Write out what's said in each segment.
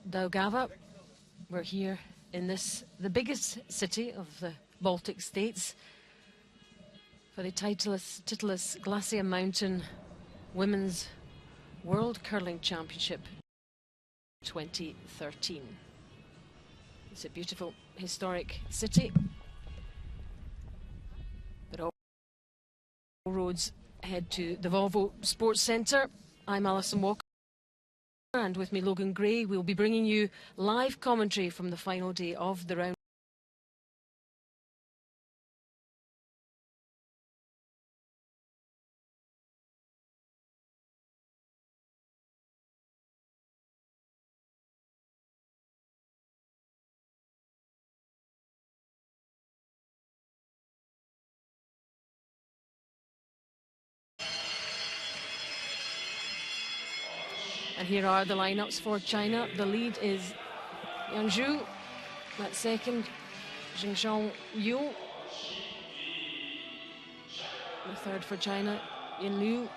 Daugava. We're here in the biggest city of the Baltic states, for the Titlis Glacier Mountain Women's World Curling Championship 2013. It's a beautiful historic city, but all roads head to the Volvo Sports Centre. I'm Alison Walker, and with me Logan Gray. We'll be bringing you live commentary from the final day of the round. And here are the lineups for China. The lead is Yang Zhu. At second, Jingxiong Yu. The third for China, Yin Liu.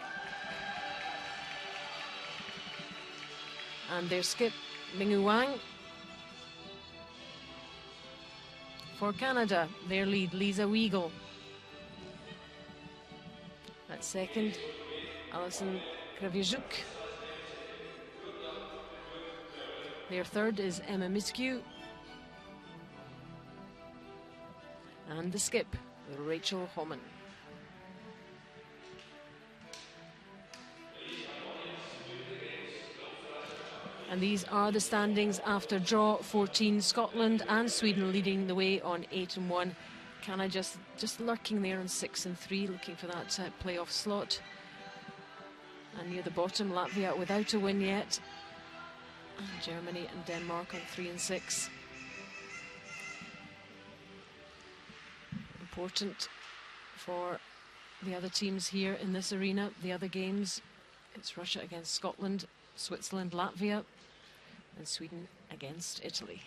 And their skip, Mingyu Wang. For Canada, their lead, Lisa Weigel. At second, Alison Kraviezuk. Their third is Emma Miskew. And the skip, Rachel Homan. And these are the standings after draw 14. Scotland and Sweden leading the way on 8-1. Canada just lurking there on 6-3, looking for that playoff slot. And near the bottom, Latvia without a win yet. And Germany and Denmark on 3-6. Important for the other teams here in this arena. The other games, it's Russia against Scotland, Switzerland, Latvia, and Sweden against Italy.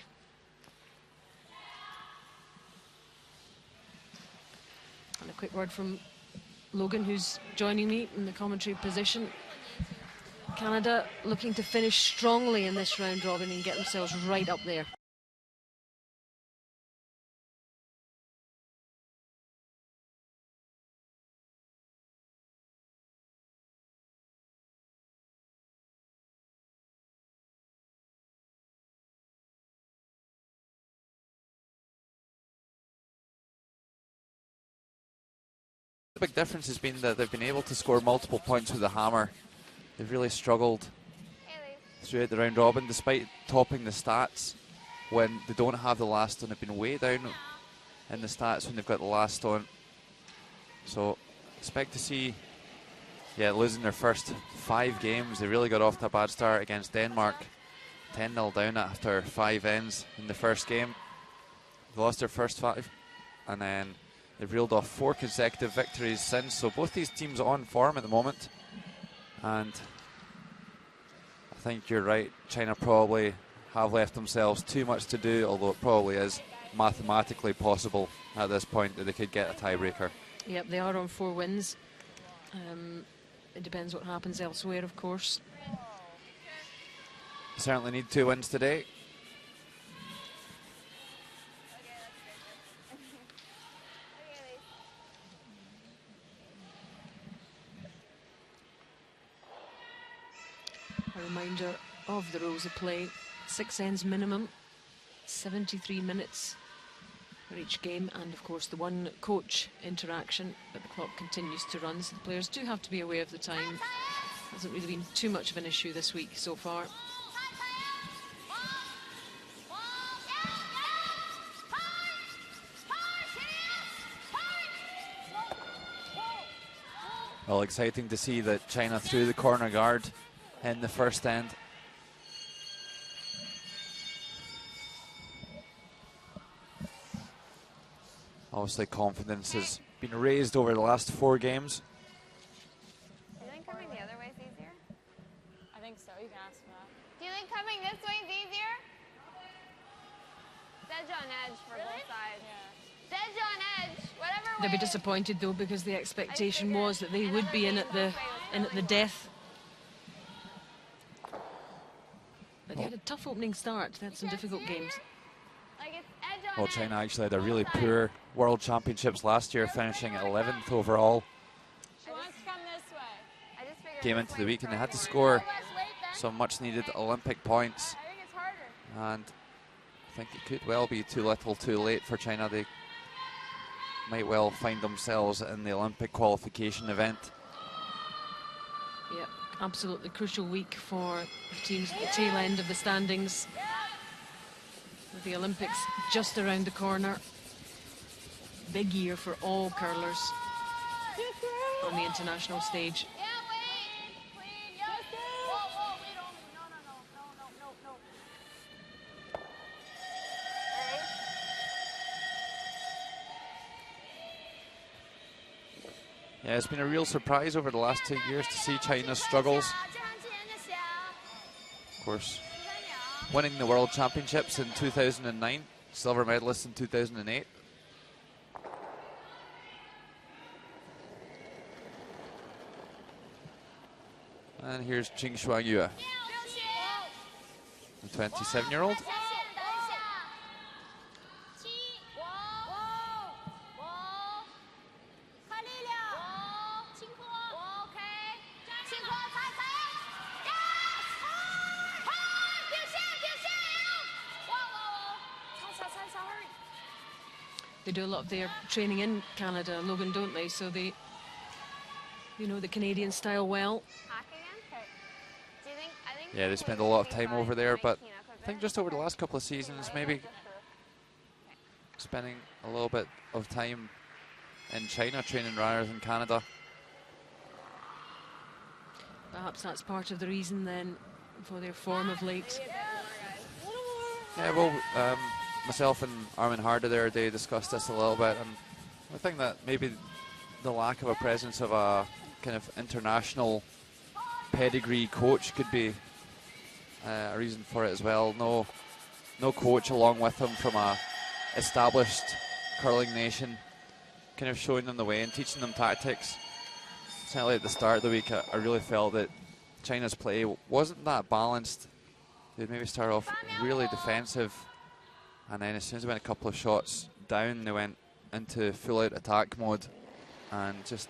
And a quick word from Logan, who's joining me in the commentary position. Canada looking to finish strongly in this round robin and get themselves right up there. The big difference has been that they've been able to score multiple points with the hammer. They've really struggled throughout the round robin, despite topping the stats when they don't have the last on. They've been way down in the stats when they've got the last on. So expect to see, losing their first 5 games. They really got off to a bad start against Denmark, 10-0 down after 5 ends in the first game. They lost their first 5, and then they've reeled off 4 consecutive victories since. So both these teams are on form at the moment. And I think you're right, China probably have left themselves too much to do, although it probably is mathematically possible at this point that they could get a tiebreaker. Yep, they are on 4 wins. It depends what happens elsewhere, of course. Certainly need 2 wins today. A reminder of the rules of play: 6 ends minimum, 73 minutes for each game, and of course the 1 coach interaction, but the clock continues to run, so the players do have to be aware of the time. Hasn't really been too much of an issue this week so far. Well, exciting to see that China threw the corner guard in the first end. Obviously confidence has been raised over the last 4 games. Do you think coming the other way is easier? I think so, you can ask for that. Do you think coming this way is easier? Edge on edge for both sides. Yeah. Edge on edge, whatever way. They'll be disappointed though, because the expectation was that they would be in at the death. But yet a tough opening start. They had some difficult games. Like it's edge on Well, edge. China actually had a really poor World Championships last year, finishing 11th overall. She wants to come this way. I just figured Came this into way the was week and they had to probably score more. some much needed Olympic points, I think it's harder. and I think it could well be too little too late for China. They might well find themselves in the Olympic qualification event. Yep, absolutely crucial week for the teams at the tail end of the standings. With the Olympics just around the corner. Big year for all curlers on the international stage. Yeah, wait. Clean. Yeah. Whoa, whoa, wait on me. No. Yeah, it's been a real surprise over the last 2 years to see China's struggles. Of course, winning the World Championships in 2009, silver medalist in 2008. And here's Qing Shuangyue, the 27-year-old. They do a lot of their training in Canada, Logan, don't they? So they, you know, the Canadian style well. Yeah, they spend a lot of time over there, but I think just over the last couple of seasons, maybe spending a little bit of time in China training rather than Canada. Perhaps that's part of the reason then for their form of late. Yeah, well, myself and Armin Harder there, they discussed this a little bit, and I think that maybe the lack of a presence of a kind of international pedigree coach could be a reason for it as well. No coach along with them from a established curling nation, kind of showing them the way and teaching them tactics. Certainly at the start of the week, I really felt that China's play wasn't that balanced. They'd maybe start off really defensive, and then as soon as they went a couple of shots down, they went into full-out attack mode and just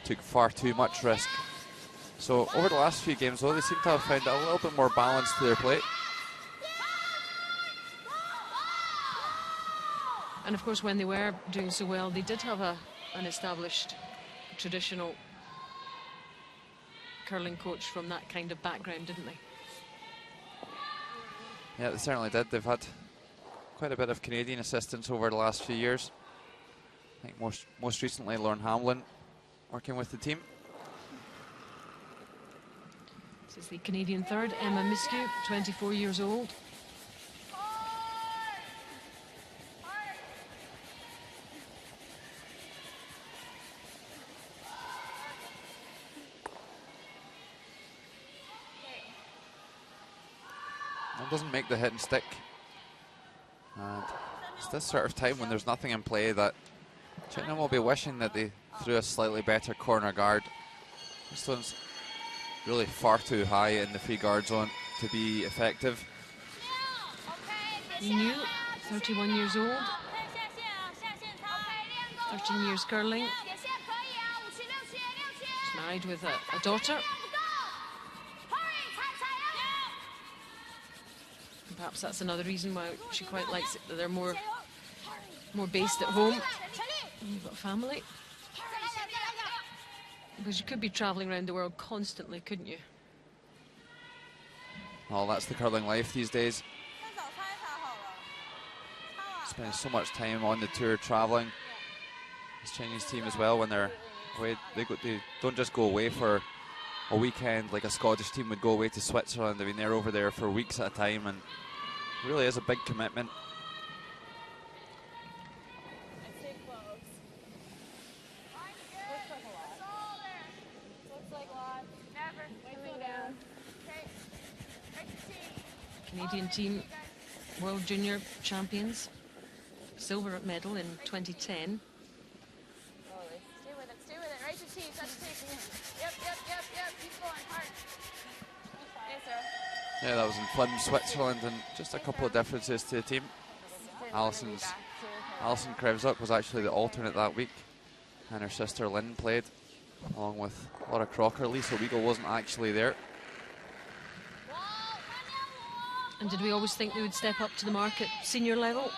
took far too much risk. So over the last few games, though, they seem to have found a little bit more balance to their play. And of course, when they were doing so well, they did have an established traditional curling coach from that kind of background, didn't they? Yeah, they certainly did. They've had quite a bit of Canadian assistance over the last few years. I think most recently Lauren Hamlin working with the team. This is the Canadian third, Emma Miskew, 24 years old. It doesn't make the hit and stick. And it's this sort of time when there's nothing in play that China will be wishing that they threw a slightly better corner guard. This one's really far too high in the free guard zone to be effective. New, 31 years old, 13 years curling. She's married with a daughter. Perhaps that's another reason why she quite likes it, that they're more based at home. You've got a family. Because you could be travelling around the world constantly, couldn't you? Well, that's the curling life these days. Spending so much time on the tour travelling. This Chinese team as well, when they're away, they don't just go away for a weekend like a Scottish team would go away to Switzerland. I mean, they're over there for weeks at a time, and it really is a big commitment. Canadian team, World Junior champions, silver medal in 2010. Stay with it, right to teeth, that's teeth. Yep, keep going, hard. Yes, sir. Yeah, that was in Flynn, Switzerland, and just a couple of differences to the team. Alison Krevzuk was actually the alternate that week, and her sister Lynn played, along with Laura Crocker. Lisa Weigel wasn't actually there. And did we always think they would step up to the mark at senior level?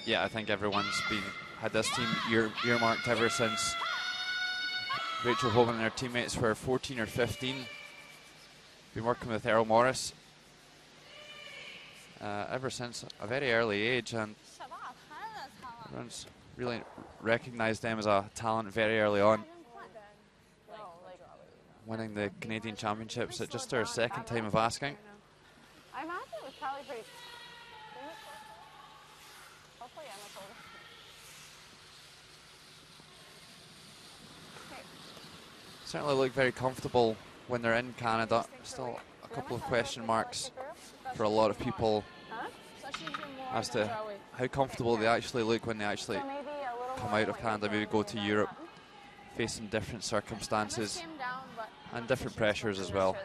Yeah, I think everyone's had this team earmarked ever since Rachel Homan and her teammates were 14 or 15. Been working with Errol Morris ever since a very early age, and everyone's really recognised them as a talent very early on. Winning the Canadian Championships at just their second time of asking. I imagine it was probably pretty. Hopefully, I'm told. Certainly look very comfortable when they're in Canada. Still a couple of question marks for a lot of people as to how comfortable they actually look when they actually come out of Canada, maybe go to Europe, facing different circumstances and different pressures as well.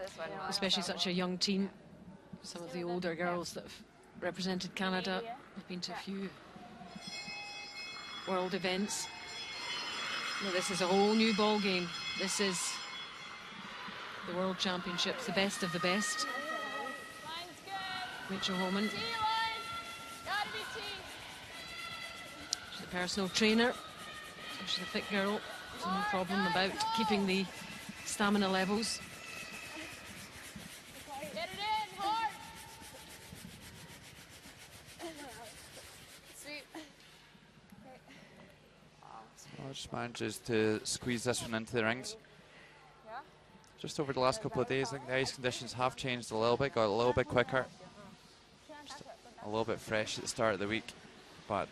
Especially such a young team. Some of the older girls that have represented Canada have been to a few world events. Well, this is a whole new ball game. This is the World Championships, the best of the best. Rachel Homan. She's a personal trainer, so she's a fit girl. There's no problem about keeping the stamina levels. Get it in, hard. Sweet. Just manages to squeeze this one into the rings. Just over the last couple of days, I think the ice conditions have changed a little bit, got a little bit quicker. Just a little bit fresh at the start of the week. But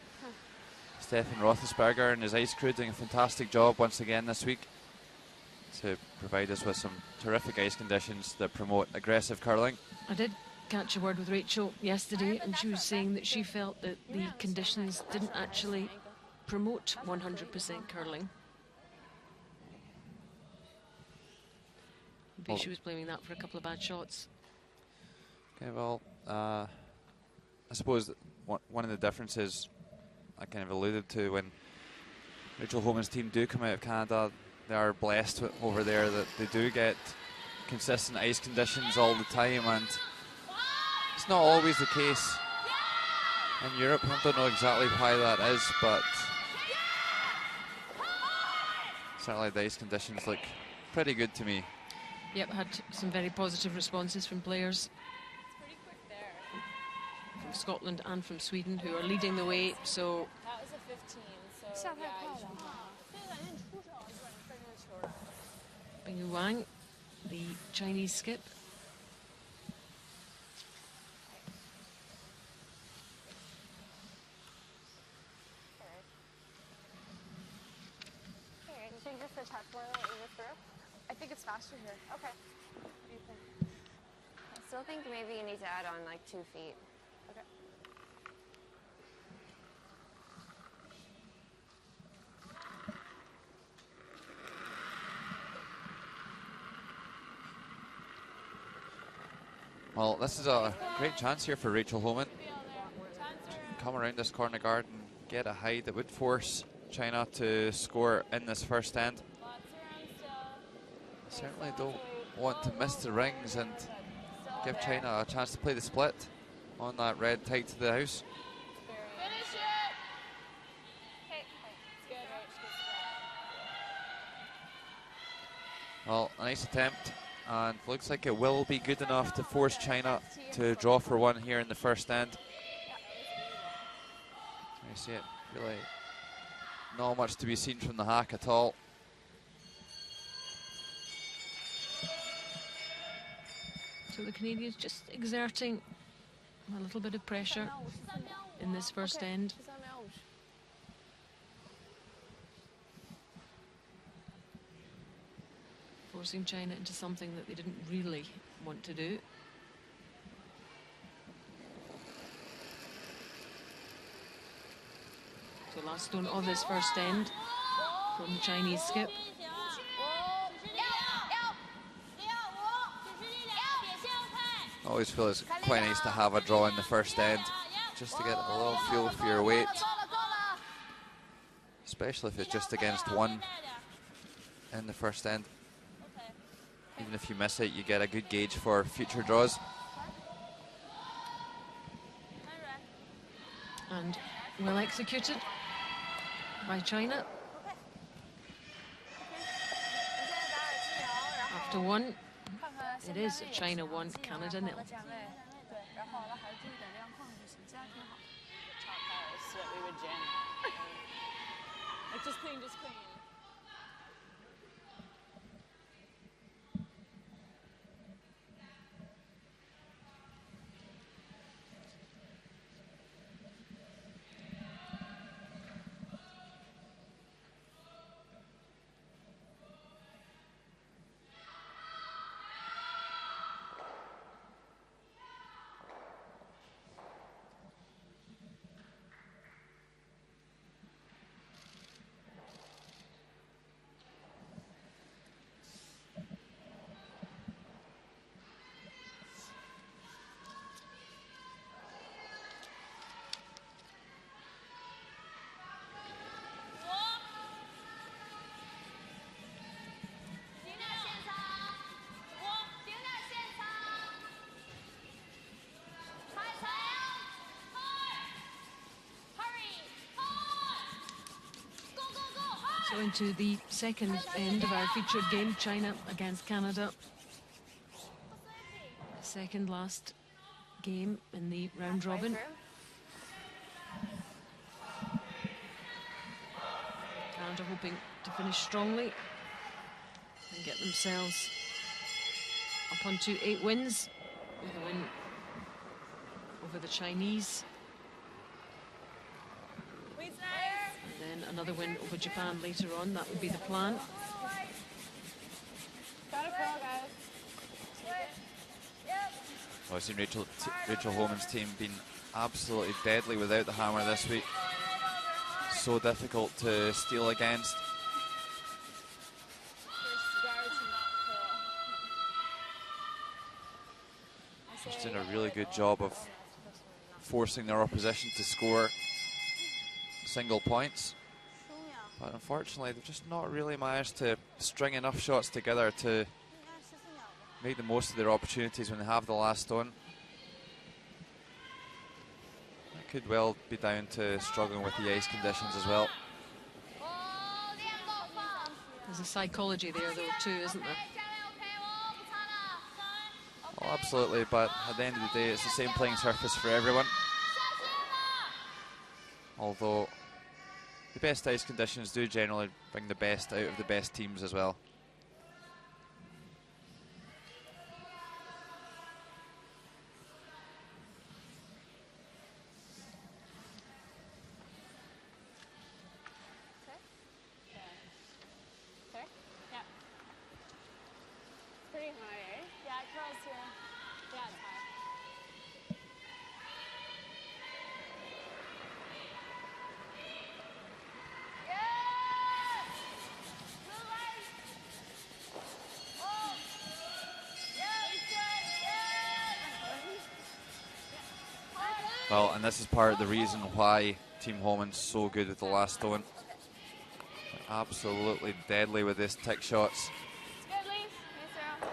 Stefan Roethlisberger and his ice crew doing a fantastic job once again this week to provide us with some terrific ice conditions that promote aggressive curling. I did catch a word with Rachel yesterday, and she was saying that she felt that the conditions didn't actually promote 100% curling. Maybe she was blaming that for a couple of bad shots. Okay, well, I suppose that one of the differences I kind of alluded to when Rachel Homan's team do come out of Canada, they are blessed over there that they do get consistent ice conditions all the time, and it's not always the case in Europe. I don't know exactly why that is, but certainly the ice conditions look pretty good to me. Yep, had some very positive responses from players from Scotland and from Sweden, who are leading the way. So That was a 15, so Bingyu Wang, the Chinese skip. Do you think just the touch more than what you just threw? I think it's faster here. Okay. What do you think? I still think maybe you need to add on like 2 feet. Okay. Well, this is a great chance here for Rachel Homan. Come around this corner guard and get a hide that would force China to score in this first end. Certainly don't want to miss the rings and give China a chance to play the split on that red tight to the house. Finish it! Okay. Well, a nice attempt, and looks like it will be good enough to force China to draw for one here in the first end. You see it, really not much to be seen from the hack at all. So the Canadians just exerting a little bit of pressure in this first end. Forcing China into something that they didn't really want to do. So last stone of this first end from the Chinese skip. always feel it's quite nice to have a draw in the first end, just to get a little feel for your weight, especially if it's just against one in the first end. Even if you miss it, you get a good gauge for future draws. And well executed by China. After one, it is China 1, Canada 0. Just clean, just clean. So into the second end of our featured game, China against Canada. Second last game in the round robin. Canada hoping to finish strongly and get themselves up onto 8 wins with a win over the Chinese. And then another win over Japan later on. That would be the plan. Well, I've seen Rachel Homan's team been absolutely deadly without the hammer this week. So difficult to steal against. Just doing a really good job of forcing their opposition to score single points. But unfortunately, they've just not really managed to string enough shots together to make the most of their opportunities when they have the last stone. That could well be down to struggling with the ice conditions as well. There's a psychology there though too, isn't there? Oh, absolutely, but at the end of the day, it's the same playing surface for everyone. Although the best ice conditions do generally bring the best out of the best teams as well. Well, and this is part of the reason why Team Homan's so good with the last stone. They're absolutely deadly with these tick shots.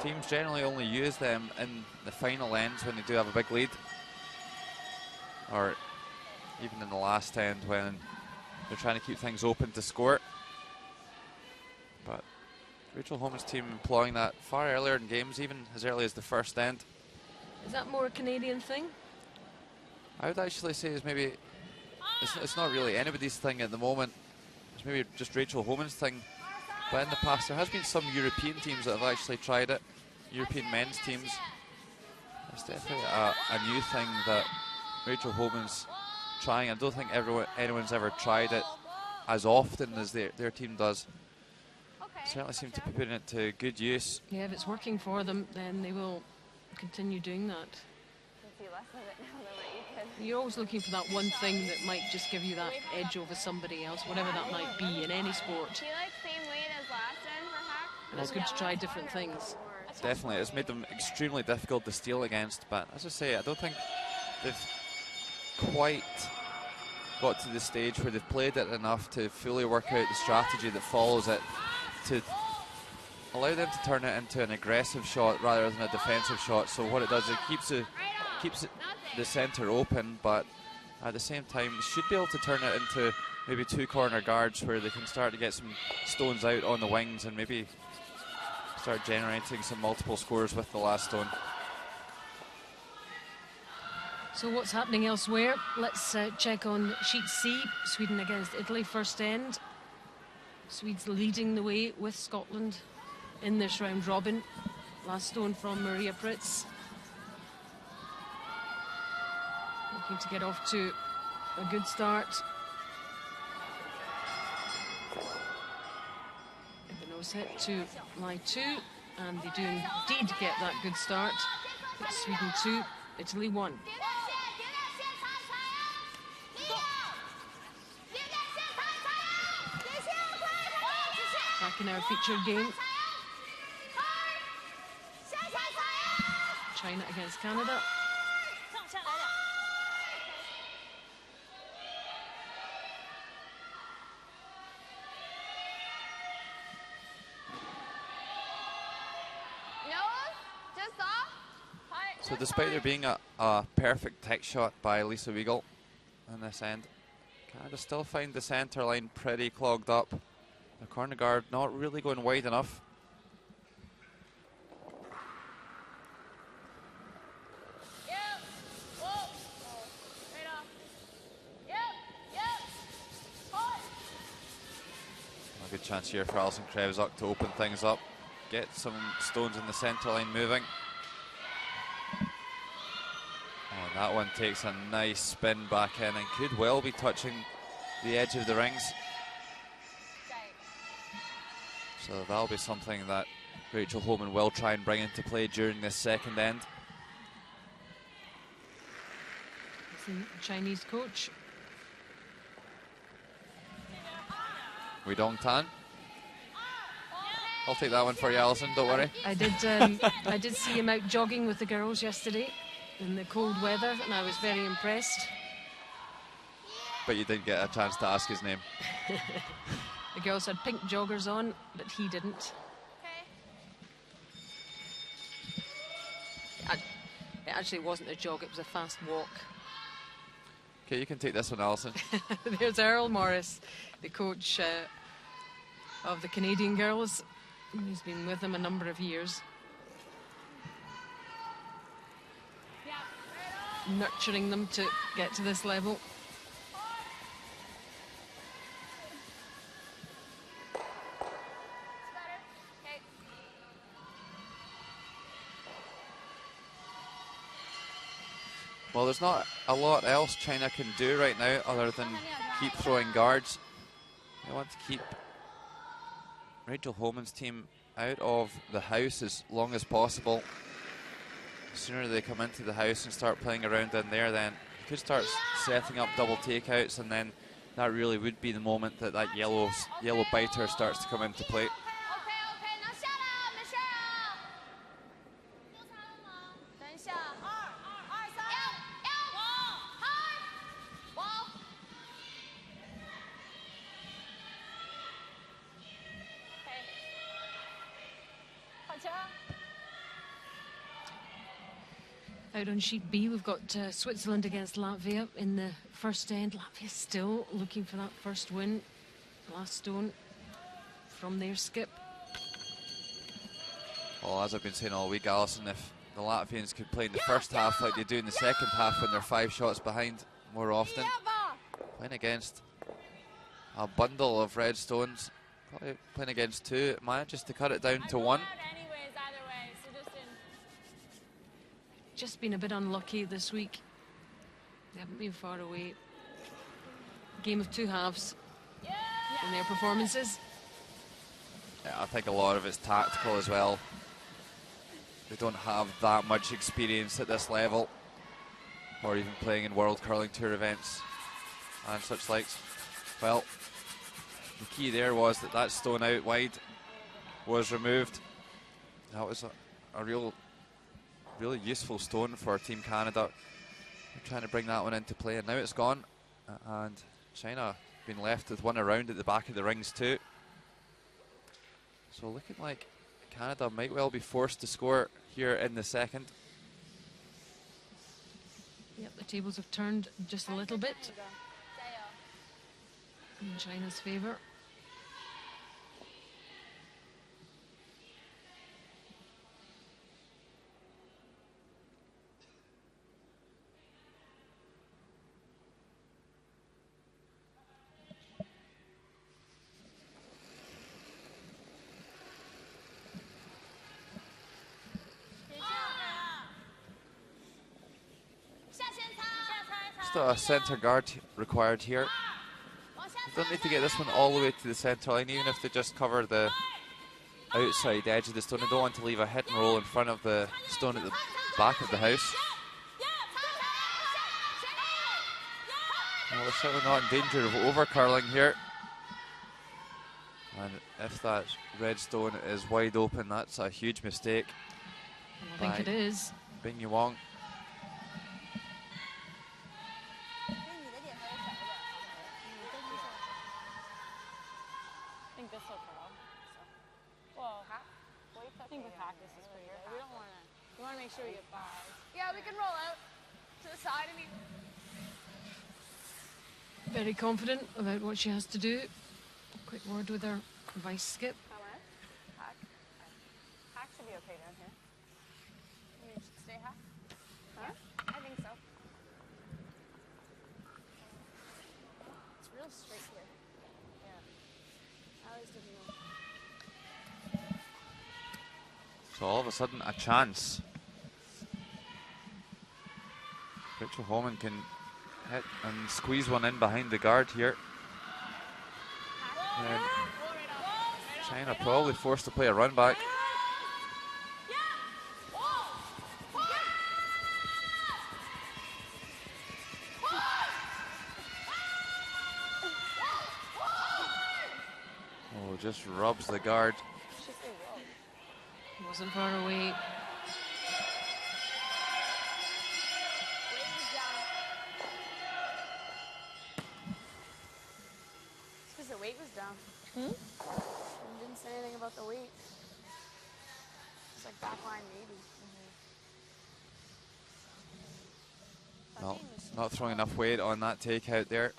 Teams generally only use them in the final ends when they do have a big lead. Or even in the last end when they're trying to keep things open to score. But Rachel Homan's team employing that far earlier in games, even as early as the first end. Is that more a Canadian thing? I would actually say it's maybe, it's not really anybody's thing at the moment. It's maybe just Rachel Homan's thing. But in the past, there has been some European teams that have actually tried it. European men's teams. It's definitely a new thing that Rachel Homan's trying. I don't think anyone's ever tried it as often as their team does. Certainly seem to be putting it to good use. Yeah, if it's working for them, then they will continue doing that. You're always looking for that one thing that might just give you that edge over somebody else, whatever that might be in any sport. Do you like same weight as last end, perhaps? And it's good to try different things. definitely. It's made them extremely difficult to steal against, but as I say, I don't think they've quite got to the stage where they've played it enough to fully work out the strategy that follows it to allow them to turn it into an aggressive shot rather than a defensive shot. So what it does, it keeps the centre open, but at the same time should be able to turn it into maybe two corner guards where they can start to get some stones out on the wings and maybe start generating some multiple scores with the last stone. So what's happening elsewhere? Let's check on sheet C. Sweden against Italy, first end. Swedes leading the way with Scotland in this round robin. Last stone from Maria Pritz. Looking to get off to a good start. The nose hit to lie 2, and they do indeed get that good start. It's Sweden 2, Italy 1. Back in our featured game. China against Canada. So despite there being a perfect tech shot by Lisa Weigel on this end, Canada still find the centre line pretty clogged up. The corner guard not really going wide enough. A good chance here for Alison Krevzuk to open things up, get some stones in the centre line moving. Oh, that one takes a nice spin back in and could well be touching the edge of the rings. So that'll be something that Rachel Holman will try and bring into play during this second end. The Chinese coach. Wei Dong Tan. I'll take that one for you, Alison, don't worry. I did see him out jogging with the girls yesterday in the cold weather, and I was very impressed. But you didn't get a chance to ask his name. The girls had pink joggers on, but he didn't. It actually wasn't a jog, it was a fast walk. Okay, you can take this one, Alison. There's Earl Morris, the coach of the Canadian girls. He's been with them a number of years. Nurturing them to get to this level. Well, there's not a lot else China can do right now other than keep throwing guards. They want to keep Rachel Holman's team out of the house as long as possible. The sooner they come into the house and start playing around in there, then you could start setting up double takeouts, and then that really would be the moment that that yellow biter starts to come into play. Out on sheet B, we've got Switzerland against Latvia in the first end. Latvia still looking for that first win. Last stone from their skip. Well, as I've been saying all week, Alison, if the Latvians could play in the first half like they do in the second half when they're 5 shots behind more often, playing against a bundle of red stones, probably playing against 2, it manages to cut it down to 1. Just been a bit unlucky this week. They haven't been far away. Game of 2 halves in their performances. Yeah, I think a lot of it's tactical as well. They don't have that much experience at this level, or even playing in World Curling Tour events and such likes. Well, the key there was that stone out wide was removed. That was a really useful stone for Team Canada. They're trying to bring that one into play, and now it's gone. And China been left with one around at the back of the rings too. So looking like Canada might well be forced to score here in the second. Yep, the tables have turned just a little bit in China's favour. Just a centre guard required here. You don't need to get this one all the way to the centre line, even if they just cover the outside edge of the stone. They don't want to leave a hit and roll in front of the stone at the back of the house. Well, they're certainly not in danger of over curling here. And if that red stone is wide open, that's a huge mistake. I think it is. Bing Yuang. Make sure you get by. Yeah, we can roll out to the side and Very confident about what she has to do. Quick word with her vice skip. Hack. Hack should be okay down here. you should stay half. Huh? I think so. It's real straight here. Yeah. I always didn't know. So all of a sudden, a chance. Rachel Holman can hit and squeeze one in behind the guard here. And China probably forced to play a run back. Oh, just rubs the guard. Wasn't far away. The weight was down. Hmm? I didn't say anything about the weight. It's like back line maybe. Well, not throwing enough weight on that takeout there.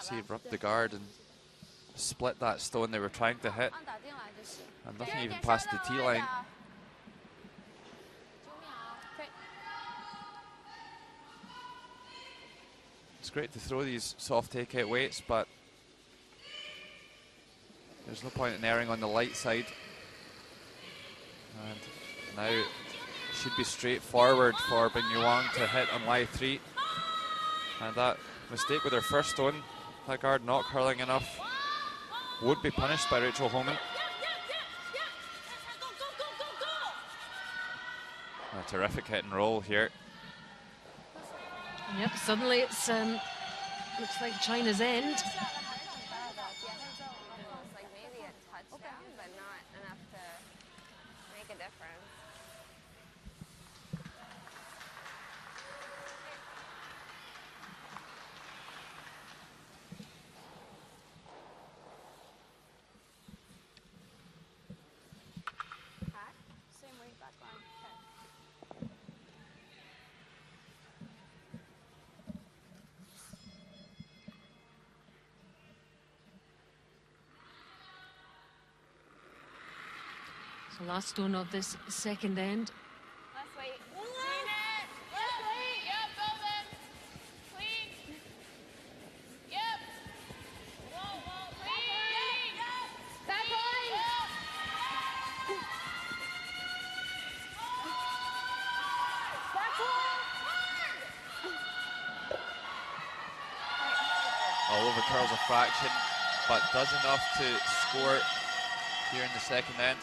See, rubbed the guard and split that stone they were trying to hit. And nothing even past the tee line. It's great to throw these soft takeout weights, but there's no point in erring on the light side. And now it should be straightforward for Bing Yuang to hit on live 3. And that mistake with her first stone, that guard not curling enough, would be punished by Rachel Holman. A terrific hit and roll here. Yep, suddenly it's looks like China's end. So last stone of this second end. Let's wait. Clean it. Let's wait. Yep, build it. Clean. Yep. Whoa, clean. Yep. Back line. Yep. Back line. All over curls a fraction, but does enough to score here in the second end.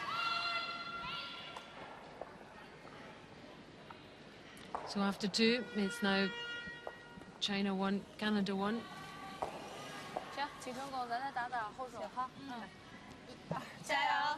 So after 2, it's now China 1, Canada 1. 行，起成功，咱再打打后手哈。1、2，加油！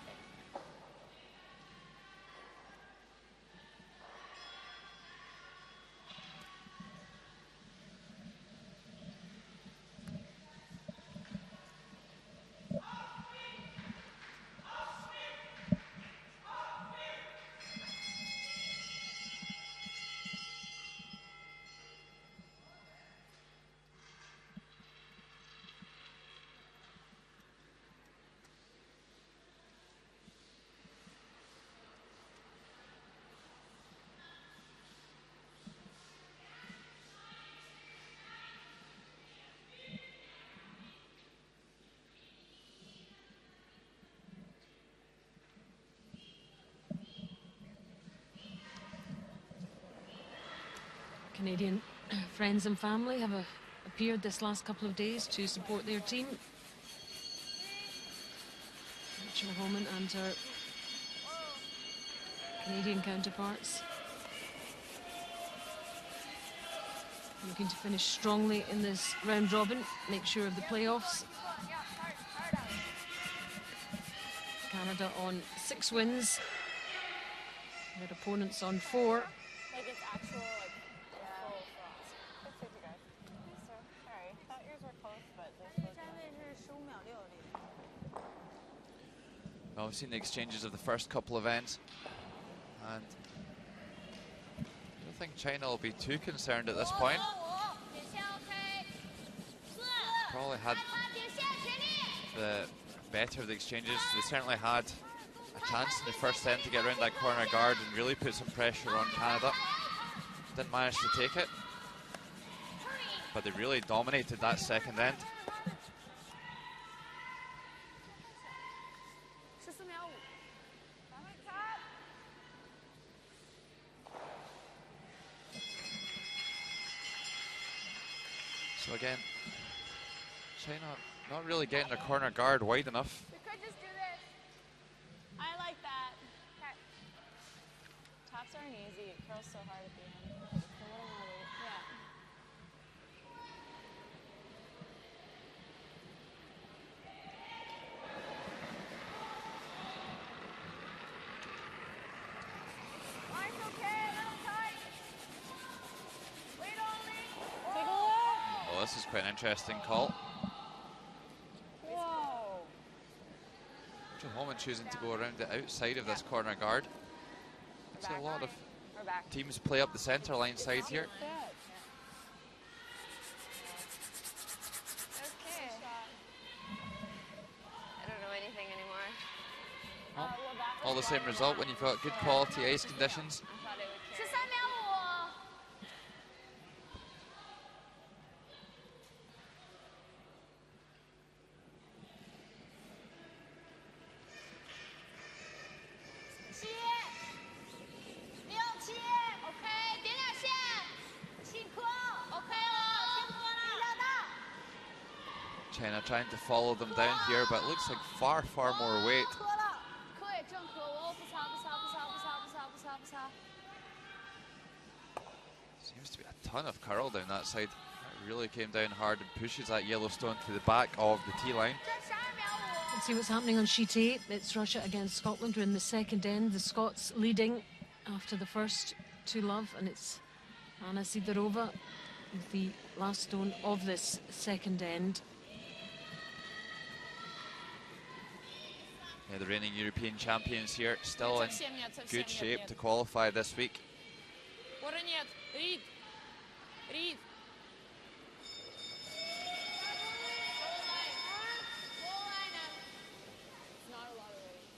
Canadian friends and family have appeared this last couple of days to support their team. Rachel Homan and her Canadian counterparts. Looking to finish strongly in this round robin, make sure of the playoffs. Canada on 6 wins. Their opponents on 4. Like it's actual, like, full frost. It's 50 guys. Yes, sir. Sorry. Thought yours were close, but they're supposed to. Well, we've seen the exchanges of the first couple of ends, and I don't think China will be too concerned at this point. Probably had the better of the exchanges. They certainly had a chance in the first end to get around that corner guard and really put some pressure on Canada. Didn't manage to take it, but they really dominated that second end. So again, China not really getting their corner guard wide enough. We could just do this. I like that. Okay. Tops aren't easy. It curls so hard at the end. It's a little more weight. Yeah. Line's okay, a little tight. Wait only. Take a look. Oh, this is quite an interesting call. Whoa. Rachel Homan choosing to go around the outside of this corner guard. It's a lot of We're back. teams play up the center line side here. Good. Okay. I don't know anything anymore. Well, Well, that was all the same one result and when you've got good quality ice conditions. I thought it would carry. 13.5.7、6、7 ，OK， 点点线，起磕 ，OK 了，听歌了，力量大。 China trying to follow them down here, but it looks like far more weight. 磕了，磕也正磕，哦，不擦不擦不擦不擦不擦不擦不擦。 Seems to be a ton of curl down that side. It really came down hard and pushes that Yellowstone to the back of the tee line. 这12.5。 Let's see what's happening on sheet 8. It's Russia against Scotland. We're in the second end. The Scots leading after the first to love, and it's Anna Sidorova with the last stone of this second end. Yeah, the reigning European champions here, still in good shape to qualify this week. What нет? Read. Read. Not a lot of weight.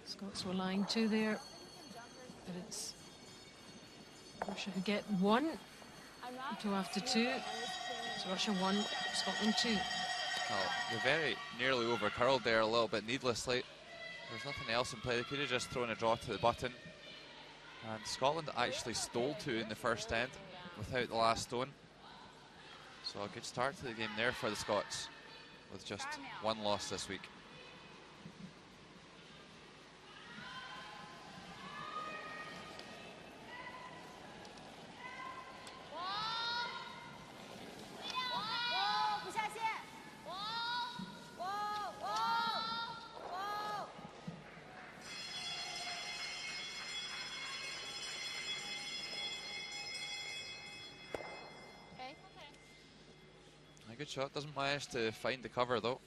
Scots were lying 2 there, but it's Russia who get 1. I'm not. 2 after 2. It's Russia 1, Scotland 2. Well, they very nearly over curled there a little bit needlessly. There's nothing else in play. They could have just thrown a draw to the button. And Scotland actually stole 2 in the first end without the last stone. So a good start to the game there for the Scots, with just 1 loss this week. A good shot, doesn't manage to find the cover though.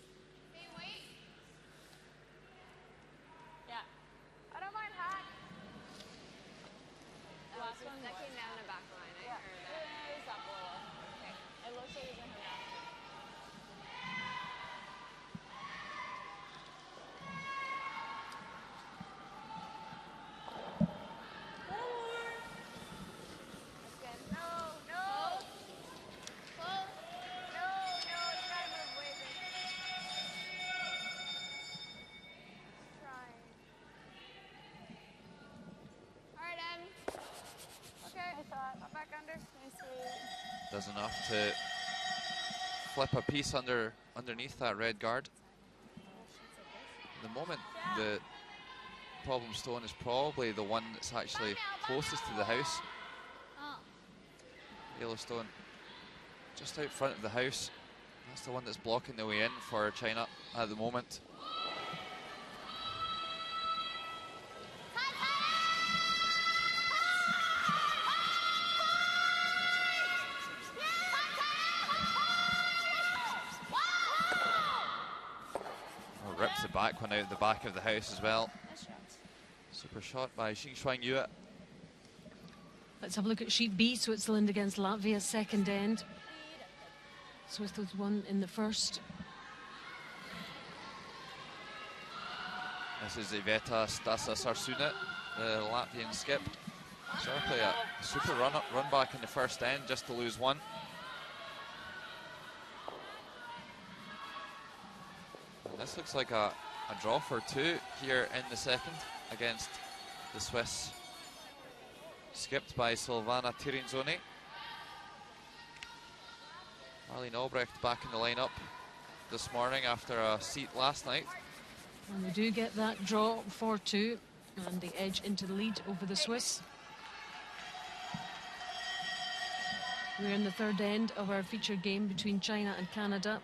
Yeah. I don't mind hot. Last one That was. came down the back line. I heard that. It was up below. Okay. It looks like it's in her mouth. No, no. Close. No, no, it's gotta move way big. Does enough to flip a piece underneath that red guard. At the moment, the problem stone is probably the one that's actually closest to the house. Yellow stone just out front of the house. That's the one that's blocking the way in for China at the moment. Oh, rips the back one out the back of the house as well. Super shot by Xing Shuang-Yue. Let's have a look at sheet B. Switzerland against Latvia, second end. Switzerland won in the first. This is Iveta Stasas-Arsuna, the Latvian skip. Sharply a super run back in the first end just to lose one. And this looks like a draw for two here in the second against the Swiss. Skipped by Silvana Tirinzoni. Marlene Albrecht back in the lineup this morning after a seat last night. And we do get that draw for two, and the edge into the lead over the Swiss. We're in the third end of our featured game between China and Canada.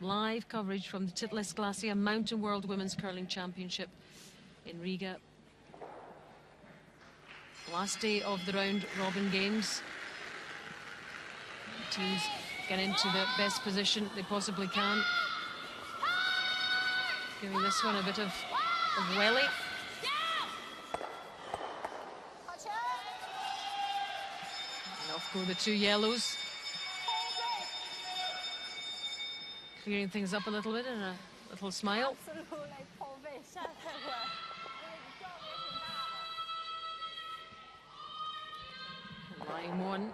Live coverage from the Titlis Glacier Mountain World Women's Curling Championship in Riga. Last day of the round robin games. Teams get into the best position they possibly can. Giving this one a bit of welly. And off go the two yellows. Clearing things up a little bit and a little smile. Line one.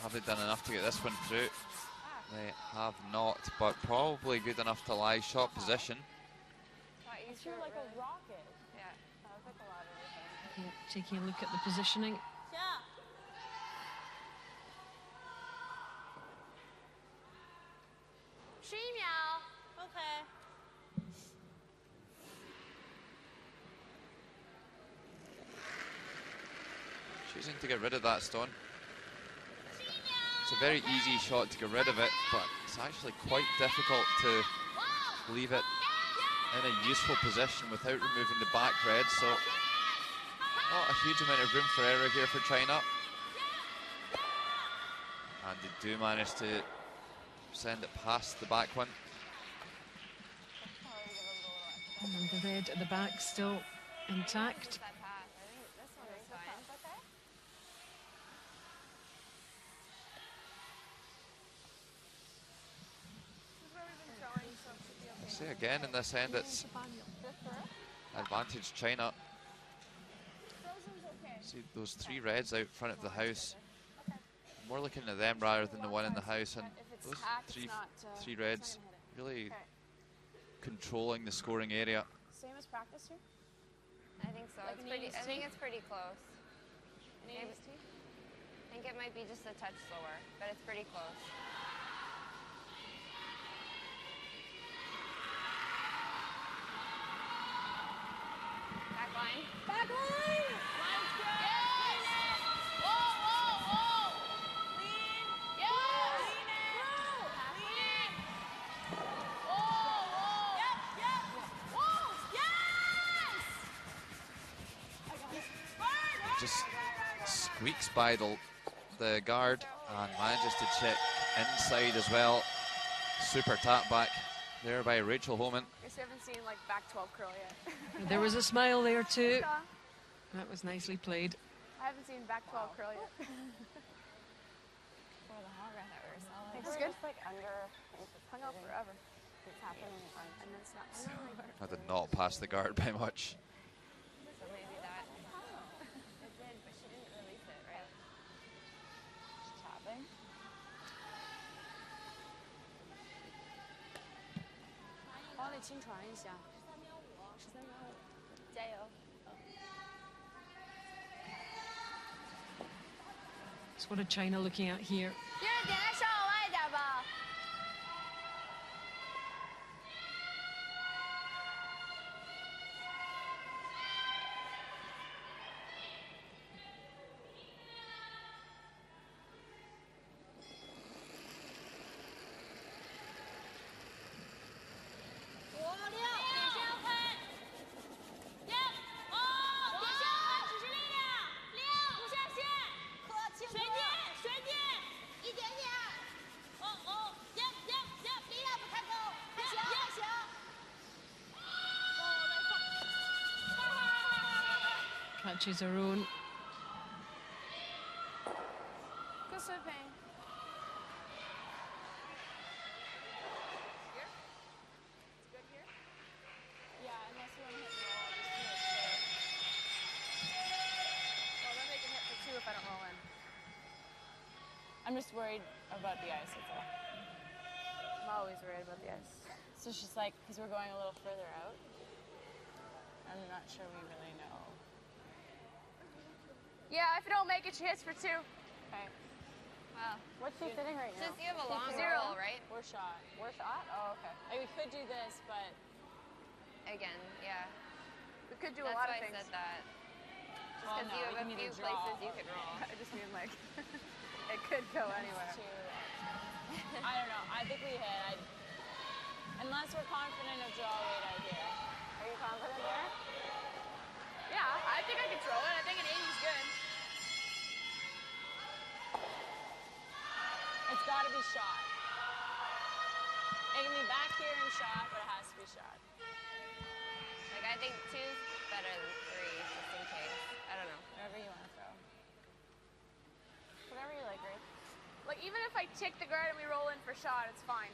Have they done enough to get this one through? They have not, but probably good enough to lie shot position. It's like a rocket. Yeah. That was like a lot of everything. Yep, taking a look at the positioning. Yeah. Okay. Choosing to get rid of that stone. It's a very easy shot to get rid of it, but it's actually quite difficult to leave it in a useful position without removing the back red, so not a huge amount of room for error here for China. And they do manage to send it past the back one. And the red at the back still intact. That pass. I think this one is fine. See again in this end, it's advantage China. See those three reds out front of the house. More looking at them rather than the one in the house, and those three reds really controlling the scoring area. Same as practice here? I think so. Like It's an pretty, I EST? think it's pretty close. An Maybe- EST? I think it might be just a touch slower, but it's pretty close. Back line. Back line! Line's good! Yes! Whoa, whoa, whoa! Lean! Yes! Lean in! Lean! Whoa, whoa! Yep, yep! Whoa! Yes! Just squeaks by the guard and manages to check inside as well. Super tap back there by Rachel Homan. I guess we haven't seen like back 12 curl yet. There was a smile there too. That was nicely played. I haven't seen back 12 curl yet. For the hot run that we were selling. It's good. Just like under. Hung out forever. It's happening And then snapped. I did not pass the guard by much. So maybe that. It did, but she didn't release it, right? She's tapping. 帮你清传一下。13.5，加油。 That's what a China looking at here. 第二点再稍往外一点吧。5、6，点线分。6，哦，点线分只是力量。6，不下线。水点，水点，一点点。哦哦，力量不太够，还行还行。Catches her own. Good sweeping. Here? It's good here? Yeah, unless you want to hit roll, I'll just do it too. Well, then they can hit for 2 if I don't roll in. I'm just worried about the ice, that's all. I'm always worried about the ice. So it's just like, because we're going a little further out, I'm not sure we really know. Yeah, if you don't make it, she hits for 2. Okay. Wow. What's she sitting right now? Since you have a long 0, roll, right? We're shot. We're shot? Oh, okay. Like, we could do this, but Again, yeah. we could do That's a lot why of I things. said that. Just Well, because no, you we have a can either few draw places you or- could roll. I just mean like, it could go anywhere. I don't know. I think we hit. Unless we're confident of draw weight out here. Are you confident there? Yeah, I think I could throw it. I think an 80 is good. It's got to be shot. It can be back here and shot, but it has to be shot. Like, I think 2's better than 3, just in case. I don't know. Whatever you want to throw. Whatever you like, Grace. Like, even if I tick the guard and we roll in for shot, it's fine.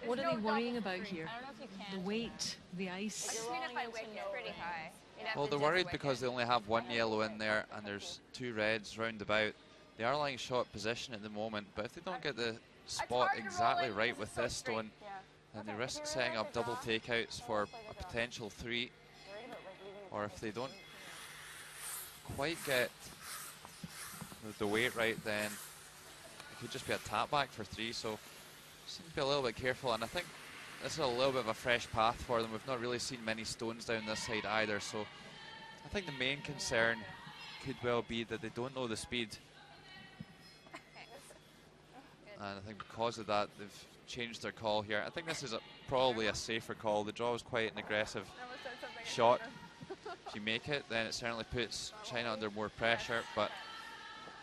There's What are no they worrying double about for 3. here? I don't know if you can. The weight, the ice. I just You're mean if I rolling wick into it. pretty high. You'd have Well, to they're dip a worried wicket. because they only have 1 yellow in there and there's 2 reds round about. They are lying short position at the moment, but if they don't get the spot hard to roll exactly in right because with it's so this straight. stone, Yeah. then they Okay, risk if you setting realize up they're double drawn, takeouts then for we'll play a the draw. potential 3, Worried about, like, leaving the or if double they don't position. quite get the weight right, then it could just be a tap back for 3, so just need to be a little bit careful. And I think this is a little bit of a fresh path for them. We've not really seen many stones down this side either, so I think the main concern could well be that they don't know the speed, and I think because of that they've changed their call here. I think this is probably a safer call. The draw was quite an aggressive I almost said something. shot. If you make it, then it certainly puts China under more pressure, but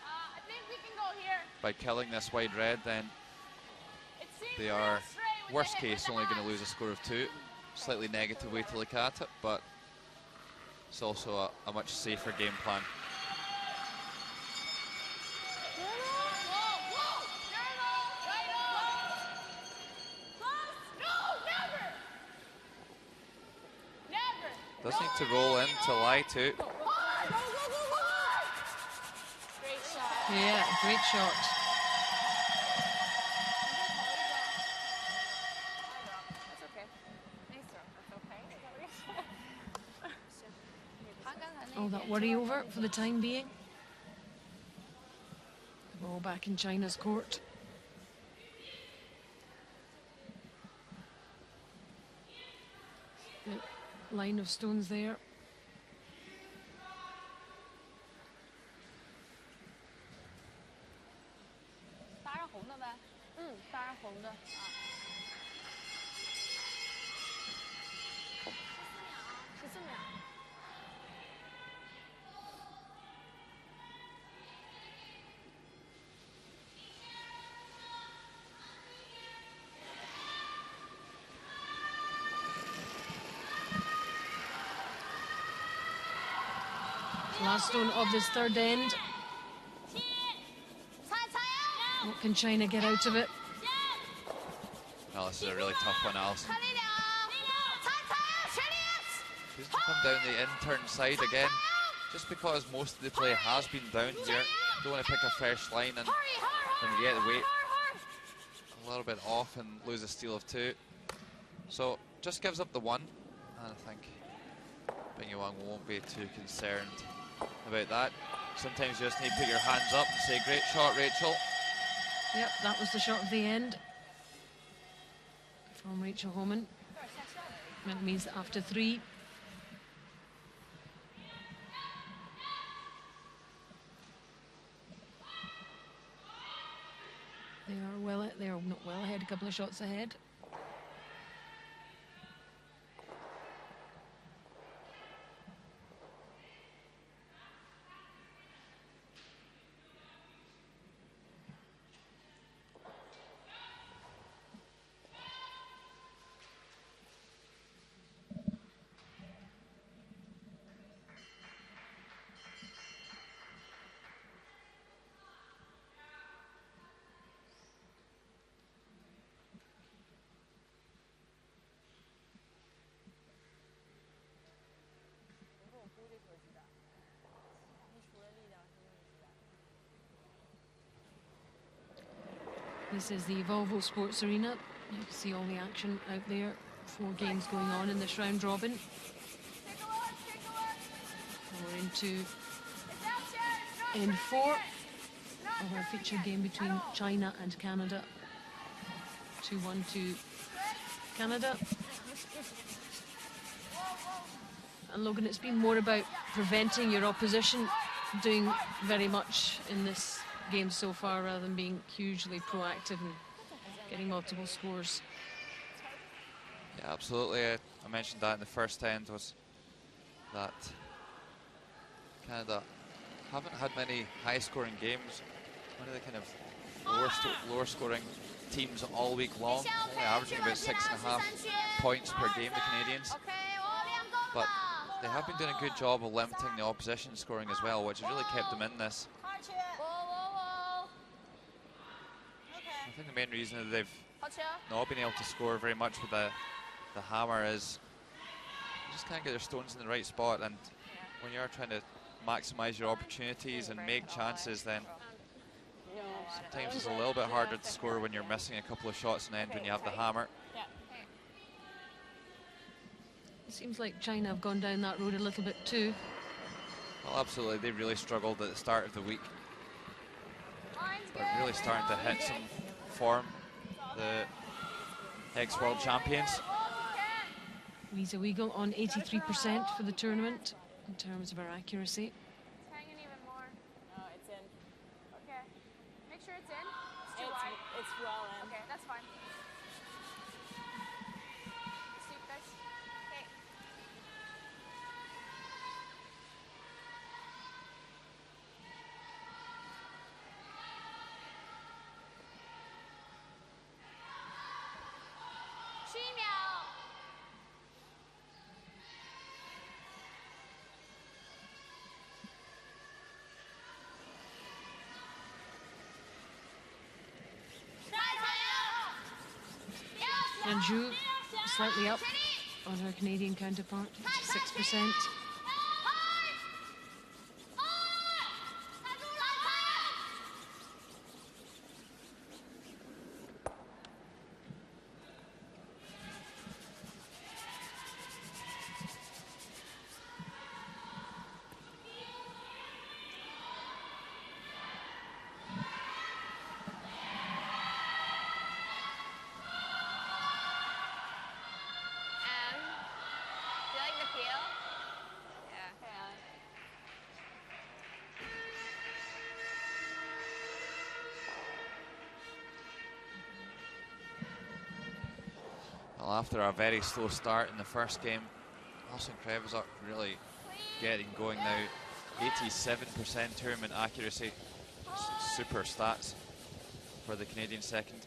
I think we can go here. by killing this wide red, then It seems they real are, straight with worst the hit case, with the only going to eyes. lose a score of 2. Slightly negative way to look at it, but it's also a much safer game plan. Does need to roll in to lie to. Great shot. Yeah, great shot. That's okay. Nice throw. That's okay. All that worry over for the time being. The ball back in China's court. The line of stones there. milestone of this third end. What can China get out of it? Well, this is a really tough one, Alison. She's come down the in-turn side again, just because most of the play has been down here. Don't want to pick a fresh line, and when you get the weight a little bit off and lose a steal of 2. So just gives up the 1, and I think Bing Yuang won't be too concerned about that. Sometimes you just need to put your hands up and say, great shot, Rachel. Yep, that was the shot of the end from Rachel Homan. That means that after 3. They are not well ahead, a couple of shots ahead. This is the Volvo Sports Arena. You can see all the action out there. 4 games going on in this round robin. We're into end 4 of our feature game between China and Canada. 2-1 to Canada. And Logan, it's been more about preventing your opposition doing very much in this game so far, rather than being hugely proactive and getting multiple scores. Yeah, absolutely. I mentioned that in the first end, was that Canada haven't had many high-scoring games. One of the kind of lower scoring teams all week long, only averaging about 6.5 points per game, the Canadians. But they have been doing a good job of limiting the opposition scoring as well, which has really kept them in this. I think the main reason that they've not been able to score very much with the hammer is you just can't get their stones in the right spot, and when you're trying to maximize your opportunities and make chances, then sometimes it's a little bit harder to score when you're missing a couple of shots in the end when you have the hammer. It seems like China have gone down that road a little bit too. Well, absolutely. They really struggled at the start of the week. They're really starting to hit some form, the ex-world champions. Lisa Weigel on 83% for the tournament in terms of her accuracy. It's hanging even more. No, it's in. Okay. Make sure it's in. It's too wide. It's well in. Okay, that's fine. Sweep, guys. Okay. And Zhu slightly up on her Canadian counterpart, 6%. Do you like the peel? Yeah. Well, after a very slow start in the first game, Alison Krevazuk really getting going now. 87% tournament accuracy. Super stats for the Canadian second.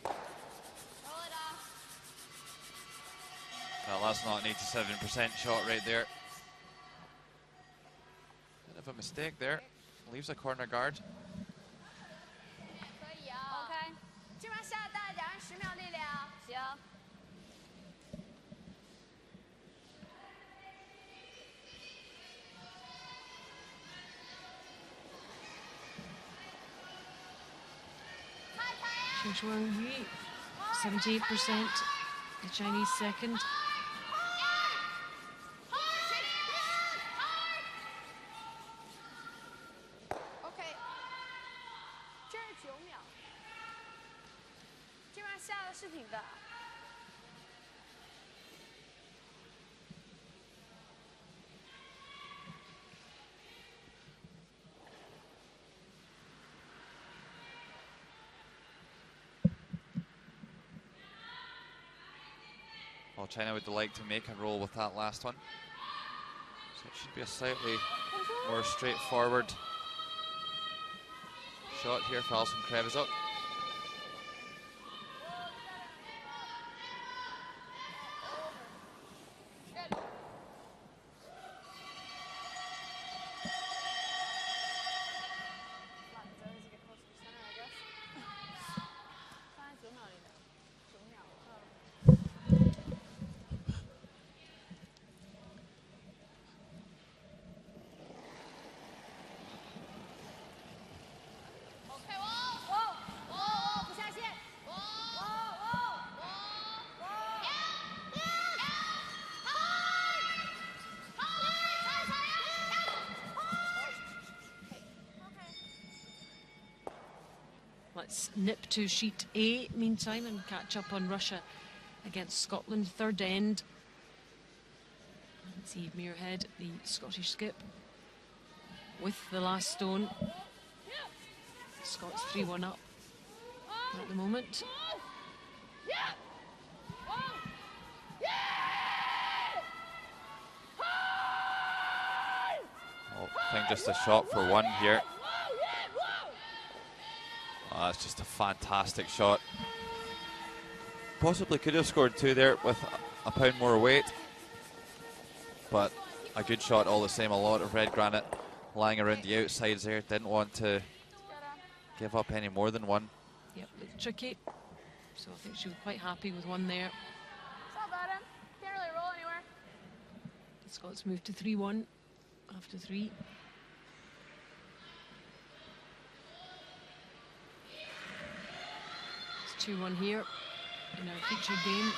Well, that's not an 87% shot right there. of a mistake there. Leaves a corner guard. 可以啊。OK， 这边下大家人10秒力量。行。CHN-CAN 78%, the Chinese second. OK， 这是9秒，这边下的是挺大。Well, China would like to make a roll with that last one. So it should be a slightly more straightforward shot here for Alison Krevizok. Let's nip to sheet A meantime and catch up on Russia against Scotland. Third end. See Muirhead, the Scottish skip, with the last stone. Scots 3-1 up at the moment. Oh, I think just a shot for one here. Oh, that's just a fantastic shot. Possibly could have scored two there with a pound more weight, but a good shot all the same. A lot of red granite lying around the outsides there. Didn't want to give up any more than one. Yep, it's tricky. So I think she was quite happy with one there. It's not bad, can't really roll anywhere. The Scots moved to 3-1 after 3. It's 2-1 here in our featured game.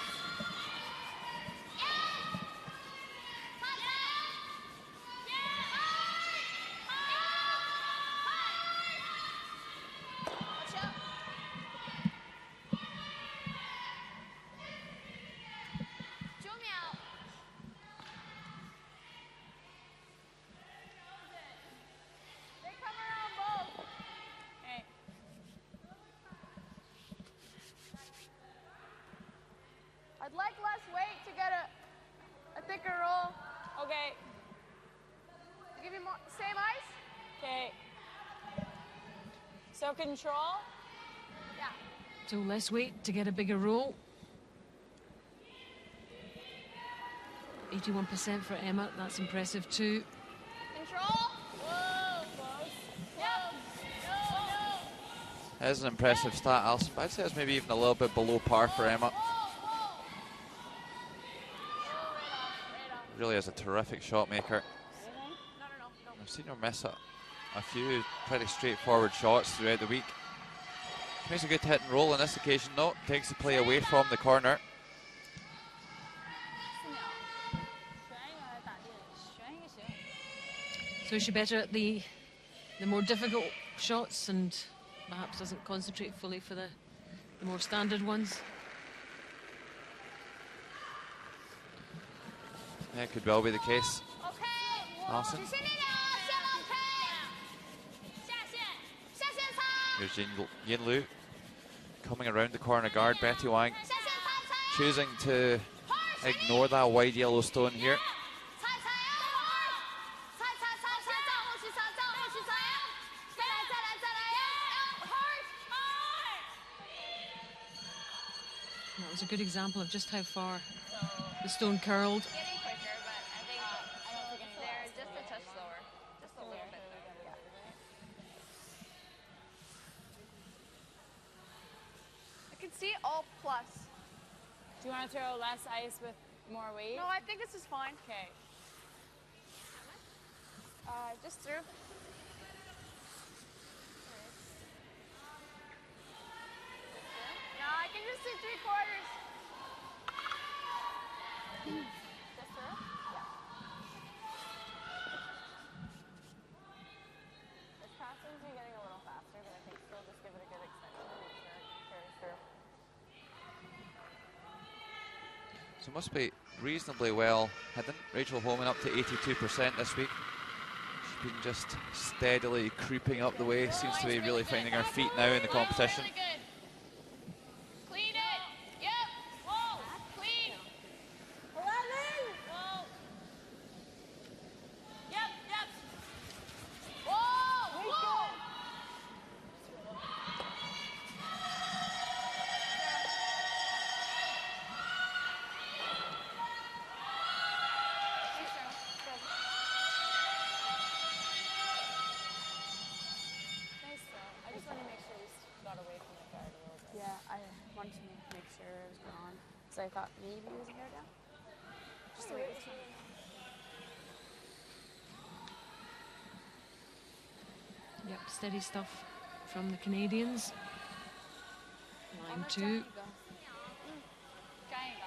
I'd like less weight to get a thicker roll. Okay. Give me more, same ice? Okay. So control? Yeah. So less weight to get a bigger roll. 81% for Emma, that's impressive too. Control? Whoa, close. Yep. No. That is an impressive stat, Alison, but I'd say it's maybe even a little bit below par for Emma. Really is a terrific shot maker. I've seen her miss a few pretty straightforward shots throughout the week. She makes a good hit and roll on this occasion though. Takes the play away from the corner. So is she better at the more difficult shots and perhaps doesn't concentrate fully for the more standard ones? Yeah, could well be the case. Alison. Here's Yin Lu coming around the corner guard. Betty Wang choosing to ignore that wide yellow stone here. That was a good example of just how far the stone curled. Getting quicker, but I think they're just a touch slower. Just a little bit. Do you want to throw less ice with more weight? No, I think this is fine. Okay. Just through. No, I can just do 3/4. Just through? Yeah. This pass seems to be getting a little faster, but I think still just give it a good extension and make sure it carries through. So must be reasonably well hidden. Rachel Holman up to 82% this week. She's been just steadily creeping up the way. Seems to be really finding her feet now in the competition. Really good. Clean it. Yep. Whoa. Clean. 11. Whoa. Yep. Yep. Whoa. Whoa. Nice throw. I just want to make sure we got away from the guard a little bit. Yeah, I wanted to make sure it was gone. So I thought maybe it was a hair down. Just the way it was going. Yep, steady stuff from the Canadians. Line 2. 干一个。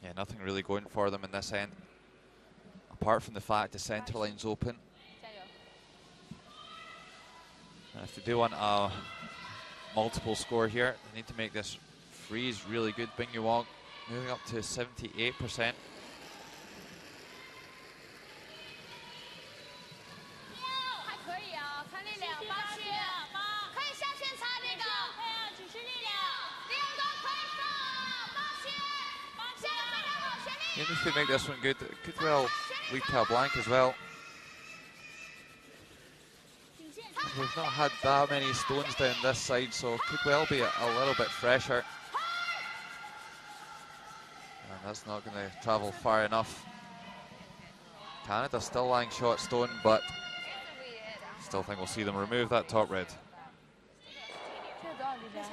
Yeah, nothing really going for them in this end. Apart from the fact the centre line's open. 加油。 And if they do want a multiple score here, they need to make this freeze really good. Bing Yuang moving up to 78%. 还可以啊，看力量8去，可以向前插这个，只是力量，力量都可以上8去，现在非常好，全力。 Even if they make this one good, it could well lead to a blank as well. We've not had that many stones down this side, so it could well be a little bit fresher. And that's not going to travel far enough. Canada still lying short stone, but still think we'll see them remove that top red. 这个多少力量？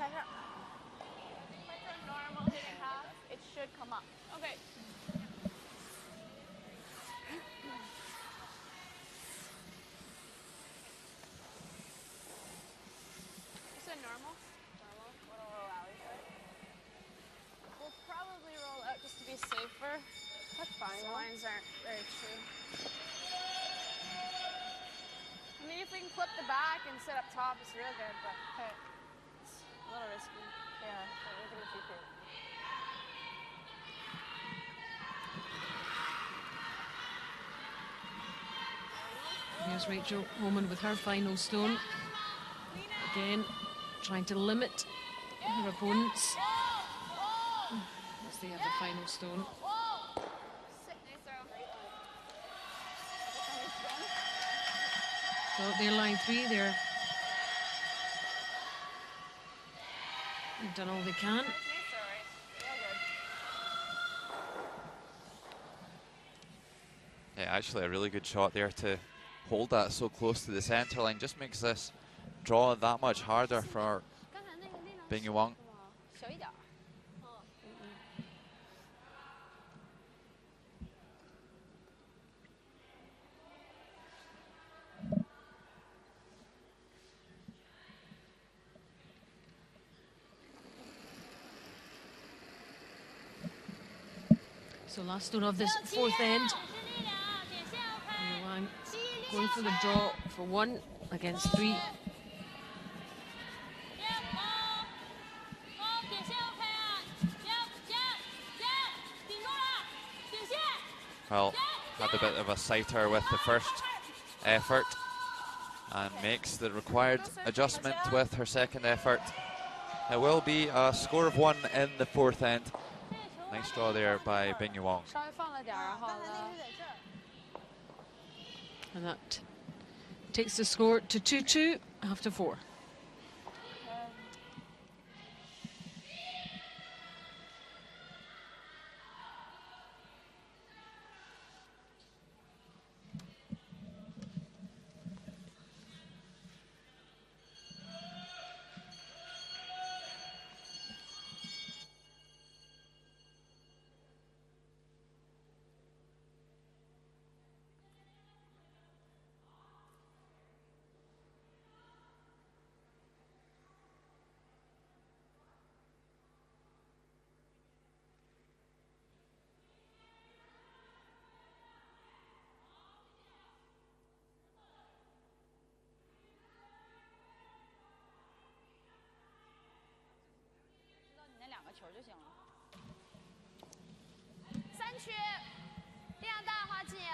Normal hit half, it should come up. Okay. You said normal? Normal? What'll roll out? We'll probably roll out just to be safer. That's fine. The lines aren't very true. I mean, if we can flip the back and sit up top, it's real good, but it's a little risky. Yeah, but we're going to keep it. Here's Rachel Holman with her final stone. Again, trying to limit her opponents as they have the final stone. Nice throw. So they're line 3 there. They've done all they can. Nice throw, right? Real good. Yeah, actually a really good shot there to hold that so close to the centre line. Just makes this draw that much harder for 刚才那个力量 Bing Yuang. 小一点儿。 So last stone of this fourth end. Yuan going for the draw for 1 against 3. Well, had a bit of a sighter with the first effort and makes the required adjustment with her second effort. It will be a score of 1 in the fourth end. Nice draw there by Bing Yuang. 稍微放了点儿，然后呢？ And that takes the score to 2-2 after 4. 去，量大滑进营。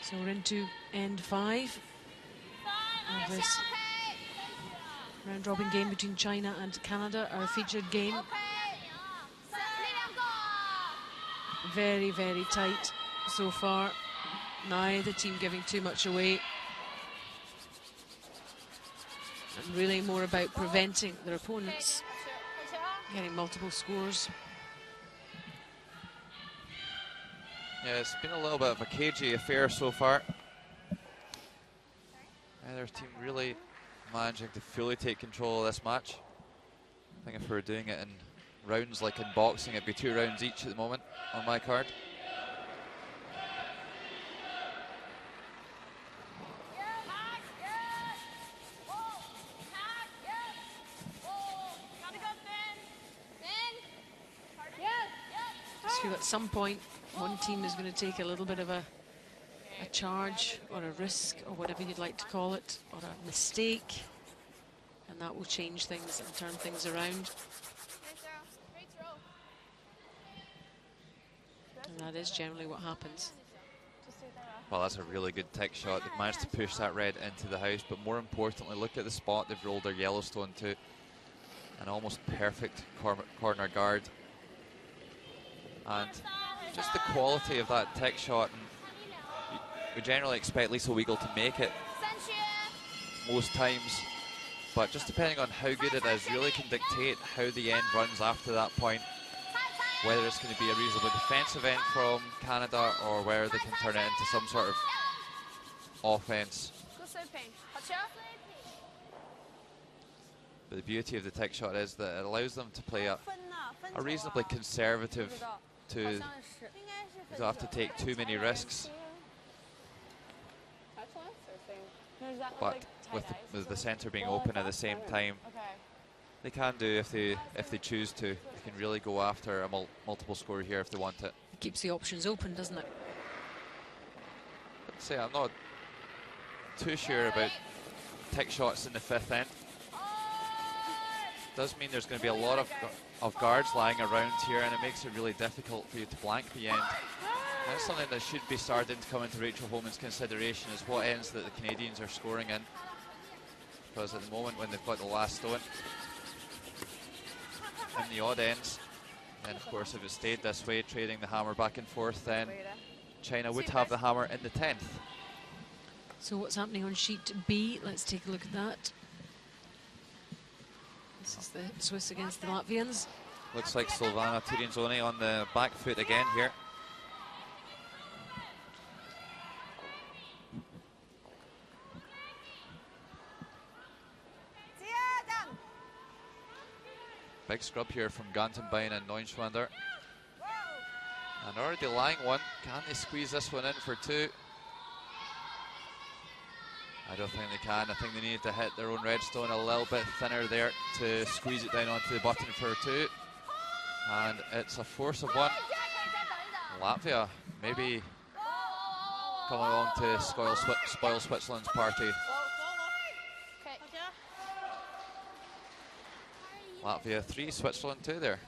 So we're into end 5 of this round robin game between China and Canada, our featured game. Very, very tight so far. Neither team giving too much away. And really more about preventing their opponents getting multiple scores. Yeah, it's been a little bit of a cagey affair so far. Neither team really managing to fully take control of this match. I think if we were doing it in rounds like in boxing, it'd be 2 rounds each at the moment on my card. I just feel at some point one team is going to take a little bit of a charge or a risk or whatever you'd like to call it, or a mistake, and that will change things and turn things around. And that is generally what happens. Well, that's a really good tech shot. They've managed to push that red into the house, but more importantly, look at the spot they've rolled their Yellowstone to. An almost perfect corner guard. And just the quality of that tech shot. And we generally expect Lisa Weigel to make it most times, but just depending on how good it is really can dictate how the end runs after that point. Whether it's going to be a reasonably defensive end from Canada or whether they can turn it into some sort of offense. But the beauty of the tech shot is that it allows them to play a reasonably conservative you don't have to take too many risks. But with the centre being open at the same time, they can do if they choose to. They can really go after a multiple score here if they want it. It keeps the options open, doesn't it? I'd say I'm not too sure about tech shots in the 5th end. Does mean there's going to be a lot of guards lying around here, and it makes it really difficult for you to blank the end. That's something that should be starting to come into Rachel Holman's consideration, is what ends that the Canadians are scoring in. Because at the moment when they've got the last stone in the odd ends, and of course if it stayed this way, trading the hammer back and forth, then China would have the hammer in the 10th. So what's happening on sheet B? Let's take a look at that. This is the Swiss against the Latvians. Looks like Silvana Tirianzoni on the back foot again here. Big scrub here from Gantenbein and Neunschwander. And already lying one. Can they squeeze this one in for 2? I don't think they can. I think they need to hit their own redstone a little bit thinner there to squeeze it down onto the button for 2. And it's a force of 1. Latvia maybe coming along to spoil Switzerland's party. Latvia 3, Switzerland 2 there.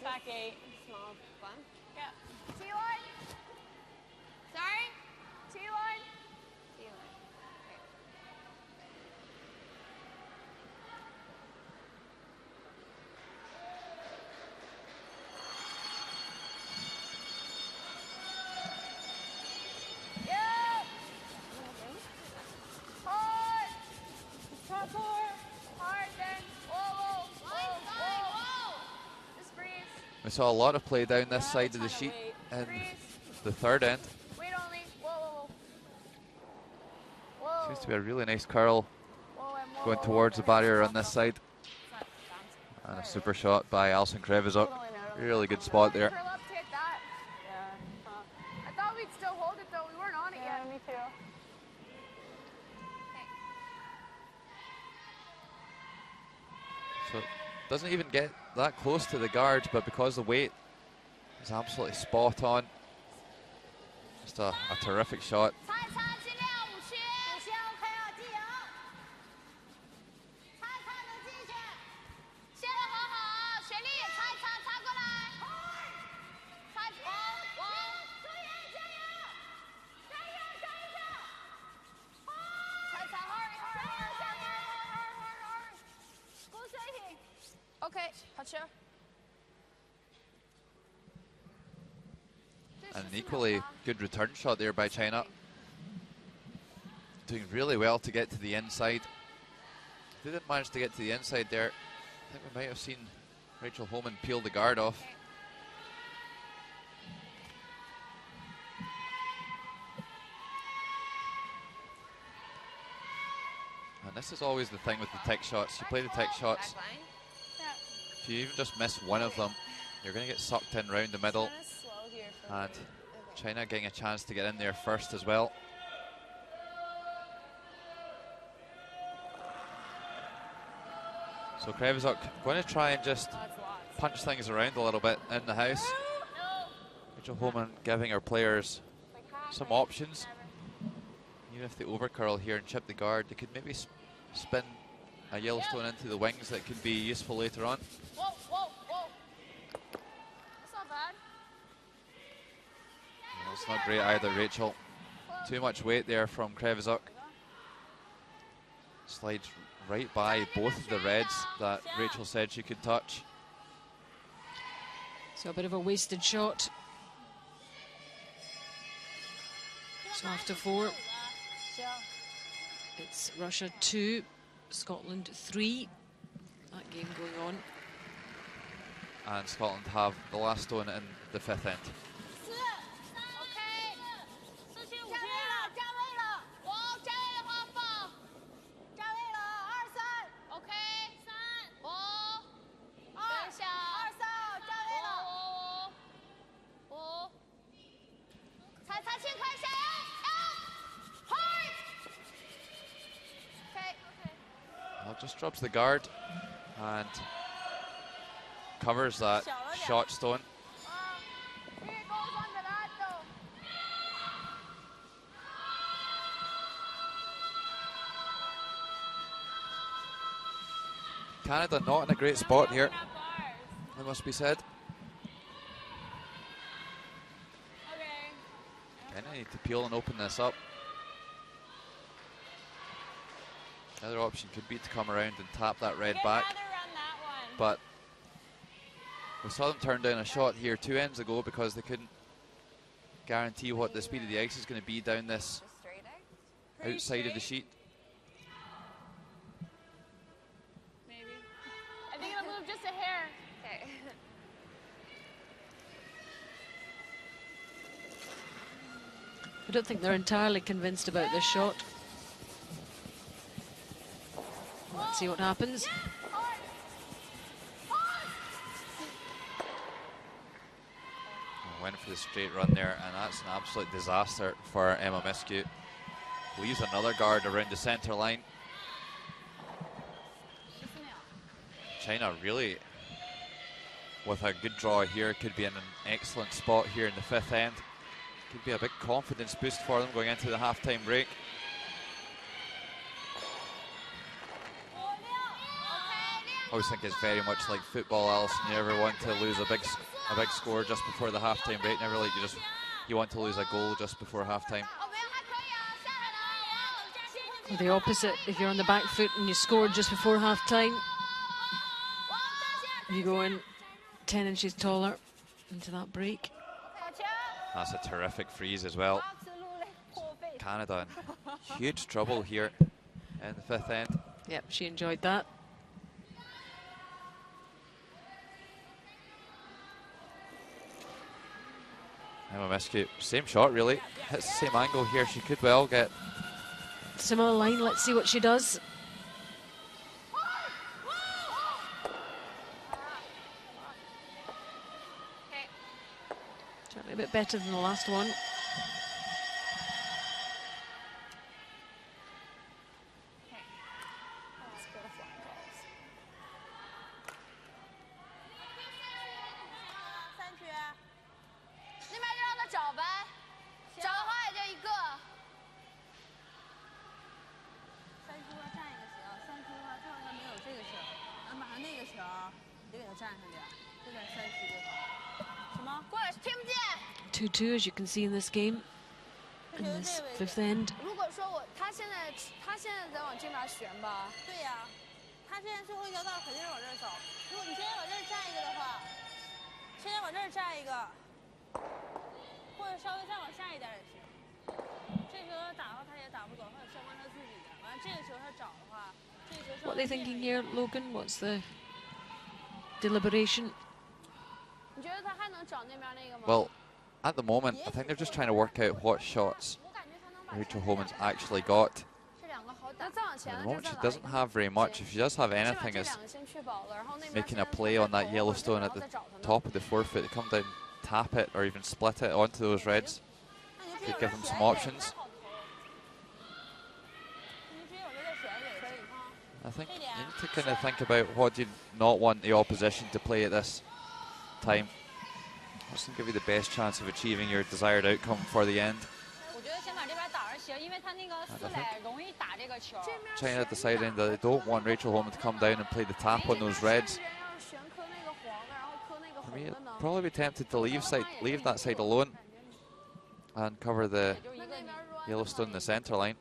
Back 8. Small bump. Yeah. T1. Sorry? T1. T1. Okay. Yeah. Hard. Hard then. Whoa, whoa, whoa. Just breathe. We saw a lot of play down this side of the sheet in the 3rd end. Wait only. Whoa, whoa, whoa. Seems to be a really nice curl Whoa, and whoa, going whoa, towards the barrier on this side. whoa. And a super shot by Alison Krevizok. Really good spot there. Curl up to hit that. Yeah. I thought we'd still hold it though. We weren't on it Yeah, yet. me too. Doesn't even get that close to the guard, but because the weight is absolutely spot on. Just a terrific shot. 擦一擦尽量5区，先 OK 啊，记赢。擦一擦能进去，先得好好啊，水力擦一擦，擦过来。擦一往，注意加油，加油加油加油！擦一擦 ，hurry。Good shaping。OK， 好球。 And an equally good return shot there by China. Doing really well to get to the inside. If they didn't manage to get to the inside there, I think we might have seen Rachel Holman peel the guard off. And this is always the thing with the tech shots. You play the tech shots. If you even just miss one of them, you're going to get sucked in round the middle. And China getting a chance to get in there first as well. So Krevizuk going to try and just punch things around a little bit in the house. Rachel Holman giving her players some options. Even if they overcurl here and chip the guard, they could maybe spin a Yellowstone into the wings that could be useful later on. Whoa. That's not bad. Well, it's not great either, Rachel. Too much weight there from Krevizuk. Slides right by both of the reds that Rachel said she could touch. So a bit of a wasted shot. So after 4, it's Russia 2, Scotland 3. That game going on. And Scotland have the last stone in the 5th end. Well, just drops the guard and covers that shot stone. Canada not in a great spot here, it must be said. Again, I need to peel and open this up. The other option could be to come around and tap that red back. But we saw them turn down a shot here 2 ends ago because they couldn't guarantee what the speed of the ice is going to be down this outside of the sheet. Maybe. I think it'll move just a hair. Okay. I don't think they're entirely convinced about this shot. Let's see what happens. Went for the straight run there, and that's an absolute disaster for Emma Miskew. Leaves another guard around the center line. China really, with a good draw here, could be in an excellent spot here in the 5th end. Could be a big confidence boost for them going into the halftime break. I always think it's very much like football, Alison. You never want to lose a big score just before the halftime break. Never like you want to lose a goal just before halftime. Or the opposite, if you're on the back foot and you scored just before halftime, you go in 10 inches taller into that break. That's a terrific freeze as well. Canada in huge trouble here in the 5th end. Yep, she enjoyed that. Emma Miskew, same shot really. Hits the same angle here. She could well get similar line. Let's see what she does. Certainly a bit better than the last one. 2-2, as you can see in this game, in this fifth end. 如果说他现在在往这边旋吧，对呀，他现在最后一条道肯定是往这儿走。如果你现在往这儿站一个的话，现在往这儿站一个，或者稍微再往下一点也行。这球他打的话他也打不走，他得上翻他自己的。完了这个球他找的话，这个球。What are they thinking here, Logan? What's the deliberation? 你觉得他还能找那边那个吗？ Well, at the moment, I think they're just trying to work out what shots Rachel Homan's actually got. At the moment, she doesn't have very much. If she does have anything, it's making a play on that Yellowstone at the top of the forefoot to come down, tap it, or even split it onto those reds. Could give them some options. I think you need to kind of think about what do you not want the opposition to play at this time. What's going to give you the best chance of achieving your desired outcome for the end. China deciding that they don't want Rachel Homan to come down and play the tap on those reds. I mean, probably be tempted to leave that side alone and cover the Yellowstone in the center line.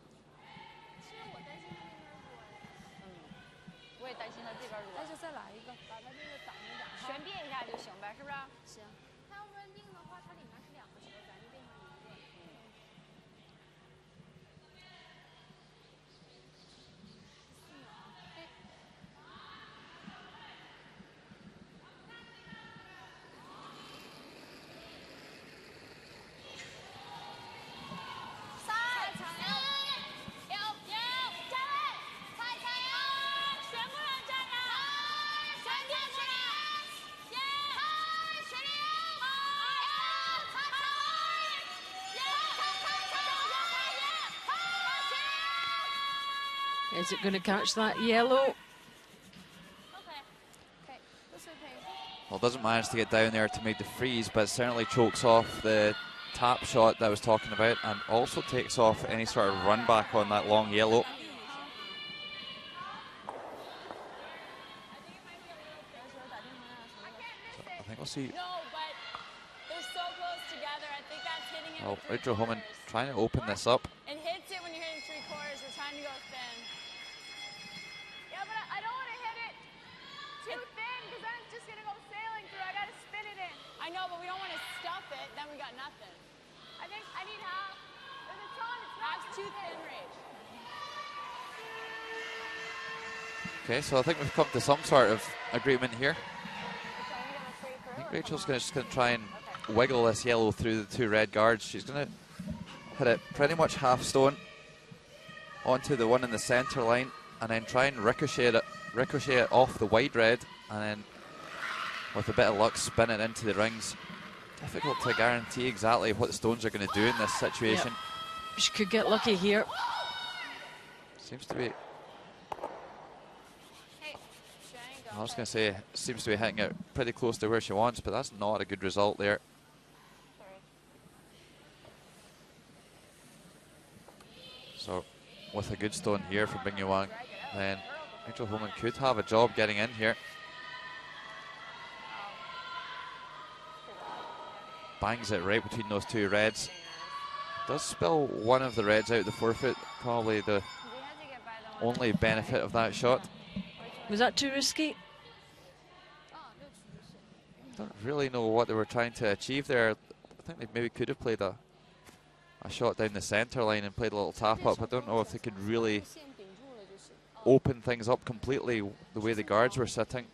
Is it going to catch that yellow? Well, doesn't manage to get down there to make the freeze, but certainly chokes off the tap shot that I was talking about, and also takes off any sort of run back on that long yellow. So I think we'll see. Well, Rachel Homan trying to open this up. It hits it when you're hitting 3/4. It's trying to go thin. Yeah, but I don't want to hit it too thin because then it's just going to go sailing through. I got to spin it in. I know, but we don't want to stuff it. Then we got nothing. I think I need half. If it's on, it's not. That's too thin, Rach. Okay, so I think we've come to some sort of agreement here. I think Rachel's just going to try and wiggle this yellow through the two red guards. She's going to hit it pretty much half stone onto the one in the center line, and then try and ricochet it off the wide red, and then with a bit of luck spin it into the rings. Difficult to guarantee exactly what the stones are going to do in this situation. Yep. She could get lucky here. Seems to be, I was going to say, seems to be hitting it pretty close to where she wants, but that's not a good result there. So, with a good stone here from Bing Yuang, then Rachel Homan could have a job getting in here. Bangs it right between those two reds. Does spill one of the reds out the forefoot, probably the only benefit of that shot. Was that too risky? Don't really know what they were trying to achieve there. I think they maybe could have played a shot down the center line and played a little tap up. I don't know if they could really open things up completely the way the guards were sitting.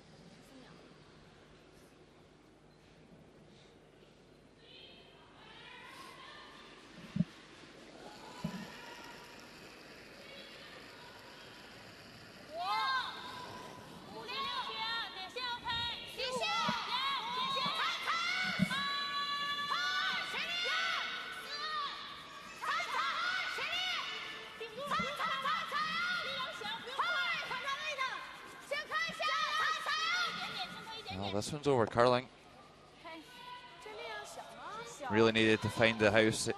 Well, this one's over curling. Really needed to find the house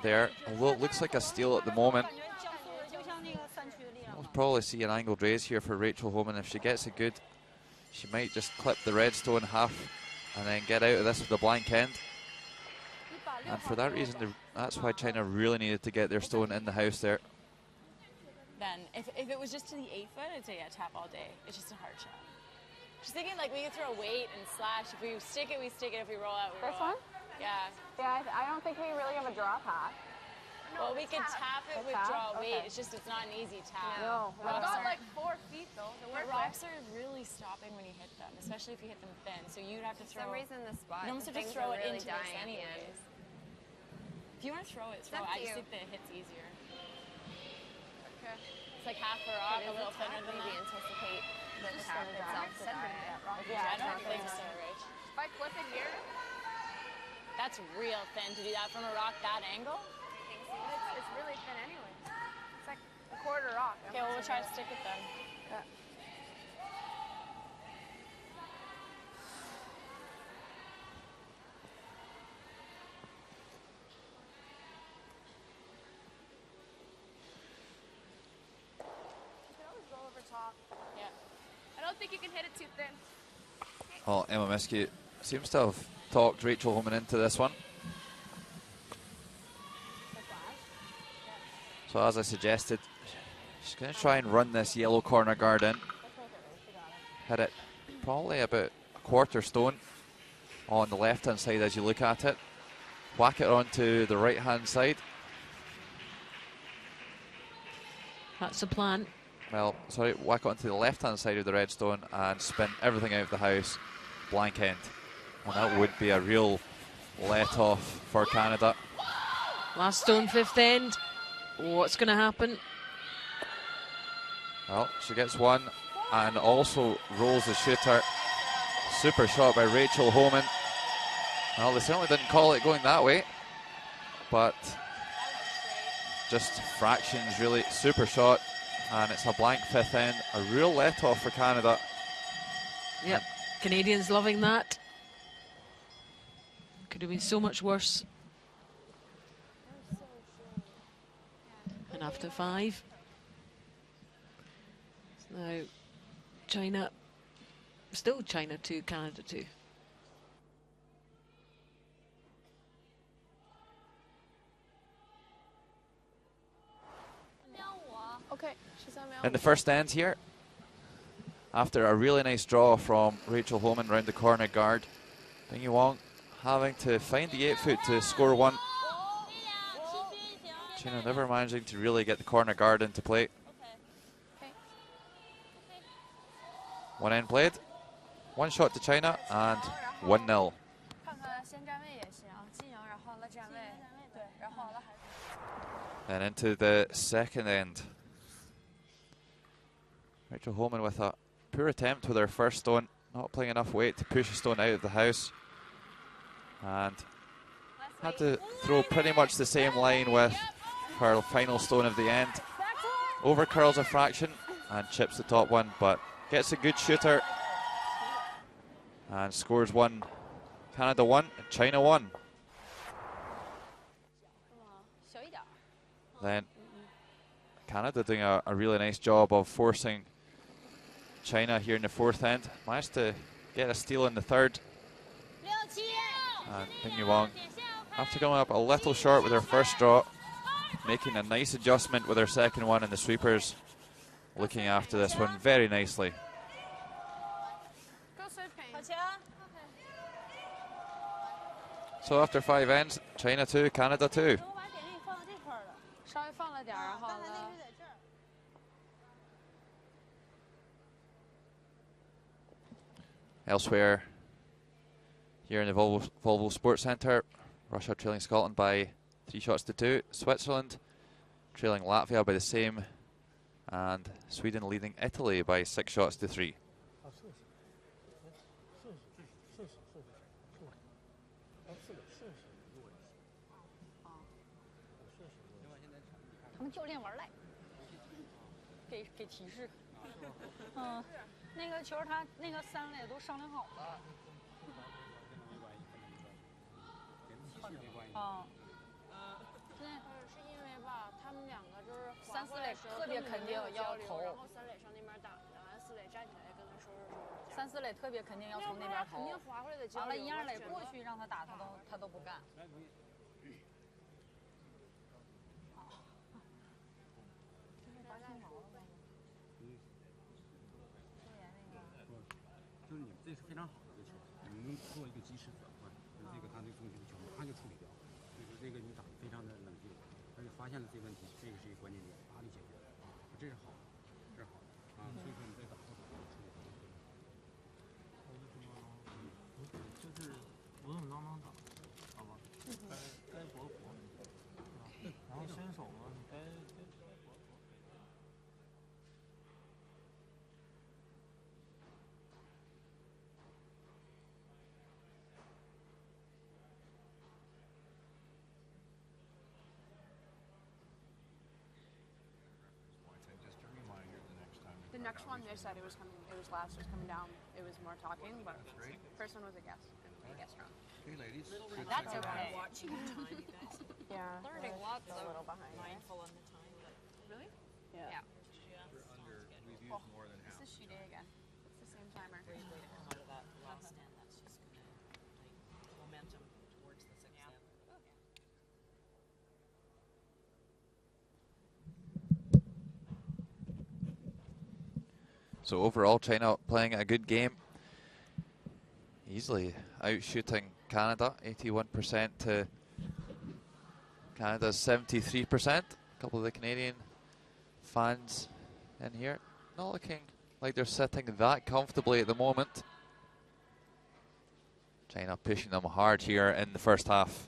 there, although it looks like a steal at the moment. We'll probably see an angled raise here for Rachel Homan if she gets a good She might just clip the red stone half and then get out of this with the blank end. And for that reason, that's why China really needed to get their stone in the house there. Then, if it was just to the 8 foot, I'd say yeah, tap all day. It's just a hard shot. Just thinking like we could throw weight and slash. If we stick it, we stick it. If we roll out, we roll out. Yeah. Yeah, I don't think we really have a draw path. Well, we could tap it with draw weight. It's just it's not an easy tap. No. We got like 4 feet though. The rocks are really stopping when you hit them, especially if you hit them thin. So you'd have to For throw. some reason, the spot. You almost have to things throw are it really into this dying at the end. anyways. If you want to throw it, throw it. up I to just you. think the hit's easier. Okay. It's like half a rock, a little thinner than Maybe that. anticipate the tap itself to die. Yeah, I don't think so, Rich. If I clip it here, That's real thin to do that from a rock that angle. it's really thin anyway. It's like a quarter rock. Okay, well we'll try to stick it then. You can always roll over top. Yeah. I don't think you can hit it too thin. Well, Emma Miskey seems to have talked Rachel Homan into this one. So as I suggested, she's going to try and run this yellow corner guard in. Hit it probably about a quarter stone on the left hand side as you look at it. Whack it onto the right hand side. That's the plan. Well, sorry, whack it onto the left hand side of the red stone and spin everything out of the house, blank end. And that would be a real let off for Canada. Last stone, fifth end. What's going to happen? Well, she gets one and also rolls the shooter. Super shot by Rachel Homan. Well, they certainly didn't call it going that way, but just fractions really. Super shot, and it's a blank fifth end. A real let off for Canada. Yep, Canadians loving that. Could have been so much worse. And after 5. Now, China, still China 2, Canada 2. Okay, she's on In the first end here, after a really nice draw from Rachel Homan round the corner guard, Ding Wong having to find the 8 foot to score one. China never managing to really get the corner guard into play. One end played, one shot to China, and 1-0. Then into the second end. Rachel Homan with a poor attempt with her first stone, not playing enough weight to push a stone out of the house. And had to throw pretty much the same line with her final stone of the end. Over curls a fraction and chips the top one, but gets a good shooter and scores one. Canada 1, China 1. Then Canada doing a really nice job of forcing China here in the fourth end. Managed to get a steal in the third. And Ding Wong, after going up a little short with her first draw, making a nice adjustment with her second one, and the sweepers looking after this one very nicely. So after 5 ends, China 2, Canada 2. Elsewhere, here in the Volvo Sports Centre, Russia trailing Scotland by 3 shots to 2. Switzerland trailing Latvia by the same, and Sweden leading Italy by 6 shots to 3. 3、4垒特别肯定要从那边投，完了1、2垒过去让他打，他都不干。就是你这是非常好的一个球，你能做一个及时转换，这个他那攻击的球马上就处理掉，就是这个你打得非常的冷静，而且发现了这个问题，这个是一个关键点，马上解决了，这是好的，这是好的啊，所以说你在打后处理得非常好。就是稳稳当当打，好吧？该搏，然后伸手嘛，你该。The next one, they said it was coming. It was last. It was coming down. It was more talking, but first one was a guess. I guess wrong. Hey, ladies. That's okay. Watching the time, you guys. Yeah. Learning lots A of little behind. Mindful on the time, but Really? yeah. just Under reviews more than half. This is she day again. It's the same timer. great way to come out of that last stand. That's just gonna like momentum towards the sixth stand. So overall, China playing a good game. Easily out-shooting Canada, 81% to Canada's 73%. A couple of the Canadian fans in here not looking like they're sitting that comfortably at the moment. China pushing them hard here in the first half.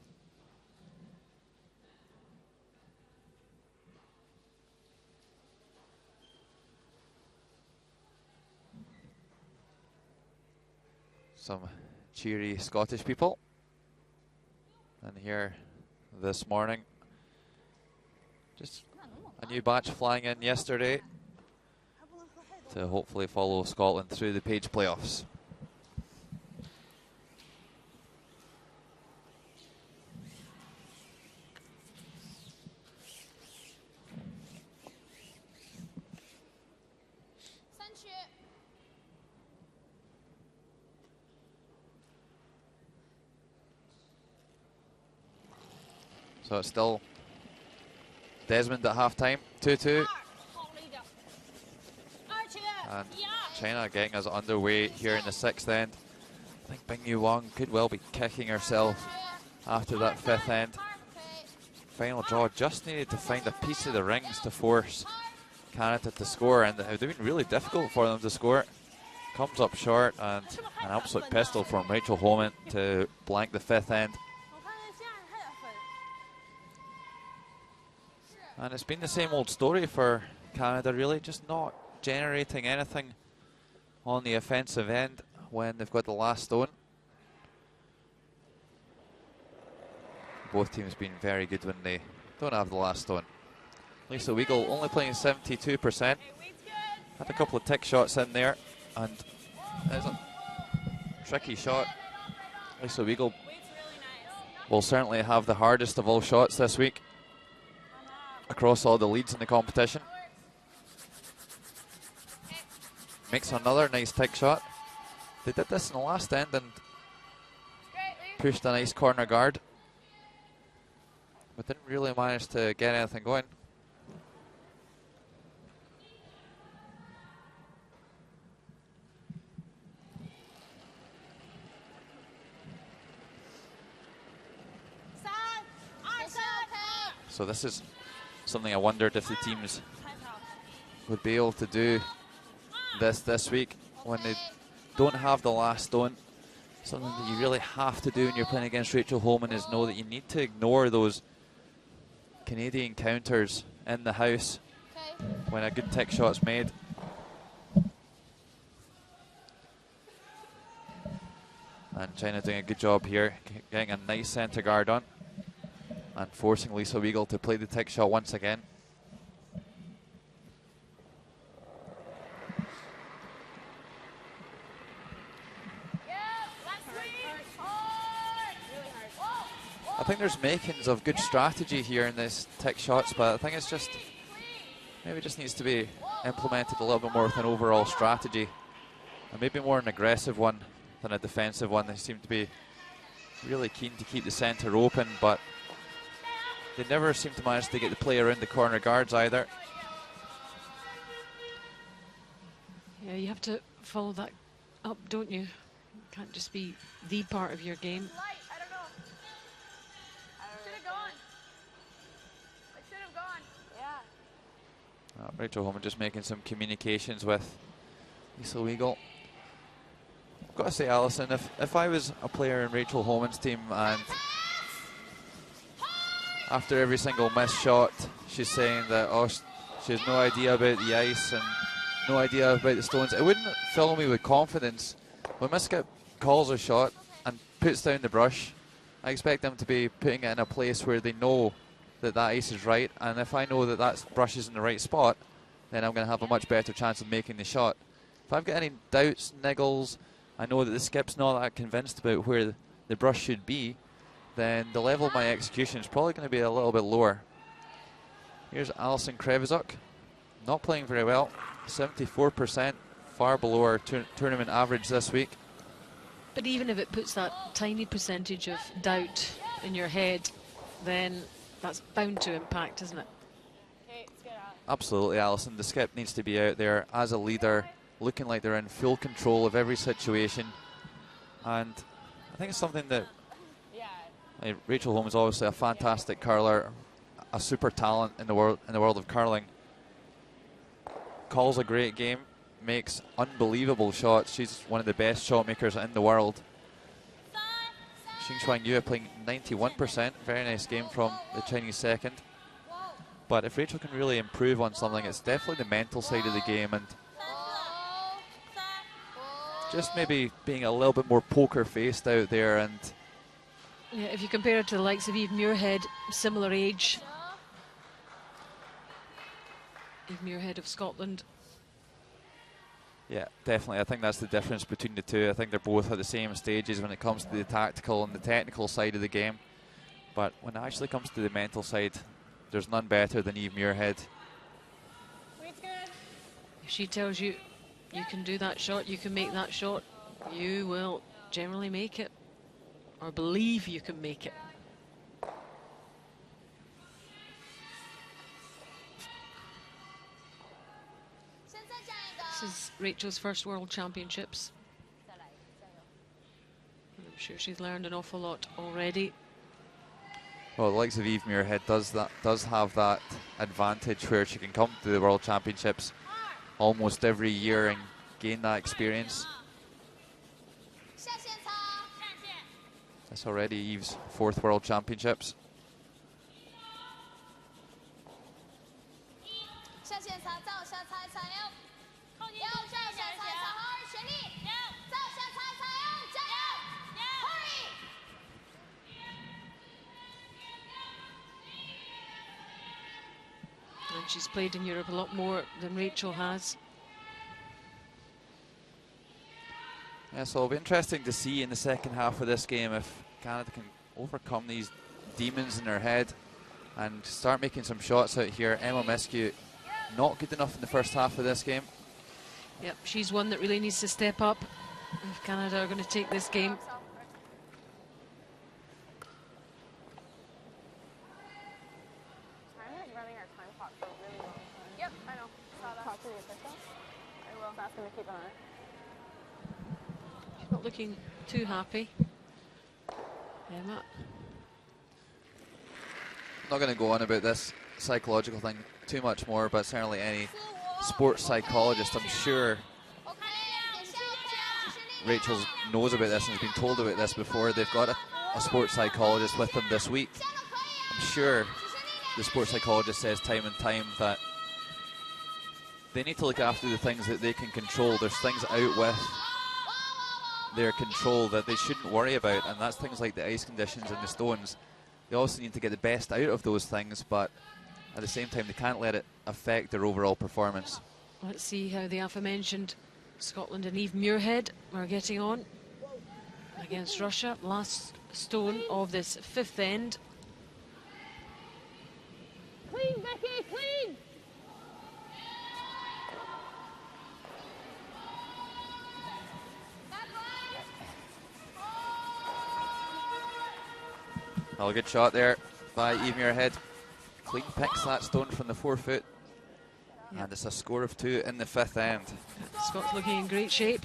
Some cheery Scottish people. And here this morning, just a new batch flying in yesterday to hopefully follow Scotland through the Page playoffs. So it's still Desmond at halftime, 2-2. And China getting us underway here in the sixth end. I think Bing Yu Wang could well be kicking herself after that fifth end. Final draw, just needed to find a piece of the rings to force Canada to score, and it would have been really difficult for them to score. Comes up short, and an absolute pistol from Rachel Holman to blank the fifth end. And it's been the same old story for Canada, really, just not generating anything on the offensive end when they've got the last stone. Both teams being very good when they don't have the last stone. Lisa Weagle only playing 72%. Had a couple of tick shots in there, and there's a tricky shot. Lisa Weagle will certainly have the hardest of all shots this week across all the leads in the competition. Makes another nice tick shot. They did this in the last end and pushed a nice corner guard, but didn't really manage to get anything going. So this is something I wondered if the teams would be able to do this week when they don't have the last stone. Something that you really have to do when you're playing against Rachel Holman is know that you need to ignore those Canadian counters in the house when a good tick shot's made. And China doing a good job here, getting a nice centre guard on and forcing Lisa Weagle to play the tick shot once again. I think there's makings of good strategy here in this tick shots, but I think it's just maybe just needs to be implemented a little bit more with an overall strategy And maybe more an aggressive one than a defensive one. They seem to be really keen to keep the centre open, but they never seem to manage to get the play around the corner guards either. Yeah, you have to follow that up, don't you? It can't just be the part of your game. Light, I don't know. Should have gone. It should have gone. Yeah. Rachel Holman just making some communications with Lisa Weigel. I've got to say, Alison, if I was a player in Rachel Holman's team and after every single missed shot she's saying that, oh, she has no idea about the ice and no idea about the stones, it wouldn't fill me with confidence. When Miss Skip calls a shot and puts down the brush, I expect them to be putting it in a place where they know that that ice is right, and if I know that that brush is in the right spot, then I'm going to have a much better chance of making the shot. If I've got any doubts, niggles, I know that the skip's not that convinced about where the brush should be, then the level of my execution is probably going to be a little bit lower. Here's Alison Krevizuk, not playing very well, 74%, far below our tournament average this week. But even if it puts that tiny percentage of doubt in your head, then that's bound to impact, isn't it? Okay, let's get out. Absolutely, Alison. The skip needs to be out there as a leader, looking like they're in full control of every situation. And I think it's something that Rachel Holmes is obviously a fantastic curler, a super talent in the world of curling. Calls a great game, makes unbelievable shots. She's one of the best shot makers in the world. Xing Shuang Yu playing 91%. Very nice game from the Chinese second. But if Rachel can really improve on something, it's definitely the mental side of the game, and just maybe being a little bit more poker faced out there. And yeah, if you compare it to the likes of Eve Muirhead, similar age. Eve Muirhead of Scotland. Yeah, definitely. I think that's the difference between the two. I think they're both at the same stages when it comes to the tactical and the technical side of the game. But when it actually comes to the mental side, there's none better than Eve Muirhead. If she tells you you can do that shot, you can make that shot, you will generally make it, or believe you can make it. This is Rachel's first World Championships. I'm sure she's learned an awful lot already. Well, the likes of Eve Muirhead does have that advantage where she can come to the World Championships almost every year and gain that experience. That's already Eve's 4th World Championships. And she's played in Europe a lot more than Rachel has. Yeah, so it'll be interesting to see in the second half of this game if Canada can overcome these demons in their head and start making some shots out here. Emma Miskew not good enough in the first half of this game. Yep, she's one that really needs to step up if Canada are going to take this game. Running our time clock for a really long time. Yep, I know. Saw that. Talk to the official. I will. Ask him to keep an eye. She's not looking too happy. Emma. I'm not going to go on about this psychological thing too much more, but certainly any sports psychologist, I'm sure Rachel knows about this and has been told about this before. They've got a sports psychologist with them this week. I'm sure the sports psychologist says time and time that they need to look after the things that they can control. There's things out with their control that they shouldn't worry about, and that's things like the ice conditions and the stones. They also need to get the best out of those things, but at the same time they can't let it affect their overall performance. Let's see how the aforementioned Scotland and Eve Muirhead are getting on against Russia. Last stone of this 5th end. Clean, Becky, clean! Oh, a good shot there by Eve Muirhead. Clean picks that stone from the 4 foot. Yep. And it's a score of 2 in the 5th end. Scots looking in great shape.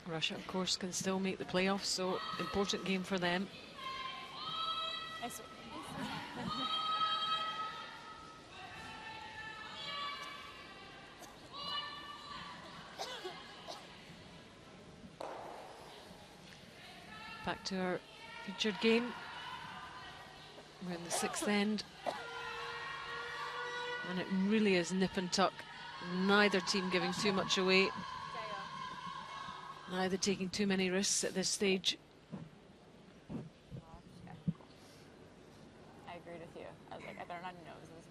Russia, of course, can still make the playoffs, so important game for them. Back to our featured game. We're in the 6th end. And it really is nip and tuck. Neither team giving too much away. Neither taking too many risks at this stage. I agreed with you. I was like, I better not nose this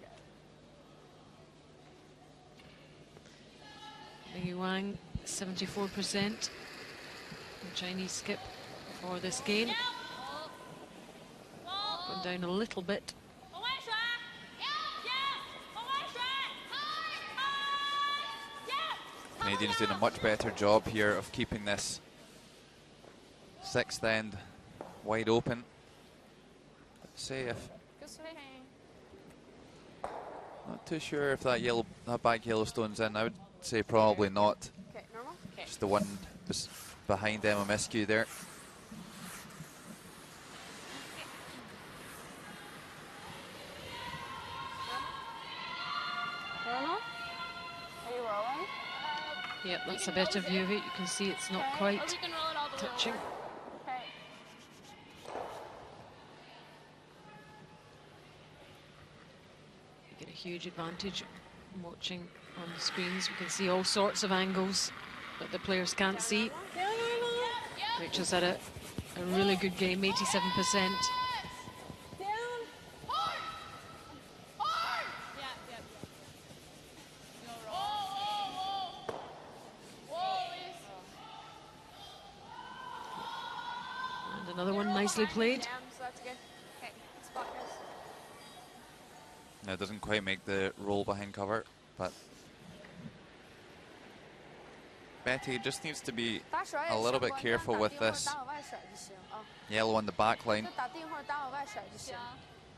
guy. Li Wang, 74%. The Chinese skip for this game. Gone down a little bit. Canadians doing a much better job here of keeping this 6th end wide open. Let's say if not too sure if that back Yellowstone's in. I would say probably not. Okay, normal. Okay. Just the one behind Emma Miskew there. Normal. Are you rolling? Yep, that's a better view of it. You can see it's not quite touching. Okay. You get a huge advantage watching on the screens. We can see all sorts of angles that the players can't see. Rachel's had a really good game, 87%. Another one nicely played. No, it doesn't quite make the roll behind cover, but Betty just needs to be a little bit careful with this yellow on the back line.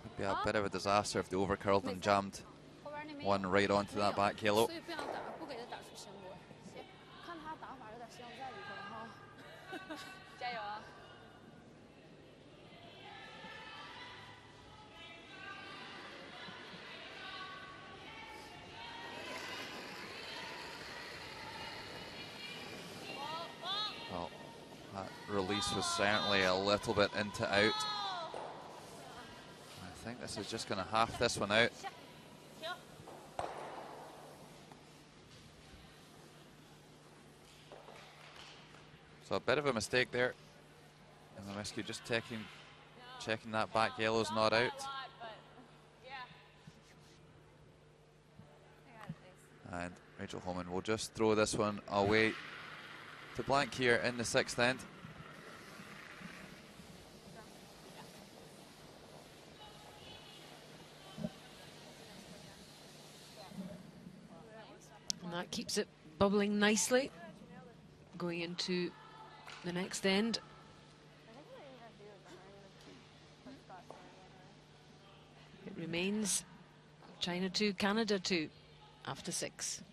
Would be a bit of a disaster if they overcurled and jammed one right onto that back yellow. Well, that release was certainly a little bit into out. I think this is just going to half this one out. So a bit of a mistake there. And the rescue just checking that back yellow's not out. And Rachel Holman will just throw this one away to blank here in the 6th end. And that keeps it bubbling nicely going into the next end. It remains China 2, Canada 2 after 6.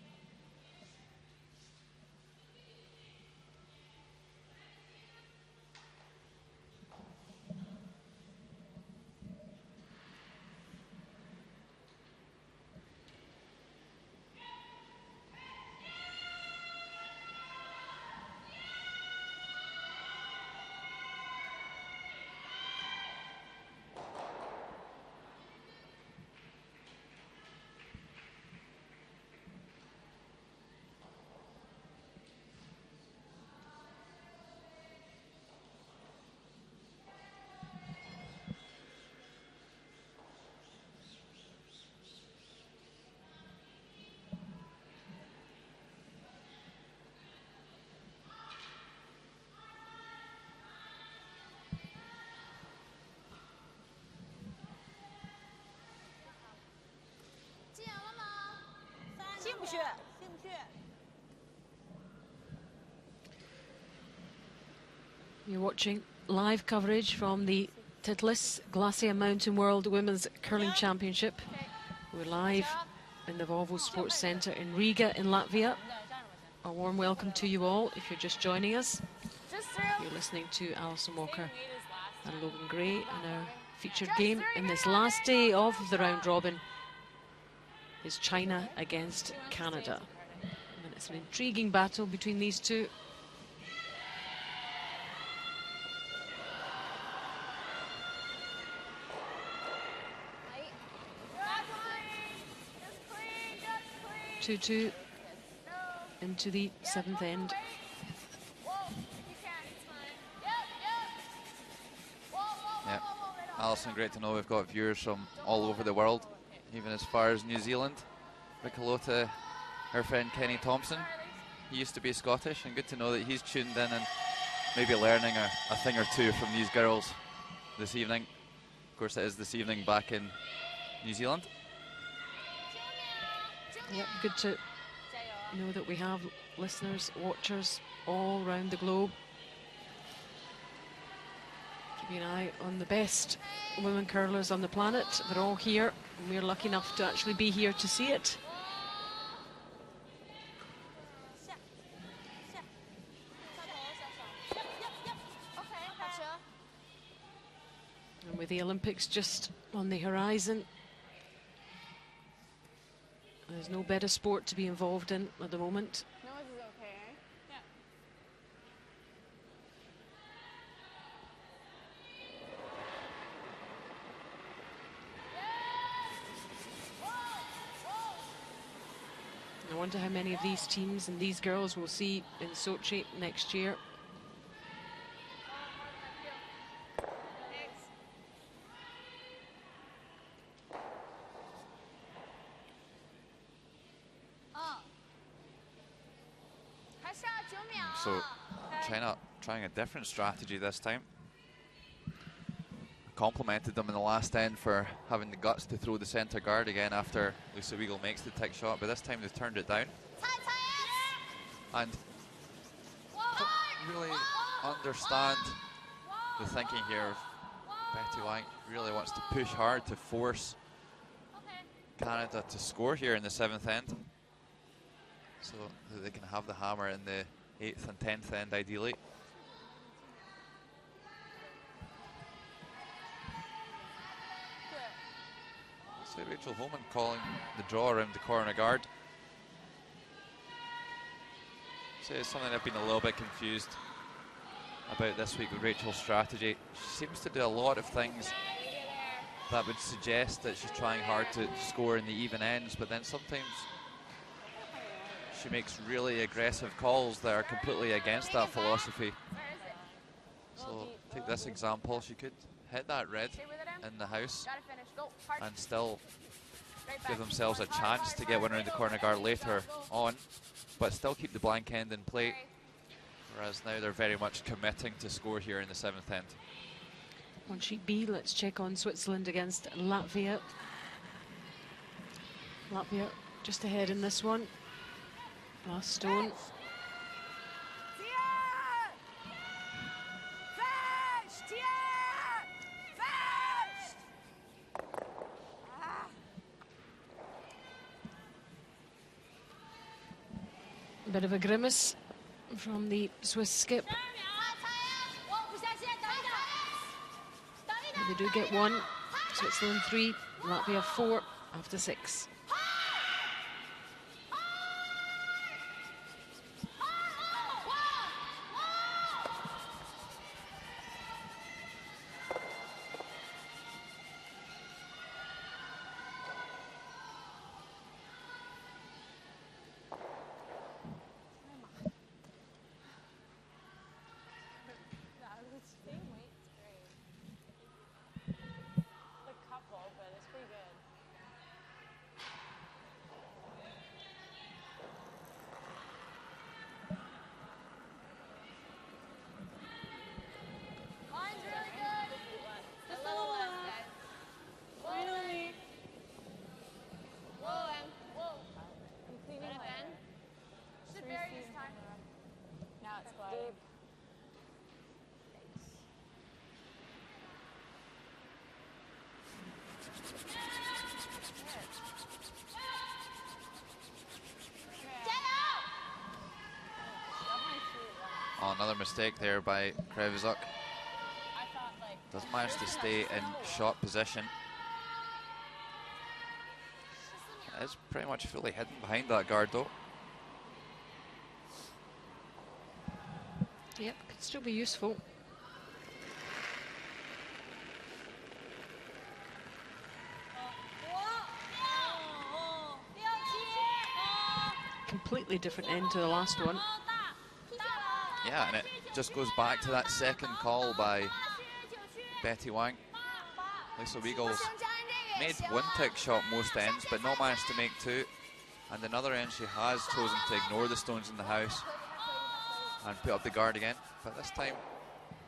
You're watching live coverage from the Titlis Glacier Mountain World Women's Curling Championship. We're live in the Volvo Sports Centre in Riga in Latvia. A warm welcome to you all if you're just joining us. You're listening to Alison Walker and Logan Gray, and our featured game in this last day of the round robin is China against Canada. And it's an intriguing battle between these two. Two into the 7th end. Yeah, Alison, great to know we've got viewers from all over the world, even as far as New Zealand. Big hello to her friend Kenny Thompson. He used to be Scottish, and good to know that he's tuned in and maybe learning a thing or two from these girls this evening. Of course, it is this evening back in New Zealand. Yep, good to know that we have listeners, watchers all around the globe. Keeping an eye on the best women curlers on the planet. They're all here, and we're lucky enough to actually be here to see it. And with the Olympics just on the horizon, there's no better sport to be involved in at the moment. No, this is okay. Yeah. I wonder how many of these teams and these girls we'll see in Sochi next year. So China trying a different strategy this time. Complimented them in the last end for having the guts to throw the centre guard again after Lisa Weigel makes the tick shot, but this time they've turned it down. And don't really understand the thinking here of Betty White. Really wants to push hard to force Canada to score here in the 7th end, so that they can have the hammer in the 8th and 10th end ideally. So Rachel Holman calling the draw around the corner guard. So it's something I've been a little bit confused about this week with Rachel's strategy. She seems to do a lot of things that would suggest that she's trying hard to score in the even ends, but then sometimes she makes really aggressive calls that are completely against that philosophy. So take this example, she could hit that red in the house and still give themselves a chance to get one around the corner guard later on, but still keep the blank end in play. Whereas now they're very much committing to score here in the 7th end. On sheet B, let's check on Switzerland against Latvia. Latvia just ahead in this one. Last stone. A bit of a grimace from the Swiss skip. They do get one. Switzerland 3, Latvia 4 after 6. another mistake there by Krevizuk. Doesn't manage to stay in shot position. It's pretty much fully hidden behind that guard though. Yep, could still be useful. Completely different end to the last one. Yeah, and it just goes back to that second call by Betty Wang. Lisa Weagle's made one tick shot most ends, but not managed to make two. And another end she has chosen to ignore the stones in the house and put up the guard again. But this time,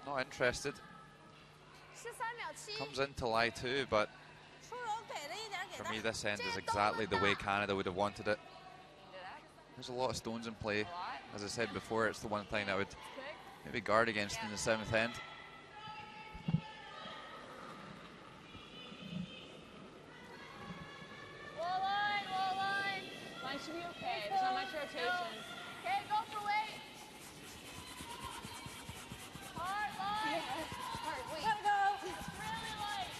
not interested. Comes in to lie two, but for me this end is exactly the way Canada would have wanted it. There's a lot of stones in play. As I said before, it's the one thing that I would maybe guard against in the 7th end. Wall line. Line should be okay. There's not much rotation. Okay, go for weight. Hard line. Hard, wait. Gotta go. It's really light.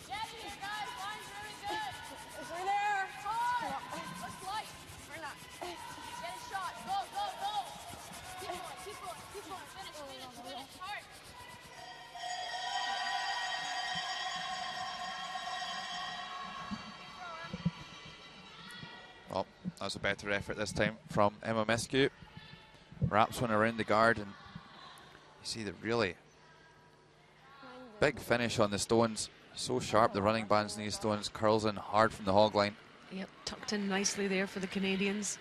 Get here, guys. Line's really good. We're there. Hard. Looks light. We're not. Get a shot. Go. Keep going. Finish. Hard. Well, that was a better effort this time from Emma Mescu. Wraps one around the guard, and you see the really big finish on the stones. So sharp, the running bands in these stones. Curls in hard from the hog line. Yep, tucked in nicely there for the Canadians.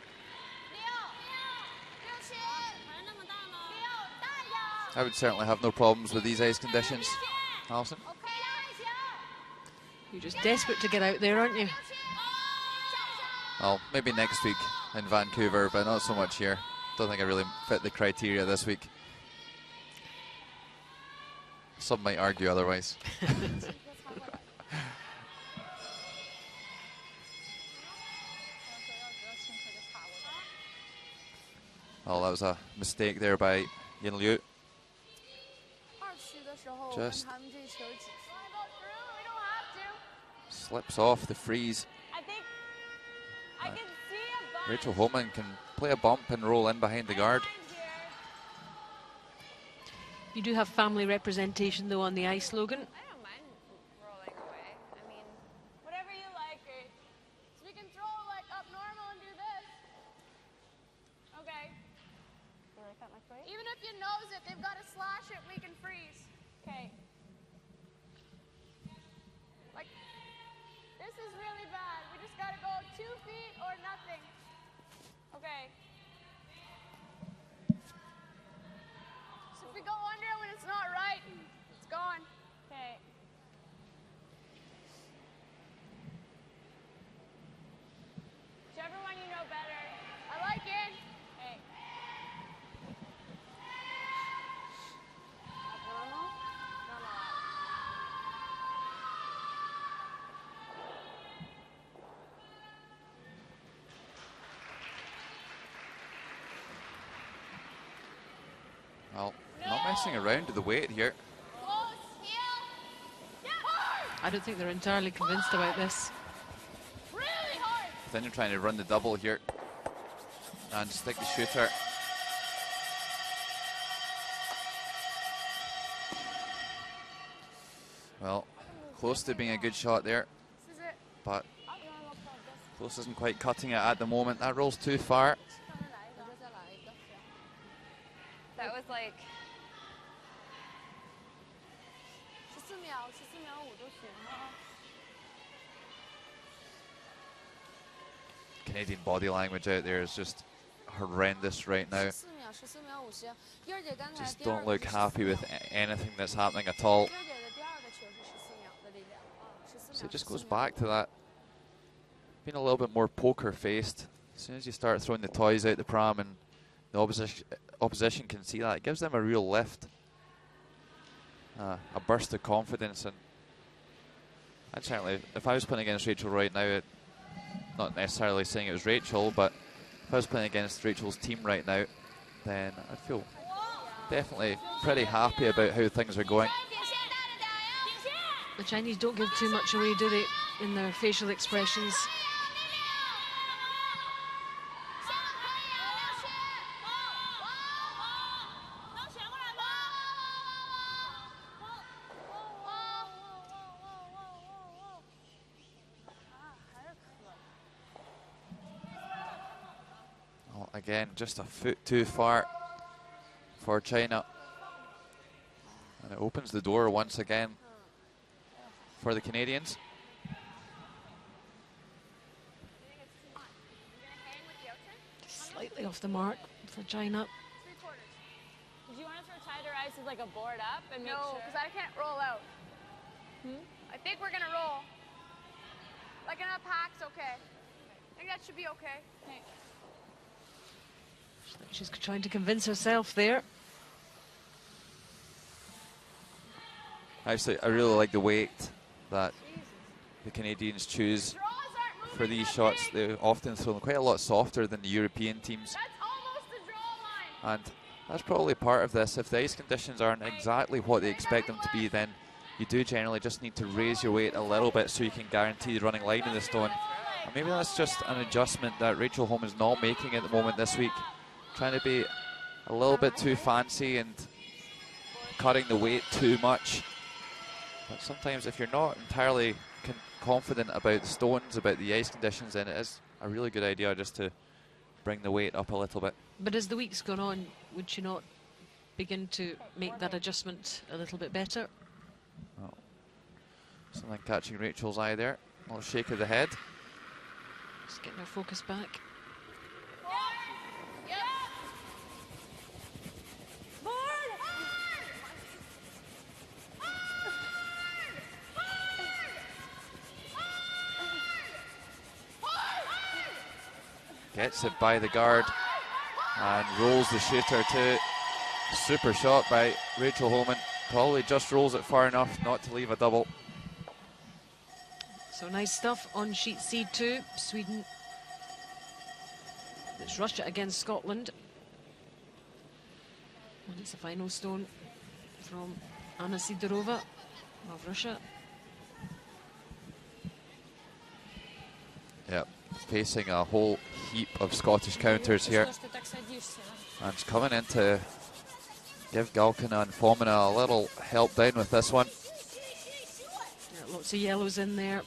I would certainly have no problems with these ice conditions. Alison? You're just desperate to get out there, aren't you? Well, maybe next week in Vancouver, but not so much here. Don't think I really fit the criteria this week. Some might argue otherwise. Well, that was a mistake there by Yin Liu. Just slips off the freeze. Rachel Holman can play a bump and roll in behind the guard. You do have family representation though on the ice, Logan. I don't mind rolling away. I mean, whatever you like, Grace. So we can throw like up normal and do this. Okay. You like that much weight? Even if you nose it, they've got to slash it, we can freeze. Okay. Like, this is really bad. We just got to go 2 feet or nothing. Okay. So if we go under when it's not right, it's gone. Okay. Whichever one you know better. I like it. Okay. Well, not messing around with the weight here. I don't think they're entirely convinced about this. Then you're trying to run the double here and stick the shooter. Well, close to being a good shot there, but close isn't quite cutting it at the moment. That rolls too far. that was like. Canadian body language out there is just horrendous right now. Just don't look happy with anything that's happening at all. So it just goes back to that being a little bit more poker faced. As soon as you start throwing the toys out the pram and the opposition can see that, it gives them a real lift, a burst of confidence. And I'd certainly, if I was playing against Rachel right now, not necessarily saying it was Rachel, but if I was playing against Rachel's team right now, then I feel definitely pretty happy about how things are going. The Chinese don't give too much away, do they, in their facial expressions? Well, again, just a foot too far for China. And it opens the door once again for the Canadians. Slightly off the mark for China. Did you want to throw tighter ice as like a board up and make No, sure? because I can't roll out. I think we're gonna roll. Like in a pack's okay. I think that should be okay. She's trying to convince herself there. Actually, I really like the weight that the Canadians choose for these shots. They often throw them quite a lot softer than the European teams. And that's probably part of this. If the ice conditions aren't exactly what they expect them to be, then you do generally just need to raise your weight a little bit so you can guarantee the running line in the stone. And maybe that's just an adjustment that Rachel Holm is not making at the moment this week. Trying to be a little bit too fancy and cutting the weight too much. But sometimes if you're not entirely confident about the stones, about the ice conditions, then it is a really good idea just to bring the weight up a little bit. But as the week's gone on, would she not begin to make that adjustment a little bit better? Oh. Something catching Rachel's eye there. A little shake of the head. Just getting her focus back. Gets it by the guard and rolls the shooter too. Super shot by Rachel Holman. Probably just rolls it far enough not to leave a double. So nice stuff on sheet C2. Sweden. It's Russia against Scotland. And it's the final stone from Anna Sidorova of Russia. Yep, facing a whole heap of Scottish counters here. And it's coming in to give Galkina and Fomina a little help down with this one. Yeah, lots of yellows in there.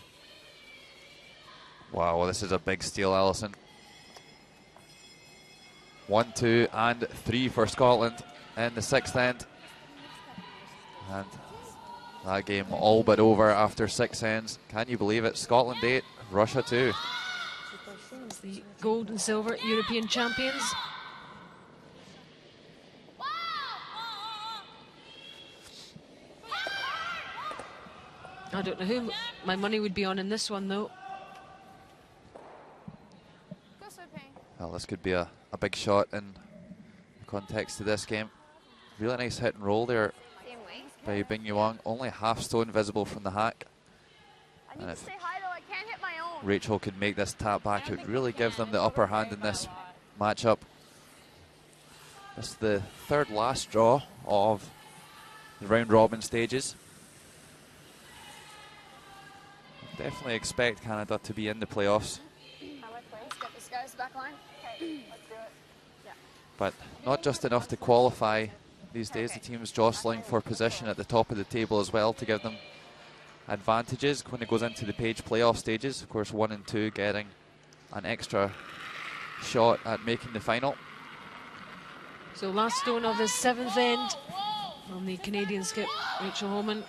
Wow, this is a big steal, Alison. 1, 2, and 3 for Scotland in the 6th end. And that game all but over after 6 ends. Can you believe it? Scotland 8, Russia 2. It's the gold and silver European champions. I don't know who my money would be on in this one, though. Well, this could be a big shot in the context of this game. Really nice hit and roll there by Bing Yuang. Only half stone visible from the hack. And if Rachel could make this tap back, it would really give them the upper hand in this matchup. This is the third last draw of the round robin stages. Definitely expect Canada to be in the playoffs. Get this guy's back line. Okay, let's do it. Yeah. But not just enough to qualify these days. The team's jostling for position at the top of the table as well to give them advantages when it goes into the page playoff stages. Of course, 1 and 2 getting an extra shot at making the final. So last stone of the 7th end from the Canadian skip, Rachel Holman.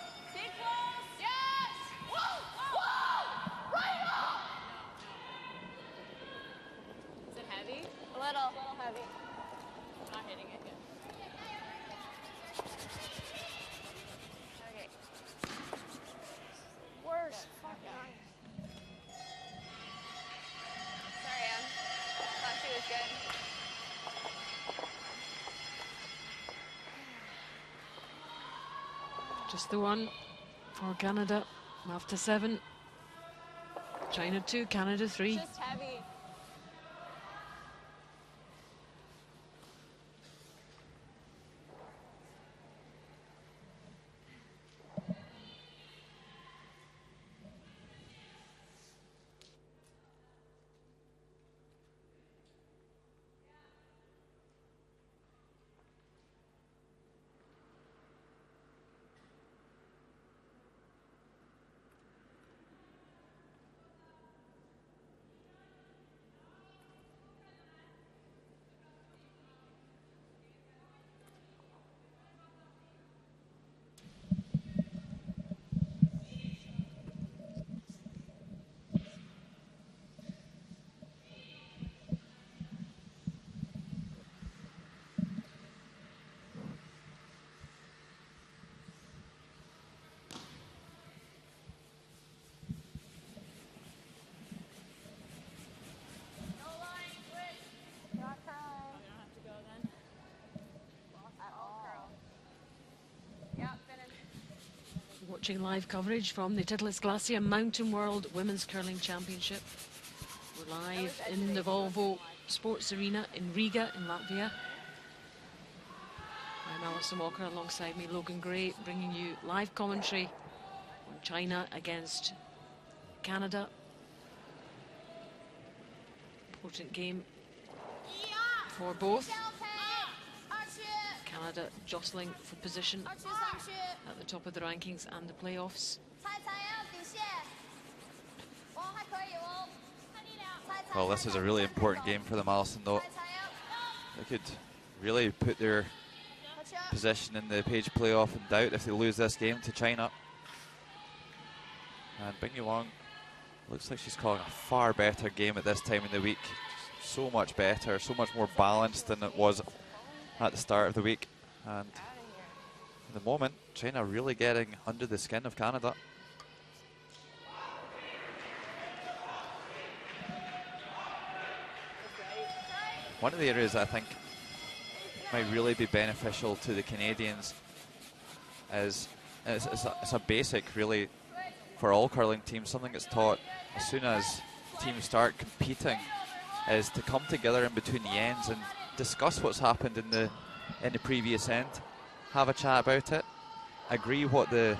Just the one for Canada after 7. China 2, Canada 3. Just heavy. watching live coverage from the Titlis Glacier Mountain World Women's Curling Championship. We're live in the Volvo Sports Arena in Riga in Latvia. I'm Alison Walker, alongside me Logan Gray, bringing you live commentary on China against Canada. Important game for both. Canada jostling for position at the top of the rankings and the playoffs. Well, this is a really important game for them, Alison, though. They could really put their position in the Page playoff in doubt if they lose this game to China. And Bing Yuang looks like she's calling a far better game at this time in the week. So much better, so much more balanced than it was at the start of the week. And at the moment, China really getting under the skin of Canada. One of the areas I think might really be beneficial to the Canadians is it's a basic, really, for all curling teams, something that's taught as soon as teams start competing, is to come together in between the ends and discuss what's happened in the previous end, have a chat about it, agree what the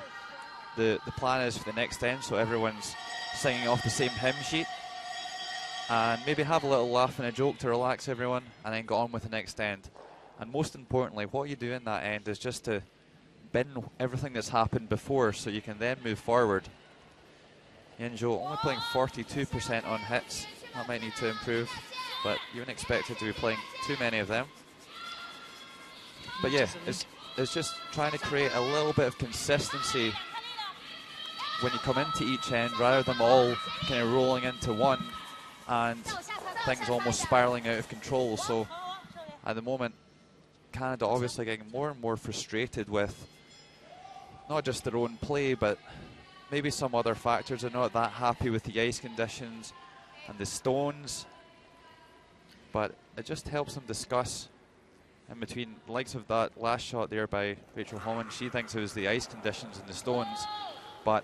plan is for the next end, so everyone's singing off the same hymn sheet, and maybe have a little laugh and a joke to relax everyone, and then go on with the next end. And most importantly, what you do in that end is just to bin everything that's happened before, so you can then move forward. Yinzhou only playing 42% on hits. That might need to improve, but you wouldn't expect her to be playing too many of them. But yeah, it's just trying to create a little bit of consistency when you come into each end, rather than all kind of rolling into one and things almost spiraling out of control. So at the moment, Canada obviously getting more and more frustrated with not just their own play, but maybe some other factors. They're not that happy with the ice conditions and the stones, but it just helps them discuss in between. The likes of that last shot there by Rachel Holman, she thinks it was the ice conditions and the stones, but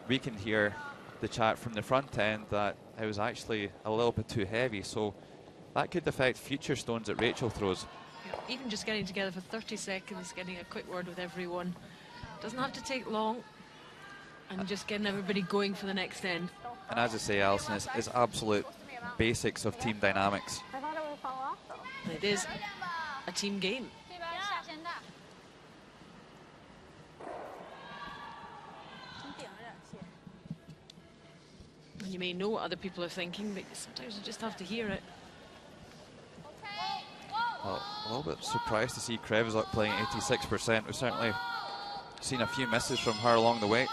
we can hear the chat from the front end that it was actually a little bit too heavy, so that could affect future stones that Rachel throws. Yeah, even just getting together for 30 seconds, getting a quick word with everyone, doesn't have to take long, and just getting everybody going for the next end. And as I say, Alison, it's absolute basics of team dynamics. I thought it would fall off though. It is a team game. And you may know what other people are thinking, but sometimes you just have to hear it. Well, a little bit surprised to see Krevzok playing 86%. We've certainly seen a few misses from her along the way.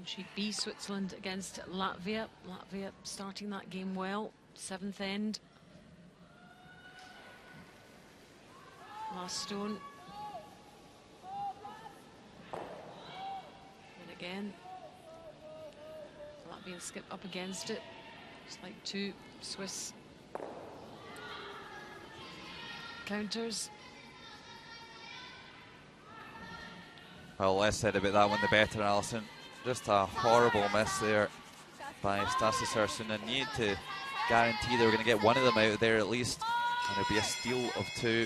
She'd be Switzerland against Latvia. Latvia starting that game well. 7th end. Last stone. And again, Latvian skip up against it. Just like two Swiss counters. Well, less said about that one, the better, Alison. Just a horrible miss there by Stassi Sarsunen. Need to guarantee they were going to get one of them out of there at least, and it'd be a steal of two,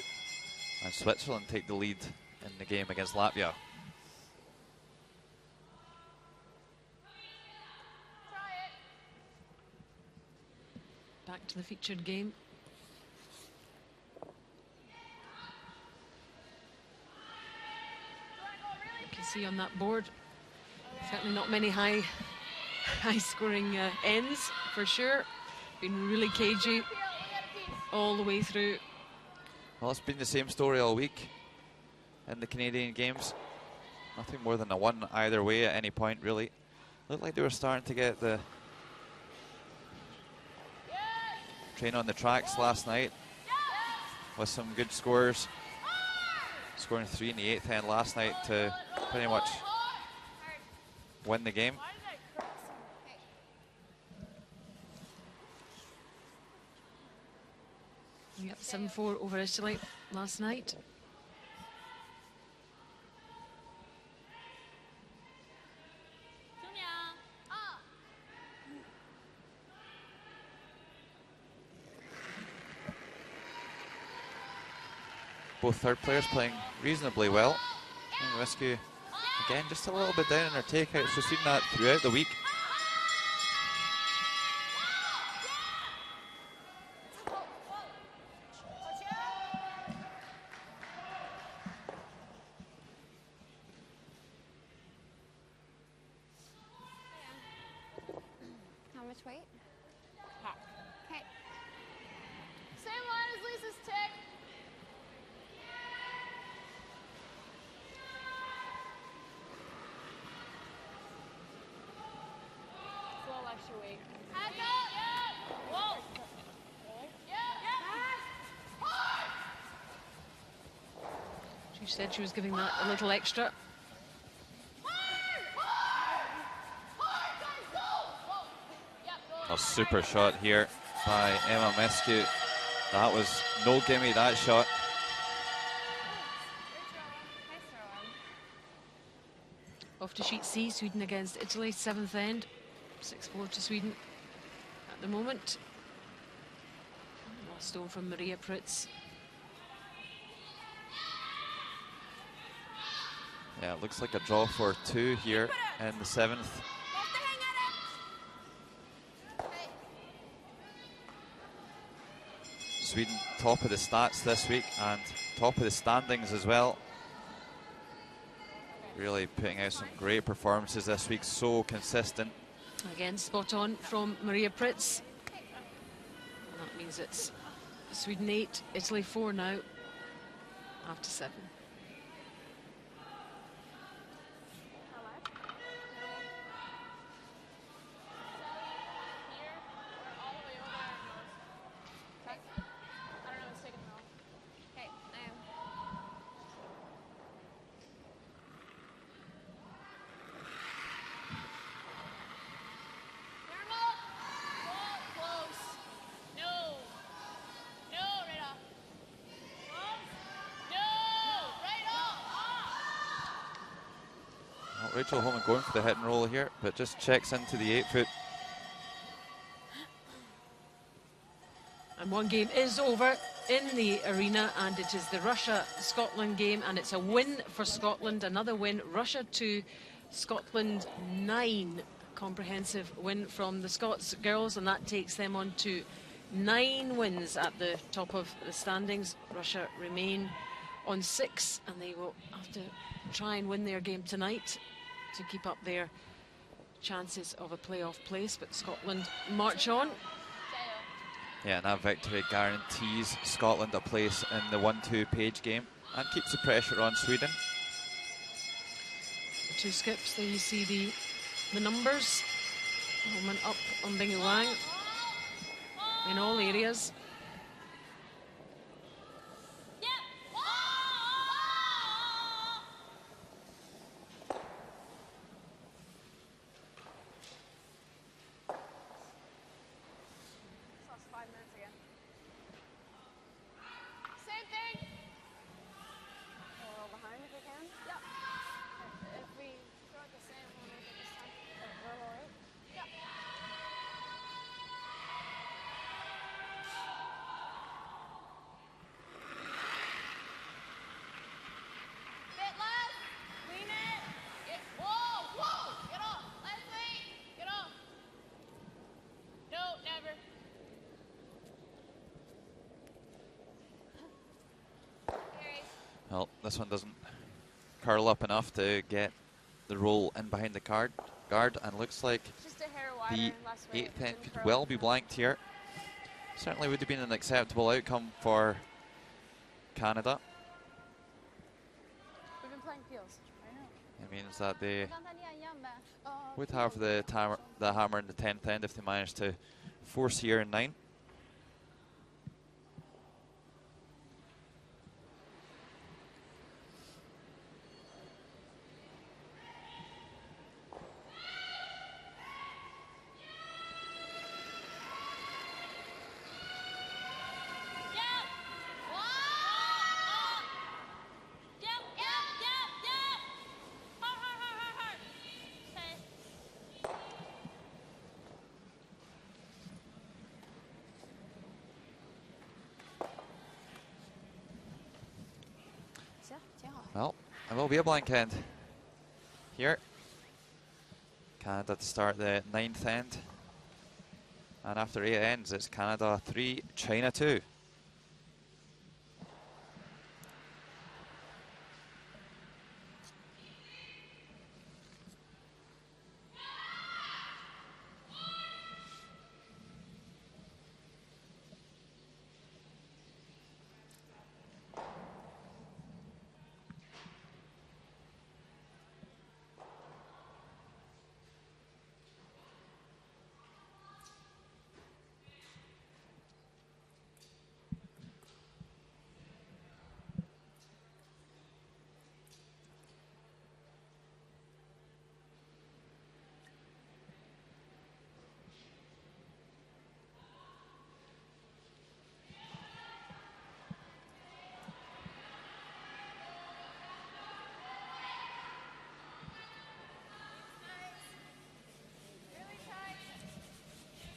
and Switzerland take the lead in the game against Latvia. Back to the featured game. see on that board. Certainly not many high-scoring ends, for sure. Been really cagey all the way through. Well, it's been the same story all week in the Canadian games. Nothing more than a 1 either way at any point, really. Looked like they were starting to get the train on the tracks last night with some good scores. Scoring 3 in the 8th end last night to pretty much win the game. Yep, 7-4 over Italy last night. Both third players playing reasonably well. And Rescue, again, just a little bit down in their takeouts. We've seen that throughout the week. How much weight? Okay. Same line as Lisa's tick. It's a little extra weight. Hands up. Whoa. She said she was giving that a little extra. A super shot here by Emma Mescu. That was no gimme, that shot. Off to sheet C, Sweden against Italy, 7th end. 6-4 to Sweden at the moment. Last stone from Maria Pritz. Yeah, it looks like a draw for 2 here in the 7th. Sweden top of the stats this week and top of the standings as well. Really putting out some great performances this week, so consistent. Again, spot on from Maria Pritz. And that means it's Sweden 8, Italy 4 now, after 7. Okay, I am. Close. No. No, right off. No, right off. Well, Rachel Holman going for the hit and roll here, but just checks into the 8-foot. And one game is over in the arena, and it is the Russia-Scotland game, and it's a win for Scotland. Another win, Russia 2, Scotland 9. Comprehensive win from the Scots girls, and that takes them on to 9 wins at the top of the standings. Russia remain on 6, and they will have to try and win their game tonight to keep up their chances of a playoff place, but Scotland march on. Yeah, and that victory guarantees Scotland a place in the 1-2 page game and keeps the pressure on Sweden. The 2 skips, there you see the numbers. Holman up on Bing Wang in all areas. Same thing. A little behind if we can. Yep. If we throw it the same, we'll make it this time. We're a little late. Yep. Bit left. Lean it. Whoa, whoa. Get off. Leslie, get off. No, never. Well, this one doesn't curl up enough to get the roll in behind the guard, and looks like Just a hair wider, the less weight, 8th end and could curl. well be blanked here. Certainly would have been an acceptable outcome for Canada. We've been playing fields. I know. It means that they 刚才练一样呗。 would have the hammer in the 10th end if they manage to force here in 9. Well, it will be a blank end here. Canada to start the 9th end. And after 8 ends, it's Canada 3, China 2.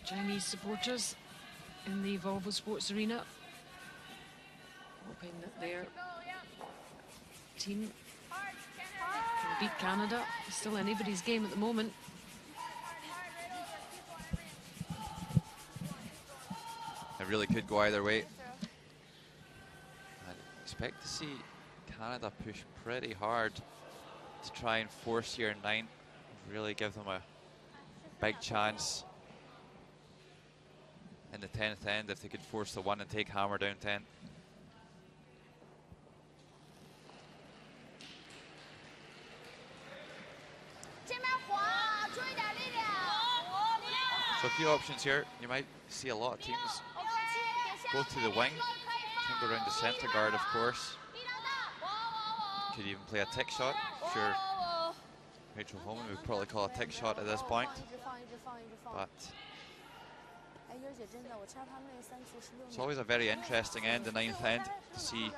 Chinese supporters in the Volvo Sports Arena, hoping that their team can beat Canada. It's still anybody's game at the moment. It really could go either way. I expect to see Canada push pretty hard to try and force here in 9. Really give them a big chance in the 10th end if they could force the 1 and take hammer down 10. So a few options here. You might see a lot of teams go to the wing, come around the centre guard, of course. Could even play a tick shot. Sure, Rachel Holman would probably call a tick shot at this point, but it's always a very interesting end, the 9th end, to see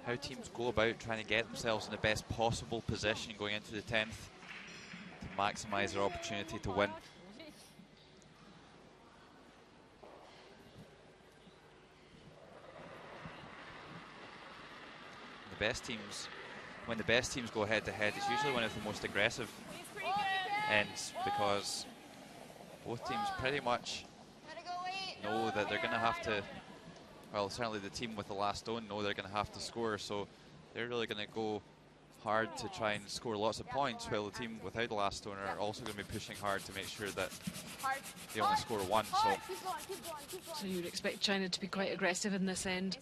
how teams go about trying to get themselves in the best possible position going into the 10th to maximise their opportunity to win. The best teams, when the best teams go head to head, it's usually one of the most aggressive ends, because both teams pretty much know that they're going to have to, well, certainly the team with the last stone know they're going to have to score, so they're really going to go hard to try and score lots of points, while the team without the last stone are also going to be pushing hard to make sure that they only score 1. So you'd expect China to be quite aggressive in this end?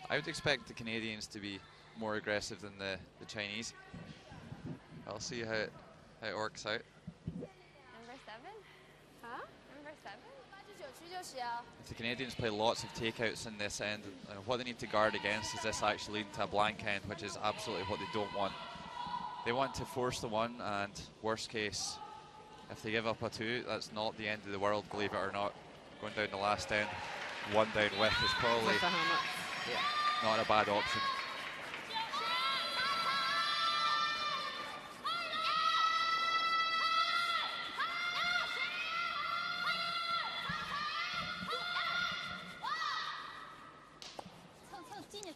I would expect the Canadians to be more aggressive than the Chinese. I'll see how it works out. Number 7? Huh? Number 7? If the Canadians play lots of takeouts in this end, what they need to guard against is this actually leading to a blank end, which is absolutely what they don't want. They want to force the 1, and worst case, if they give up a 2, that's not the end of the world, believe it or not. Going down the last end, 1 down with is probably With the hammer. Yeah. not a bad option.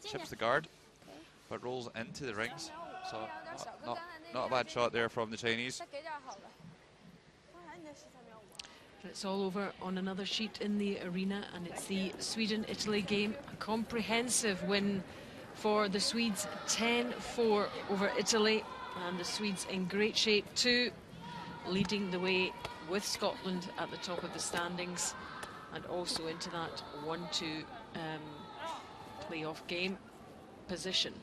Chips the guard, but rolls into the rings. So not a bad shot there from the Chinese. It's all over on another sheet in the arena, and it's the Sweden-Italy game. A comprehensive win for the Swedes, 10-4 over Italy. And the Swedes in great shape too, leading the way with Scotland at the top of the standings and also into that 1-2 playoff game position.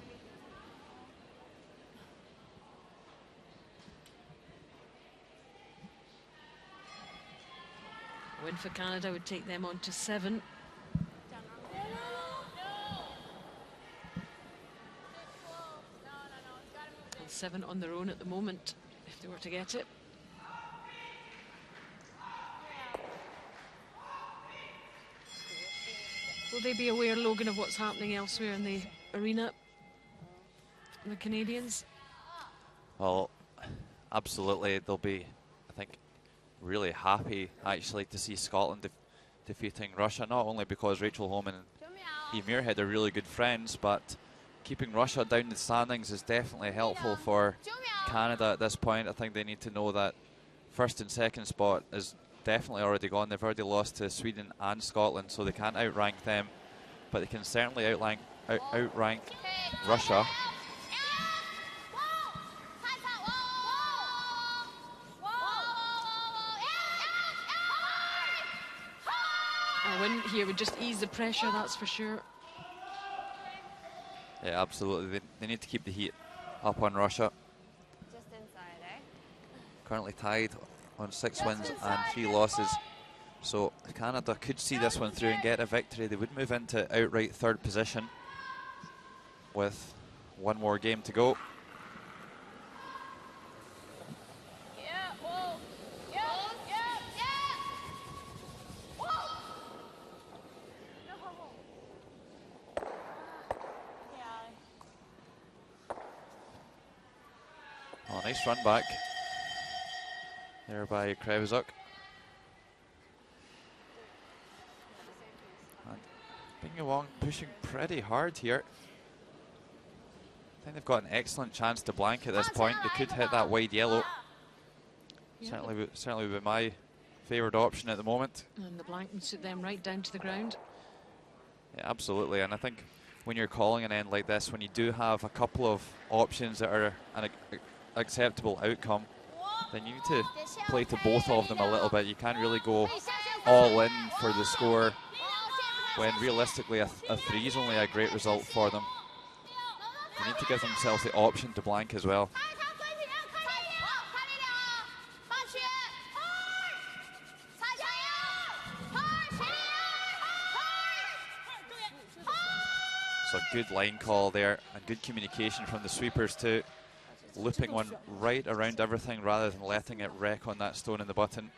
A win for Canada would take them on to 7. And 7 on their own at the moment, if they were to get it. Will they be aware, Logan, of what's happening elsewhere in the arena, the Canadians? Well, absolutely. They'll be, I think, really happy actually to see Scotland defeating Russia, not only because Rachel Holman and Eve Muirhead are really good friends, but keeping Russia down the standings is definitely helpful for Canada at this point. I think they need to know that first and second spot is definitely already gone. They've already lost to Sweden and Scotland, so they can't outrank them, but they can certainly outrank Russia. A win here would just ease the pressure, that's for sure. Yeah, absolutely. They need to keep the heat up on Russia. Just inside, eh? Currently tied on 6 wins and 3 losses. So if Canada could see this one through and get a victory, they would move into outright 3rd position with 1 more game to go. Oh, nice run back there by Krevzuk. And Bing Wong pushing pretty hard here. I think they've got an excellent chance to blank at this point. They could hit that wide yellow. Yeah. Certainly would be my favoured option at the moment. And the blank would suit them right down to the ground. Yeah, absolutely. And I think when you're calling an end like this, when you do have a couple of options that are an acceptable outcome, then you need to play to both of them a little bit. You can't really go all in for the score when realistically a 3 is only a great result for them. They need to give themselves the option to blank as well. So good line call there and good communication from the sweepers too. Looping one right around everything rather than letting it wreck on that stone in the button.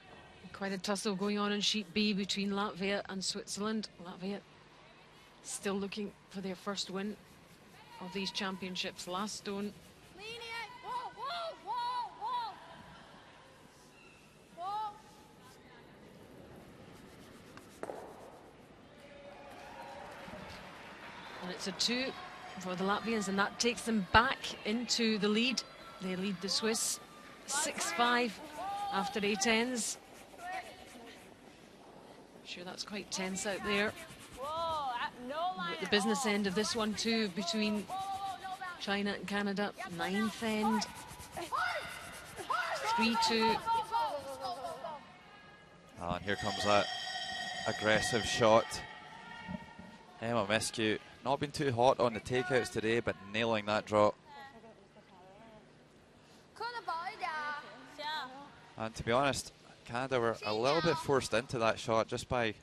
Quite a tussle going on in Sheet B between Latvia and Switzerland. Latvia still looking for their first win of these championships. Last stone. And it's a 2 for the Latvians, and that takes them back into the lead. They lead the Swiss 6-5 after 8 ends. Sure, that's quite tense out there. At the business end of this one too, between China and Canada. 9th end. 3-2. Oh, and here comes that aggressive shot. Emma Mescu not been too hot on the takeouts today, but nailing that drop. And to be honest, Canada were a little bit forced into that shot just by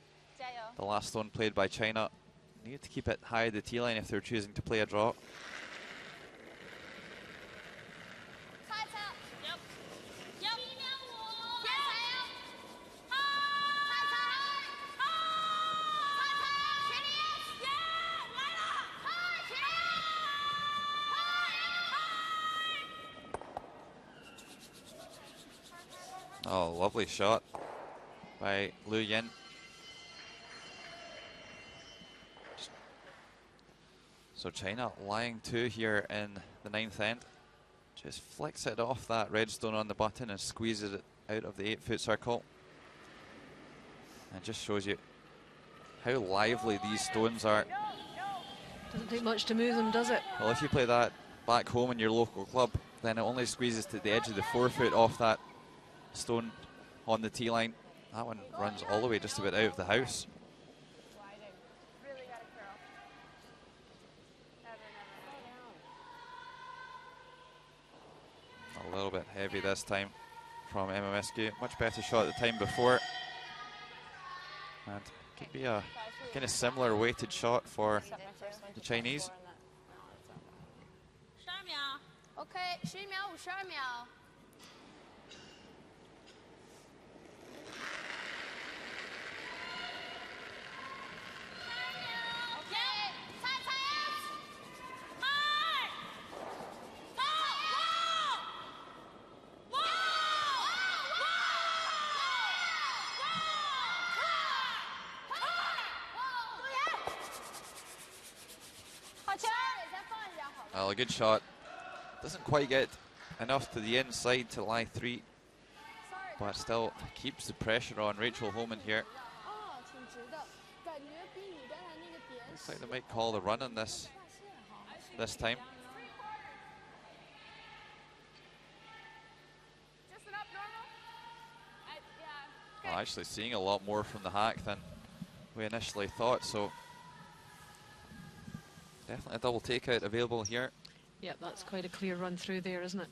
the last stone played by China. Needed to keep it high at the tee line if they're choosing to play a draw. Oh, lovely shot by Liu Yin. So China lying 2 here in the 9th end. Just flicks it off that red stone on the button and squeezes it out of the 8-foot circle. And just shows you how lively these stones are. Doesn't take much to move them, does it? Well, if you play that back home in your local club, then it only squeezes to the edge of the forefoot off that stone on the tee line. That one runs all the way just about out of the house. Sliding. Really got to curl. Never, never. A little bit heavy this time from MMSQ. Much better shot the time before. And could be a kind of similar weighted shot for the Chinese. 12秒。 OK， 11秒52秒。OK， 踩踩2，哇！好球！再放一下好了。 Well, a good shot. Doesn't quite get enough to the inside to lie 3, but still keeps the pressure on Rachel Homan here. 哦，挺直的，感觉比你刚才那个点。 Looks like they might call the run on this time. Just an up normal. Yeah. Well, actually seeing a lot more from the hack than we initially thought, so definitely a double takeout available here. Yeah, that's quite a clear run through there, isn't it?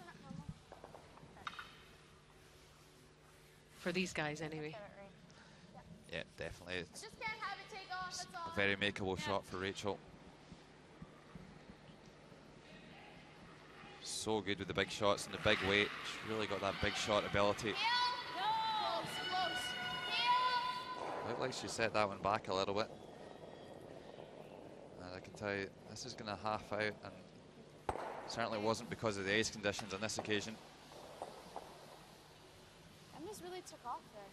For these guys, anyway. Yeah, definitely. It's Just can't have it take off. That's all. a very makeable shot for Rachel. So good with the big shots and the big weight. She's really got that big shot ability. Close, close. Looked like she set that one back a little bit. And I can tell you, this is going to half out, and certainly wasn't because of the ice conditions on this occasion. Emma's really took off there.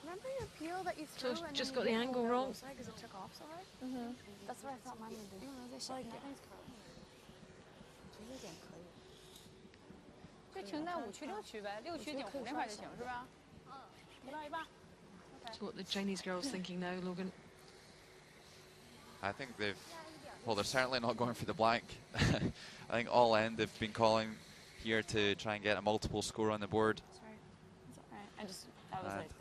Remember your peel that you threw? So and just then got you the didn't angle know where it wrong. was, right? 'Cause it took off so hard. That's what I thought mine would do. Like it. 就停在5区6区呗，6区9湖那块就行是吧？1半1半。 So what the Chinese girls thinking now, Logan? I think they're certainly not going for the blank. I think all end they've been calling here to try and get a multiple score on the board. Sorry. It's all right. That was And like.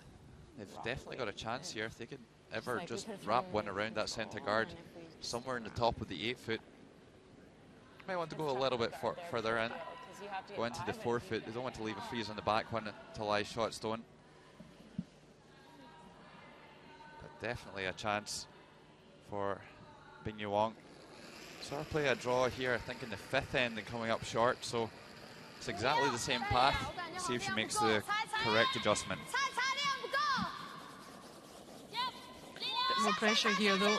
they've definitely got a chance here if they could ever Like we just could've wrap thrown one it around that control, centre guard, and if we somewhere in the top of the 8-foot. Might want to go a little bit further in, go into the 4-foot. They don't want to leave a freeze on the back one to lie shot stone. But definitely a chance for Bing Yuang. Saw her play a draw here, I think in the 5th end and coming up short, so it's exactly the same path. See if she makes the correct adjustment. 菜菜量不够。 Bit more pressure here, though.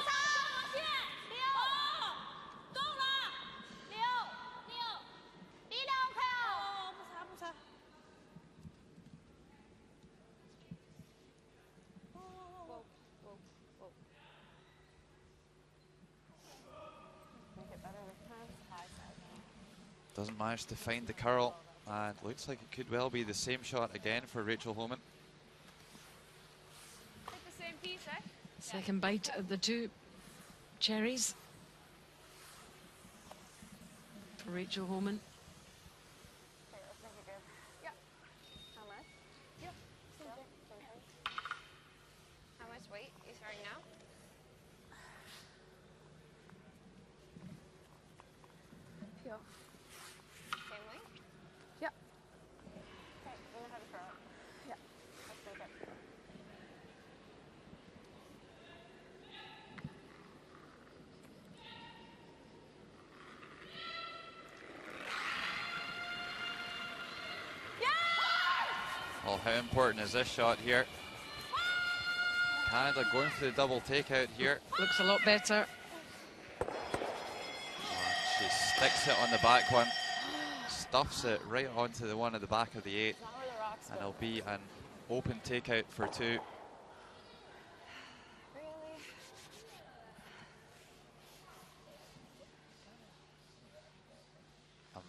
'Doesn't manage to find the curl, and looks like it could well be the same shot again for Rachel Homan. Take the same piece, eh? Second bite of the 2 cherries for Rachel Homan. Okay, let's make it good. Yep. How much? Yep. Same thing. How much weight you throwing now? Peel. Same weight? Yep. Okay, we're gonna have it curl. Yeah. Let's make it. Well, how important is this shot here? Canada going for the double takeout here. Looks a lot better. She sticks it on the back one, stuffs it right onto the one at the back of the 8, Not where the rocks and go. it'll be an open takeout for 2. Really?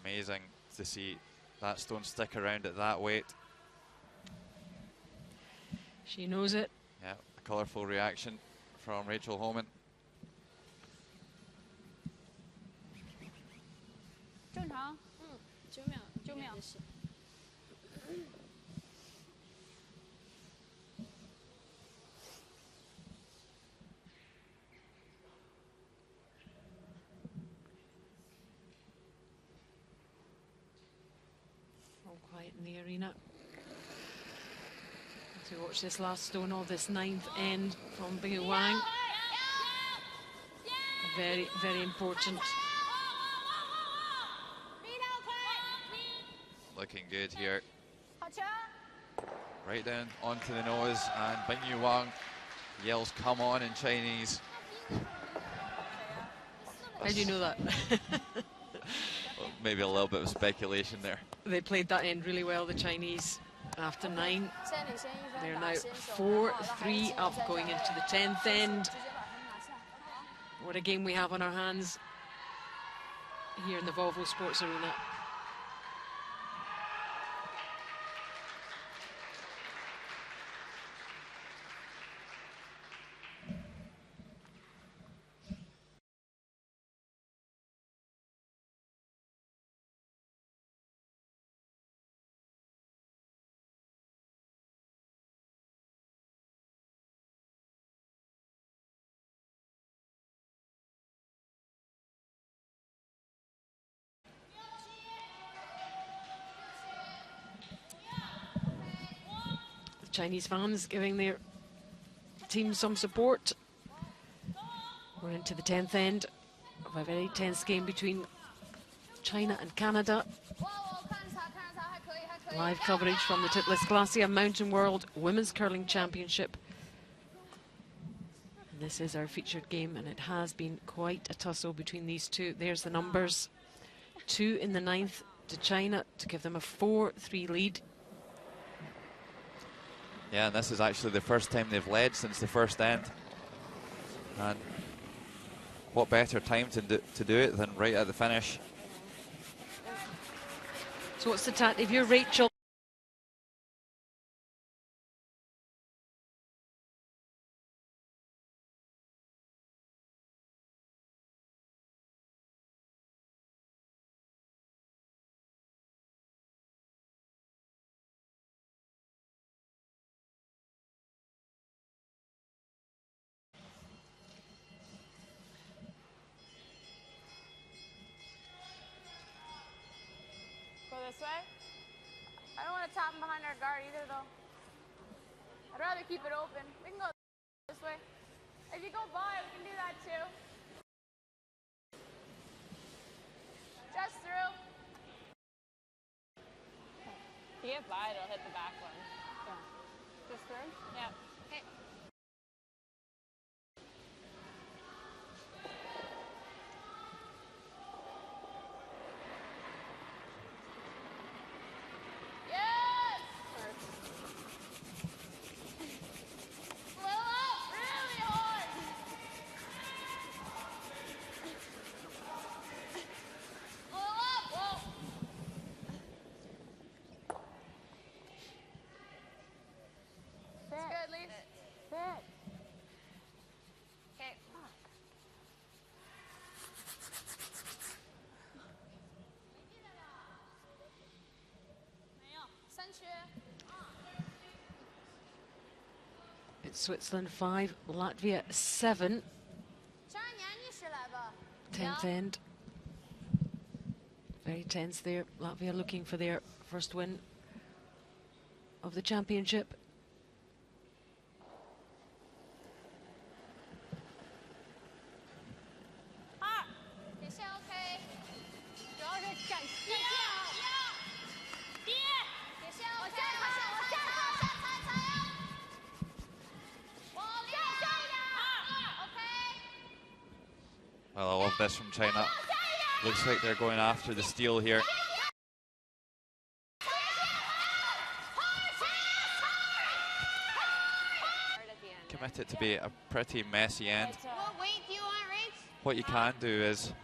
Amazing to see that stone stick around at that weight. She knows it. Yeah, a colourful reaction from Rachel Homan. quiet in the arena. As we watch this last stone of this 9th end from Bing Wang. Very, very important. Looking good here. Right down onto the nose, and Bing Wang yells "come on" in Chinese. How do you know that? Well, maybe a little bit of speculation there. They played that end really well, the Chinese, after 9. They're now 4-3 up going into the 10th end. What a game we have on our hands here in the Volvo Sports Arena. Chinese fans giving their team some support. We're into the 10th end of a very tense game between China and Canada. Live coverage from the Titlis Glacier Mountain World Women's Curling Championship. And this is our featured game, and it has been quite a tussle between these two. There's the numbers. 2 in the 9th to China to give them a 4-3 lead. Yeah, and this is actually the first time they've led since the first end. And what better time to do it than right at the finish. So what's the if you're Rachel? This way? I don't want to tap him behind our guard either, though. I'd rather keep it open. We can go this way. If you go by, we can do that too. Just through. If you get by, it'll hit the back one. Yeah. Just through? Yeah. Okay. It's Switzerland 5, Latvia 7. 10th end. Very tense there. Latvia looking for their first win of the championship. Well, I love this from China. Looks like they're going after the steal here. Commit it to be a pretty messy end. What you can do is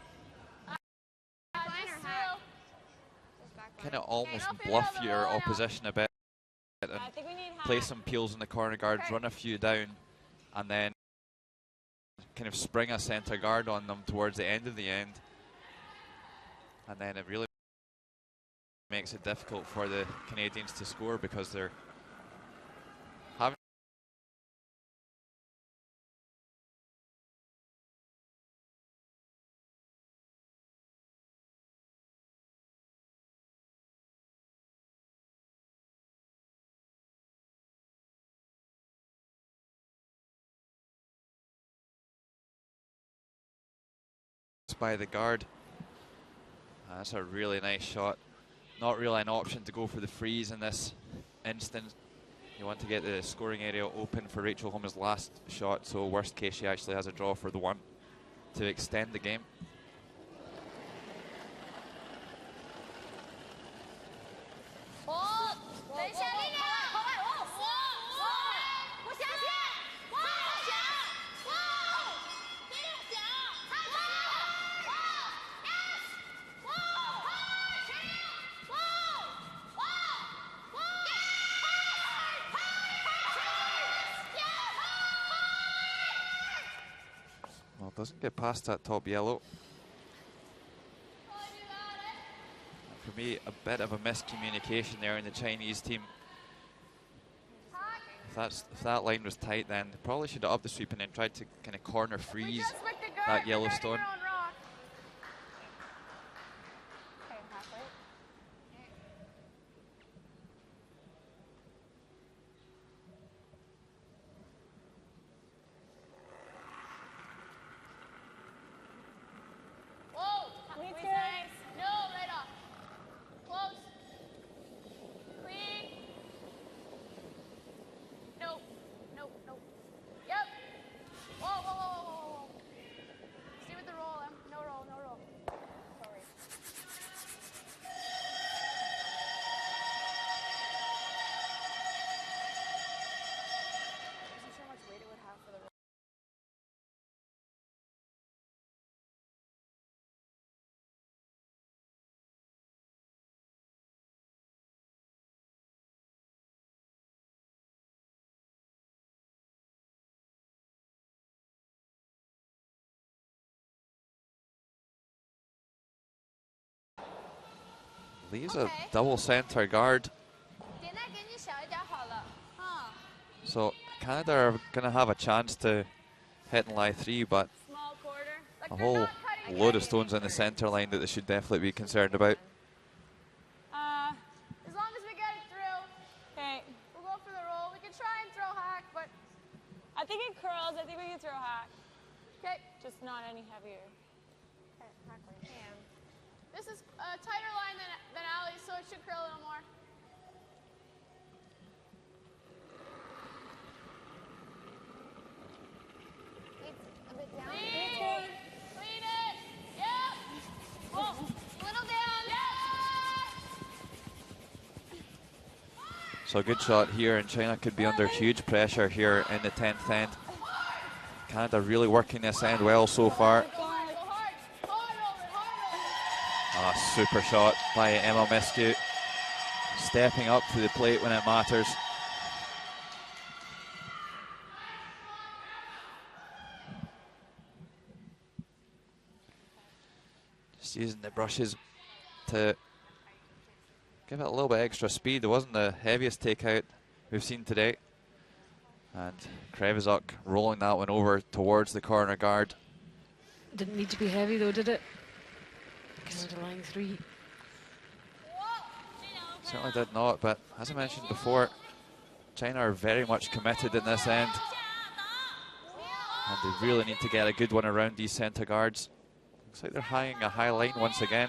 kind of almost bluff your opposition a bit and play some peels in the corner guards, run a few down, and then kind of spring a centre guard on them towards the end of the end. And then it really makes it difficult for the Canadians to score because they're by the guard. That's a really nice shot. Not really an option to go for the freeze in this instance. You want to get the scoring area open for Rachel Holman's last shot, so worst case she actually has a draw for the 1 to extend the game. Well, doesn't get past that top yellow. For me, a bit of a miscommunication there in the Chinese team. If that line was tight, then they probably should have upped the sweep and then tried to kind of corner freeze that Yellowstone. Leaves a double center guard. So Canada are going to have a chance to hit and lie 3, but a whole load of stones in the center line that they should definitely be concerned about. As long as we get it through. Okay. We'll go for the roll. We can try and throw hack, but I think it curls. I think we can throw hack. okay. Just not any heavier. Okay, hack lane. This is a tighter line than Allie's, so it should curl a little more. A bit down. Clean it. Yep. Oh, a little down. Yeah. So a good shot here, and China could be under huge pressure here in the 10th end. Canada really working this end well so far. Super shot by Emma Miskew, stepping up to the plate when it matters. Just using the brushes to give it a little bit extra speed. It wasn't the heaviest takeout we've seen today. And Krevizuk rolling that one over towards the corner guard. Didn't need to be heavy though, did it? Canada line 3. Certainly did not, but as I mentioned before, China are very much committed in this end. And they really need to get a good one around these centre guards. Looks like they're hanging a high line once again.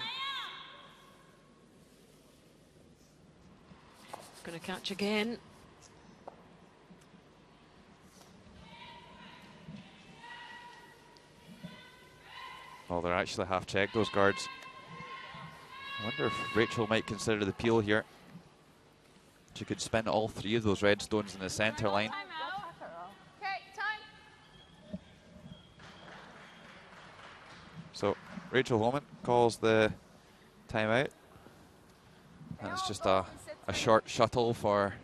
Going to catch again. Well, they're actually half checked, those guards. I wonder if Rachel might consider the peel here. She could spin all 3 of those red stones in the center line. Okay, time. So Rachel Holman calls the timeout. And it's just a short shuttle for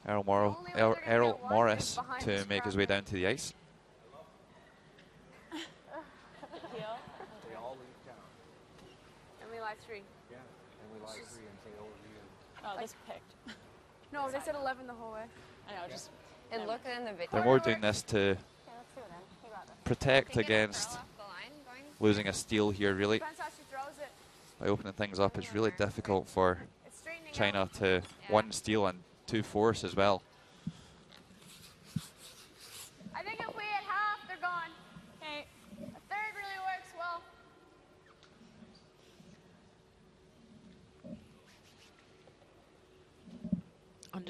Errol Morris to make his way down to the ice. Live 3. Yeah, and we live 3 and say overview. Oh, this picked. No, they said 11 the whole way. I know, just. And look in the video. They're more doing this to Okay, let's do it then. You got this. protect against losing a steal here, really. Depends how she throws it. By opening things up, it's really difficult for It's straightening China out. to 1 steal and 2 force as well. I think if we hit half, they're gone. Okay. A third really works well.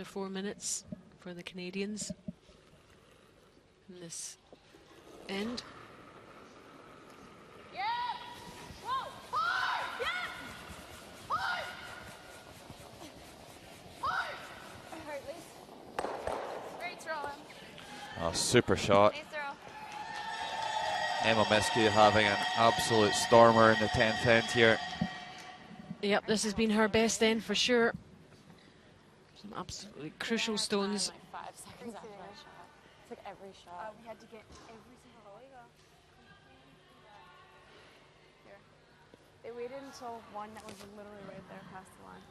under 4 minutes for the Canadians in this end. Yeah. Whoa. Hard. Yeah. Hard. Hard. Hard, Lise. Great throw. Oh, super shot. Nice throw. Emma Miskey having an absolute stormer in the 10th end here. Yep, this has been her best end for sure. Some absolutely crucial stones. Like 5 seconds after I shot. It's like every shot. We had to get every single. Oh, you go. Here. They waited until one that was literally right there past the line.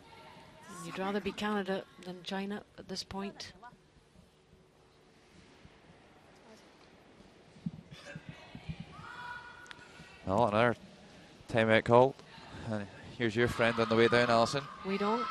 You'd rather be Canada than China at this point. Well, another timeout call. And here's your friend on the way down, Alison. We don't.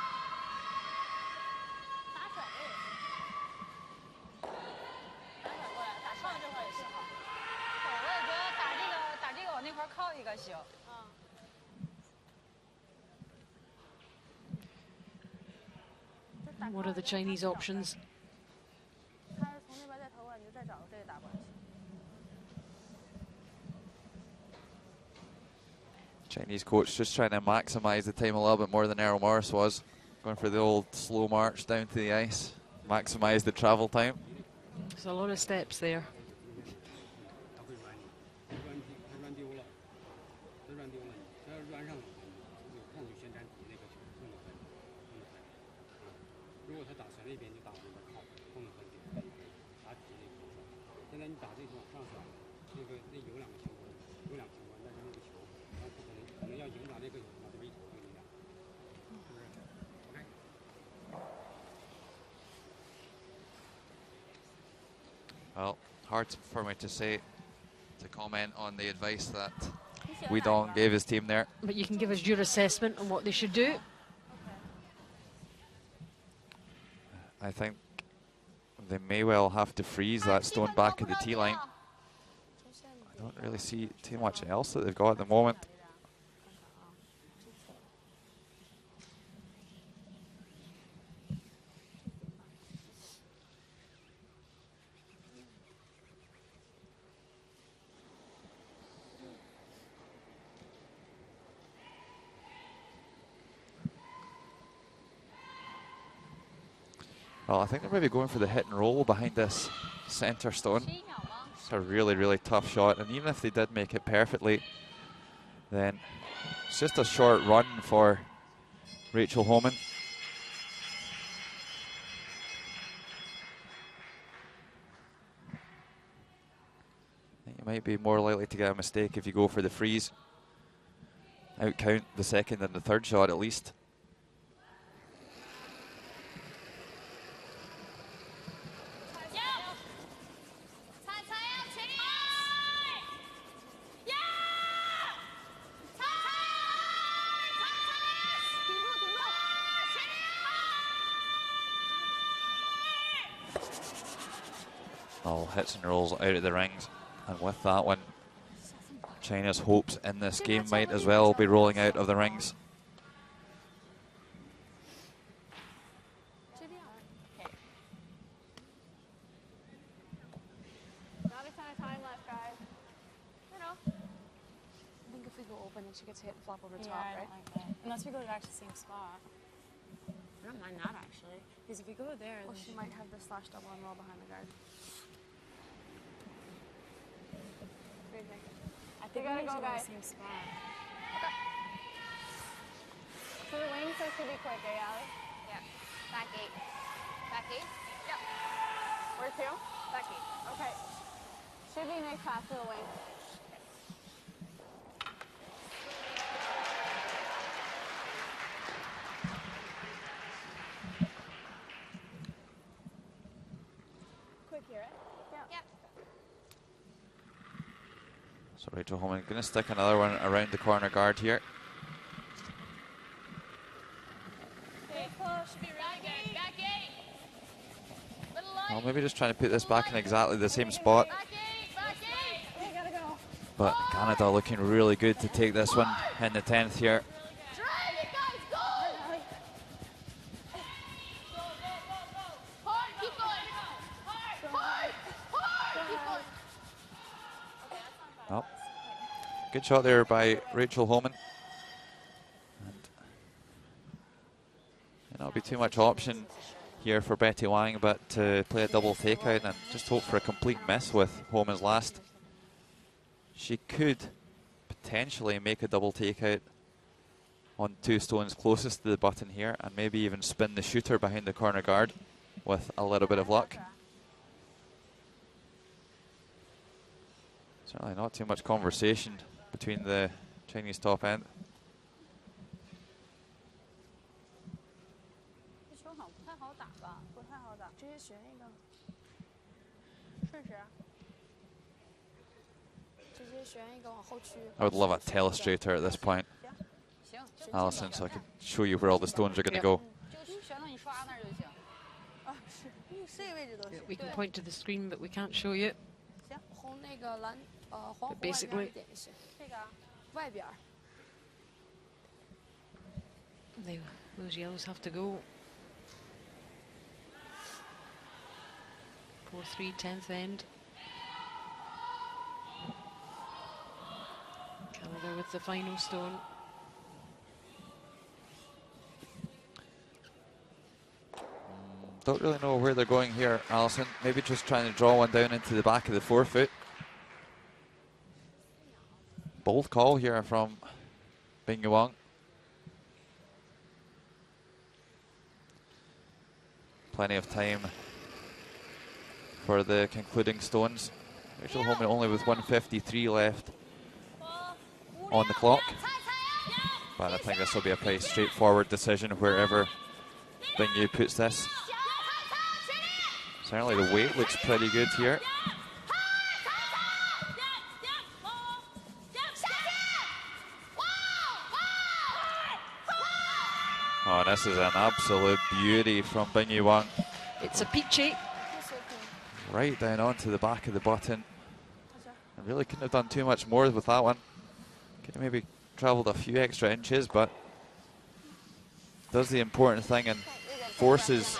What are the Chinese options? Chinese coach just trying to maximize the time a little bit more than Errol Morris was. Going for the old slow march down to the ice. Maximize the travel time. There's a lot of steps there. Well, hard for me to say, to comment on the advice that Weidong gave his team there. But you can give us your assessment on what they should do. I think they may well have to freeze that stone back at the tee line. I don't really see too much else that they've got at the moment. Well, I think they're maybe going for the hit and roll behind this center stone. It's a really, really tough shot, and even if they did make it perfectly, then it's just a short run for Rachel Homan. I think you might be more likely to get a mistake if you go for the freeze. Outcount the second and the third shot at least. All hits and rolls out of the rings, and with that one, China's hopes in this game might as well be rolling out of the rings. Not a ton of time left, guys. You know. I think if we go open, then she gets hit and flop over top, I right? don't like that. Unless we go back to the same spot. I don't mind that actually. Because if we go there, Well, then she might have the slash double and roll behind the guard. What do you think? I think we gotta need go, to go to guys. the same spot. Okay. So the wings are pretty quick, eh, Allie? Yeah. Back 8. Back 8? Yep. Where to? Back 8. Okay. Should be nice pass to the wing. Quick here, eh? Yeah. Yep. So Rachel Homan going to stick another one around the corner guard here. Stay close. Should be really good. Back 8. Little light. Well, maybe just trying to put this back in exactly the same spot. Back 8. Back 8. We gotta go. But Canada looking really good to take this one in the 10th here. Drag it, guys. Go. Oh. Good shot there by Rachel Holman. And not be too much option here for Betty Wang, but to play a double takeout and just hope for a complete miss with Holman's last. She could potentially make a double takeout on 2 stones closest to the button here, and maybe even spin the shooter behind the corner guard with a little bit of luck. Certainly not too much conversation between the Chinese top end. 这球好像不太好打吧？不太好打，直接学一个，顺时。直接学一个往后区。I would love a telestrator at this point, Alison, so I can show you where all the stones are going to go. We can point to the screen, but we can't show you. But basically, those yellows have to go. 4-3, 10th end. Canada with the final stone. Don't really know where they're going here, Alison. Maybe just trying to draw one down into the back of the forefoot. Bold call here from Bing Wang. Plenty of time for the concluding stones. Rachel Holman only with 1:53 left on the clock. But I think this will be a pretty straightforward decision wherever Bing Yu puts this. Certainly the weight looks pretty good here. Oh, this is an absolute beauty from Bing Yu Wang. It's a peachy. Right down onto the back of the button. I really couldn't have done too much more with that one. Could have maybe travelled a few extra inches, but does the important thing and forces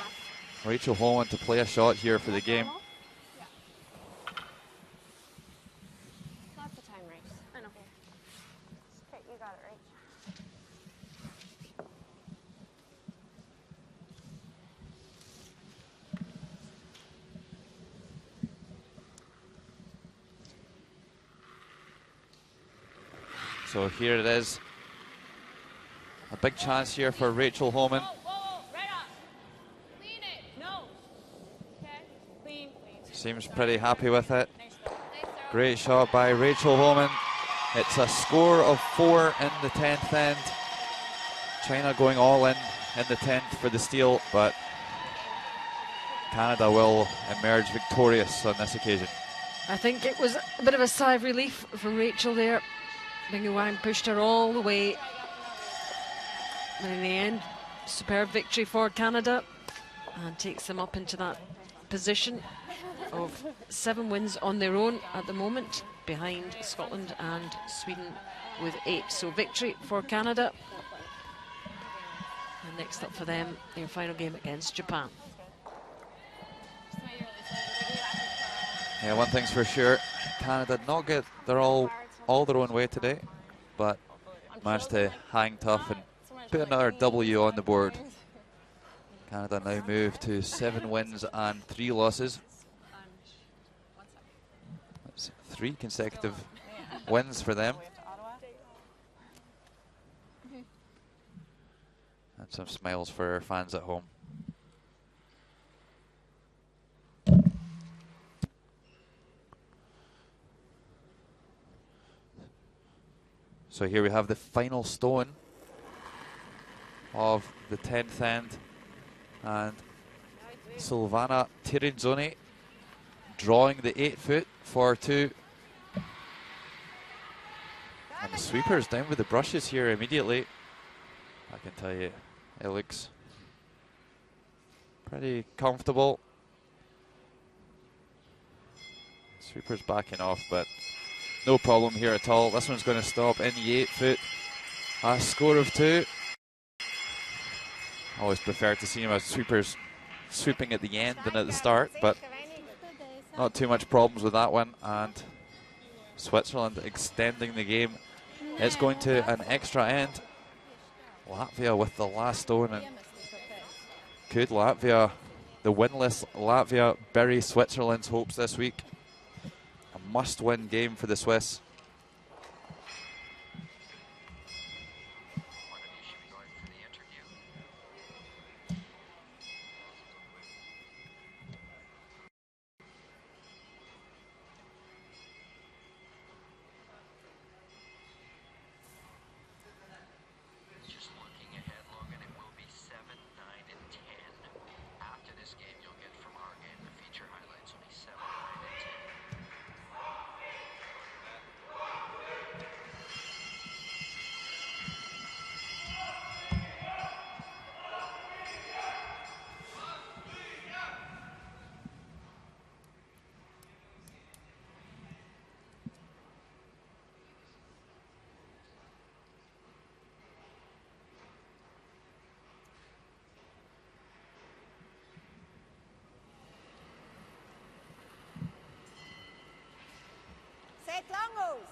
Rachel Holman to play a shot here for the game. Lots of time, Race. I know. Okay, you got it, Rach. So here it is. A big chance here for Rachel Holman. Seems pretty happy with it. Great shot by Rachel Holman. It's a score of 4 in the 10th end. China going all in the 10th for the steal, but Canada will emerge victorious on this occasion. I think it was a bit of a sigh of relief from Rachel there. Bing Wang pushed her all the way. And in the end, superb victory for Canada and takes them up into that position of 7 wins on their own at the moment, behind Scotland and Sweden with 8. So victory for Canada. And next up for them, their final game against Japan. Yeah, one thing's for sure, Canada did not get all their own way today, but managed to hang tough and put another W on the board. Canada now move to 7 wins and 3 losses. That's 3 consecutive wins for them. And some smiles for our fans at home. So here we have the final stone of the 10th end, and Silvana Tirinzoni drawing the 8-foot for 2. And the sweepers down with the brushes here immediately. I can tell you, it looks pretty comfortable. Sweepers backing off, but no problem here at all. This one's going to stop in the 8-foot. A score of 2. Always prefer to see him as sweepers sweeping at the end than at the start, but not too much problems with that one. And Switzerland extending the game. It's going to an extra end. Latvia with the last stone. And could Latvia, the winless Latvia, bury Switzerland's hopes this week? A must-win game for the Swiss. Set Langos.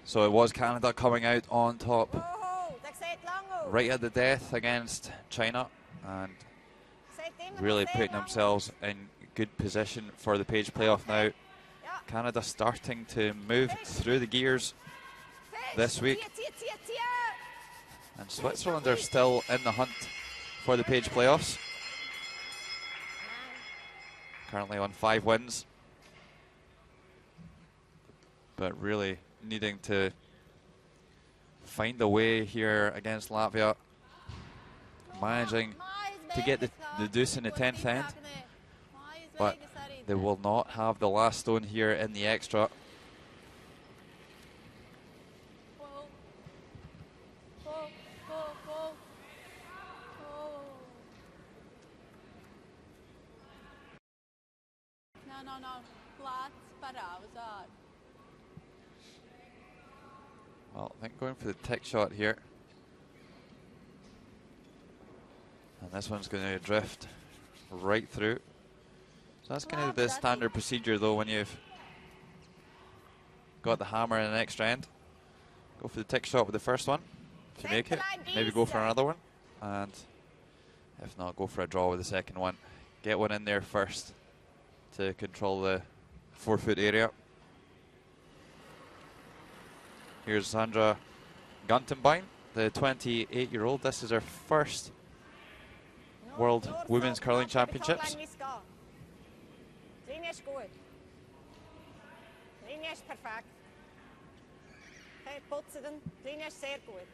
So it was Canada coming out on top Oh, that's Set Langos. right at the death against China, and really putting themselves in good position for the Page playoff now. Canada starting to move through the gears this week. And Switzerland are still in the hunt for the Page playoffs. Currently on 5 wins. But really needing to find a way here against Latvia. Managing to get the deuce in the 10th end. But they will not have the last stone here in the extra. No. Plats pauzar. Well, I think going for the tick shot here. And this one's going to drift right through. So that's kind of the standard procedure though when you've got the hammer in an extra end. Go for the tick shot with the first one. If you make it, maybe go for another one. And if not, go for a draw with the second one. Get one in there first to control the 4-foot area. Here's Sandra Guntenbein, the 28-year-old. This is her first World Women's Curling Championships. Linie is goed. Linie is perfect. Hey, poetsen den. Linie is zeer goed.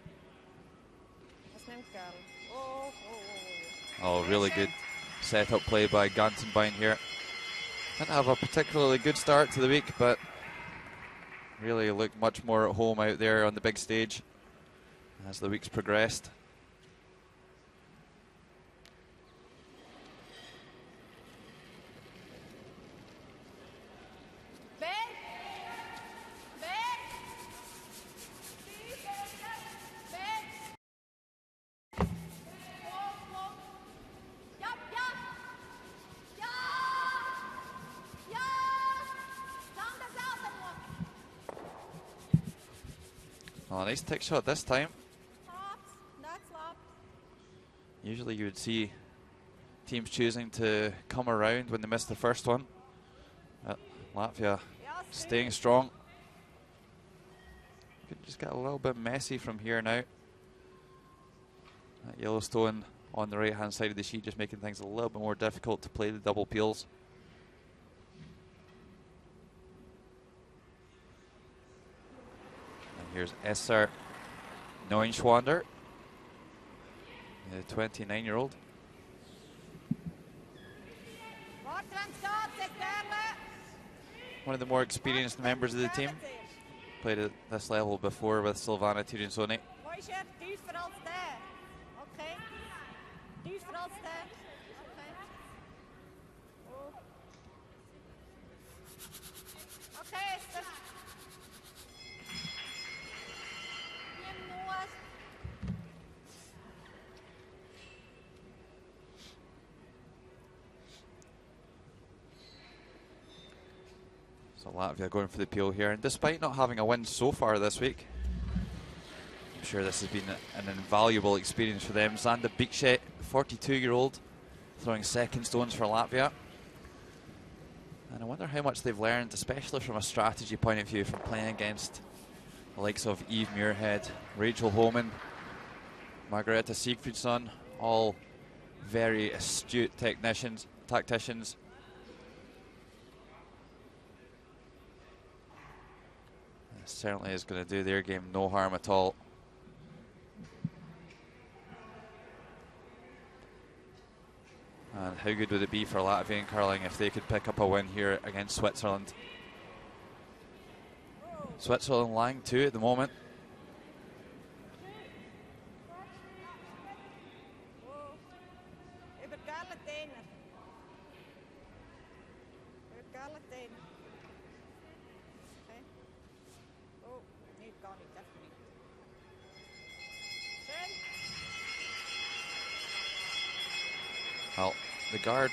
Dat neemt Karel. Oh, really good setup play by Guntenbein here. Didn't have a particularly good start to the week, but really looked much more at home out there on the big stage as the weeks progressed. Oh, nice tick shot this time. Usually you would see teams choosing to come around when they miss the first one. Latvia staying strong. Could just get a little bit messy from here now. That Yellowstone on the right hand side of the sheet just making things a little bit more difficult to play the double peels. Here's Esser Neuenschwander, the 29-year-old. One of the more experienced members of the team. Played at this level before with Silvana Tirinsoni. So Latvia going for the appeal here, and despite not having a win so far this week, I'm sure this has been an invaluable experience for them. Zander Bikše, 42-year-old, throwing second stones for Latvia. And I wonder how much they've learned, especially from a strategy point of view, from playing against the likes of Eve Muirhead, Rachel Homan, Margareta Sigfridsson, all very astute tacticians. It certainly is going to do their game no harm at all. And how good would it be for Latvian curling if they could pick up a win here against Switzerland? Switzerland lying 2 at the moment. Well, the guard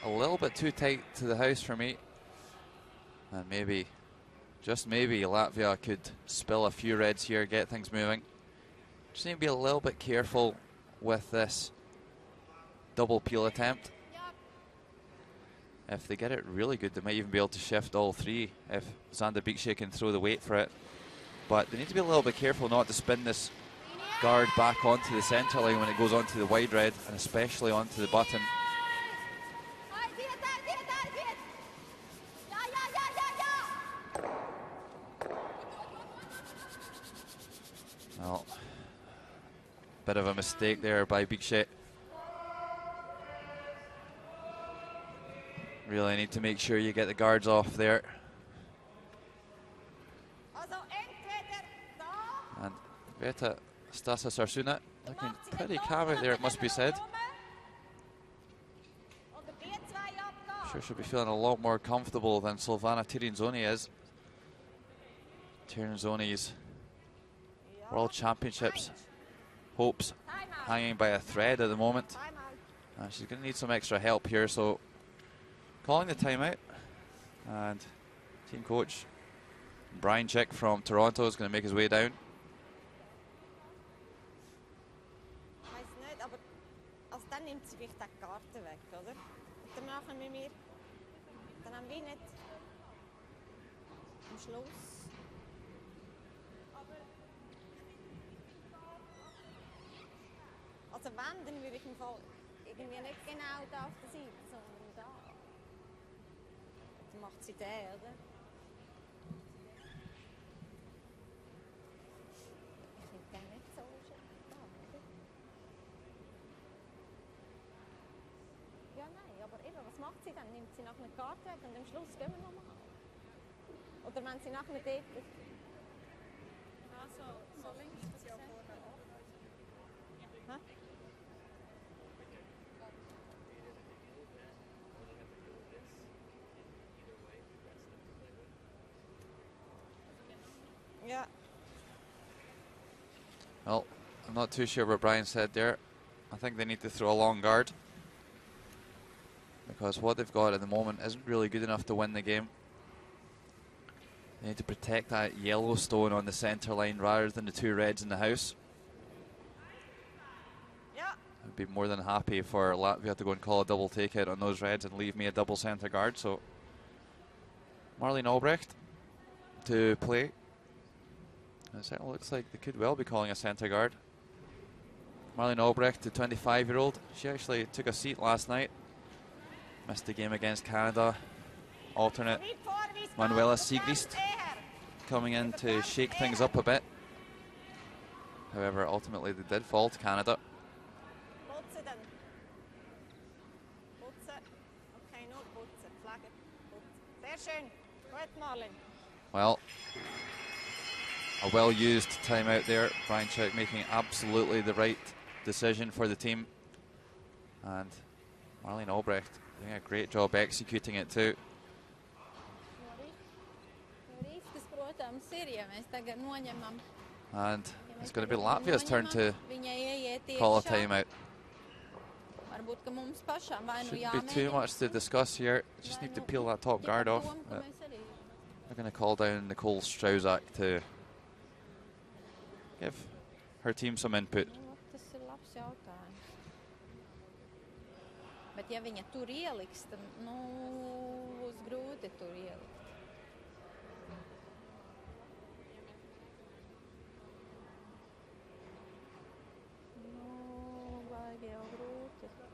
a little bit too tight to the house for me. And maybe, just maybe, Latvia could spill a few reds here, get things moving. Just need to be a little bit careful with this double peel attempt. If they get it really good, they might even be able to shift all 3 if Zander Bikše can throw the weight for it. But they need to be a little bit careful not to spin this guard back onto the centre line when it goes onto the wide red, and especially onto the button. Well, bit of a mistake there by Bikše. Really need to make sure you get the guards off there. And Greta Stasa Sarsuna looking pretty calm out there, it must be said. Sure she'll be feeling a lot more comfortable than Silvana Tirinzoni is. Tirinzoni's World Championships hopes hanging by a thread at the moment. And she's going to need some extra help here, so calling the timeout. And team coach Brian Chick from Toronto is going to make his way down. Dann nimmt sie vielleicht die Karte weg, oder? Und dann machen wir mir, dann haben wir nicht am Schluss. Also wenn, dann würde ich im Fall irgendwie nicht genau da auf der Seite, sondern da. Dann macht sie den, oder? Ich finde den nicht so schön. Ja, nein, aber eben, was macht sie dann? Nimmt sie nach einer Karte weg und am Schluss gehen wir nochmal? Oder wenn sie nach einer dort... So links, das ist ja vorne auch. Hä? Ja. Well, I'm not too sure what Brian said there. I think they need to throw a long guard, because what they've got at the moment isn't really good enough to win the game. They need to protect that yellow stone on the centre line rather than the 2 reds in the house. Yeah. I'd be more than happy for Latvia to go and call a double takeout on those reds and leave me a double centre guard. So Marlene Albrecht to play. It certainly looks like they could well be calling a centre guard. Marlene Albrecht, the 25-year-old. She actually took a seat last night. Missed the game against Canada. Alternate Manuela Sigrist coming in to shake things up a bit. However, ultimately they did fall to Canada. Well, a well-used timeout there. Brian Chick making absolutely the right decision for the team. And Marlene Albrecht doing a great job executing it too. And it's going to be Latvia's turn to call a timeout. Shouldn't be too much to discuss here. Just need to peel that top guard off. We're going to call down Nicole Strauzak to give her team some input. Tas ir labs jautājums. Bet ja viņa tur ieliks, tad, nu, būs grūti tur ielikt. Baigi jau grūti. Pagaid.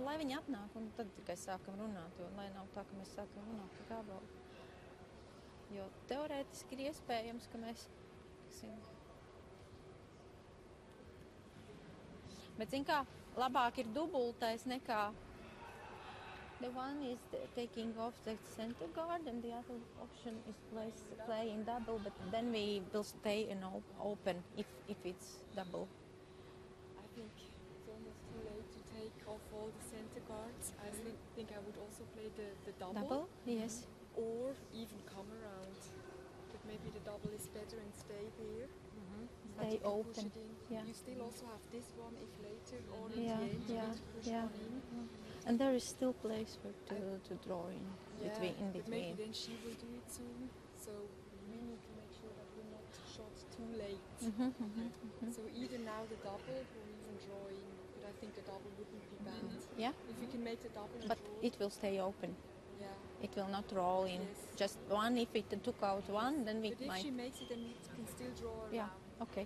Lai viņi atnāk, un tad tikai sākam runāt, jo lai nav tā, ka mēs sākam runāt par gabalu. Jo teorētiski ir iespējams, ka mēs... Bet, zin kā, labāk ir dubultais nekā... The one is taking off the center guard and the other option is play in double, but then we will stay in open if it's double. I think it's almost too late to take off all the center guards. I think I would also play the double. Double? Yes. Or even come around. But maybe the double is better and stay there. Stay open. Yeah. You still also have this one if later or at Yeah, the end you yeah, need to push yeah. one in. And there is still place to draw in between. But maybe then she will do it soon. So we need to make sure that we're not shot too late. So either now the double or even draw in. But I think the double wouldn't be bad. Yeah. If we can make the double and But draw. it will stay open. Yeah. It will not roll in. Yes. Just one. If it took out one, then we But if might. she makes it, then we can still draw around. Yeah. Okay.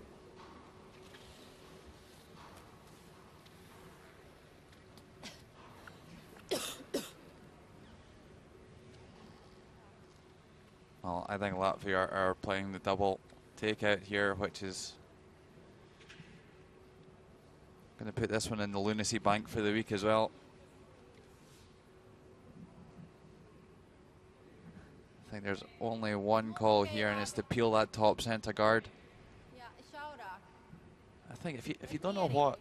Well, I think Latvia are playing the double takeout here, which is going to put this one in the lunacy bank for the week as well. I think there's only one call here, and it's to peel that top center guard. I think if you don't know what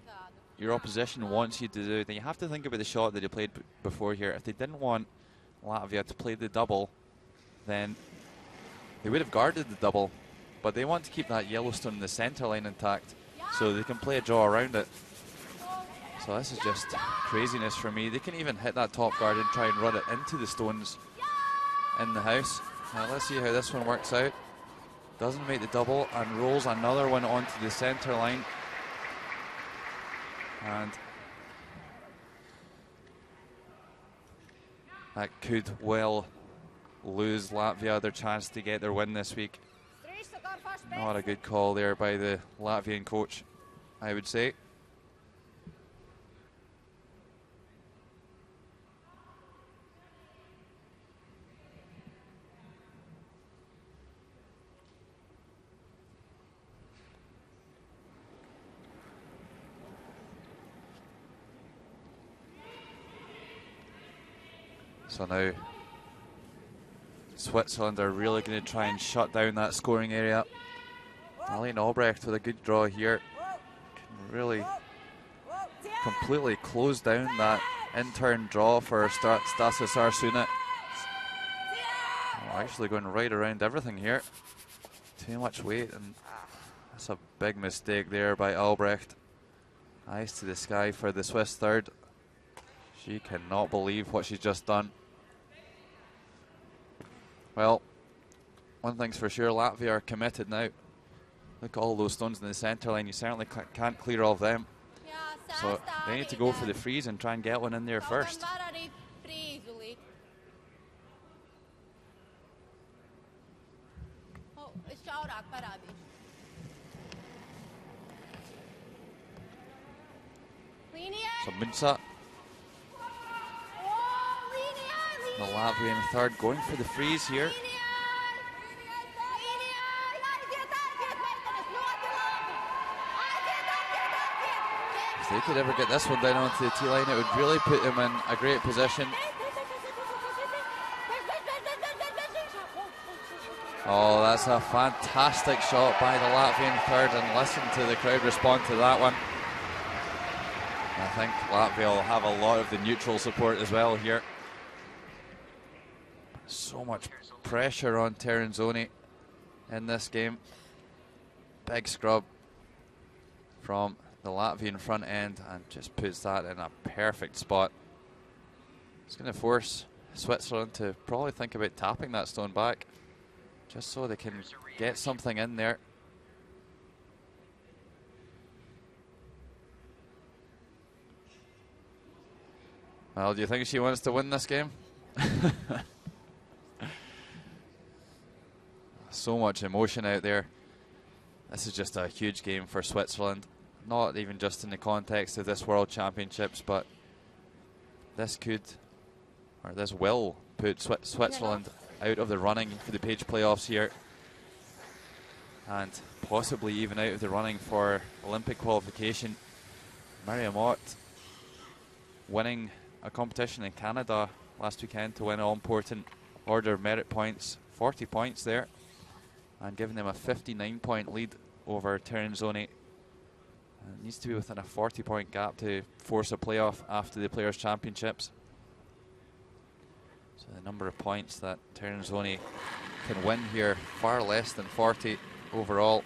your opposition wants you to do, then you have to think about the shot that you played before here. If they didn't want Latvia to play the double, then they would have guarded the double, but they want to keep that Yellowstone in the center line intact so they can play a draw around it. So this is just craziness for me. They can even hit that top guard and try and run it into the stones in the house. Now let's see how this one works out. Doesn't make the double and rolls another one onto the center line. And that could well lose Latvia their chance to get their win this week. Not a good call there by the Latvian coach, I would say. So now Switzerland are really going to try and shut down that scoring area. Aline Albrecht with a good draw here. Can really completely close down that in-turn draw for Stasys Arsuna. Oh, actually going right around everything here. Too much weight, and that's a big mistake there by Albrecht. Eyes to the sky for the Swiss third. She cannot believe what she's just done. Well, one thing's for sure, Latvia are committed now. Look at all those stones in the center line. You certainly can't clear all of them. So they need to go for the freeze and try and get one in there first. So Munsa, the Latvian third, going for the freeze here. If they could ever get this one down onto the tee line, it would really put them in a great position. Oh, that's a fantastic shot by the Latvian third, and listen to the crowd respond to that one. I think Latvia will have a lot of the neutral support as well here. So much pressure on Terenzoni in this game. Big scrub from the Latvian front end and just puts that in a perfect spot. It's going to force Switzerland to probably think about tapping that stone back, just so they can get something in there. Well, do you think she wants to win this game? So much emotion out there. This is just a huge game for Switzerland, not even just in the context of this World Championships, but this could, or this will, put Switzerland out of the running for the Page playoffs here, and possibly even out of the running for Olympic qualification. Mariam Ott winning a competition in Canada last weekend to win all important order of merit points, 40 points there, and giving them a 59-point lead over Terenzzoni. Needs to be within a 40-point gap to force a playoff after the Players' Championships. So the number of points that Terenzzoni can win here, far less than 40 overall.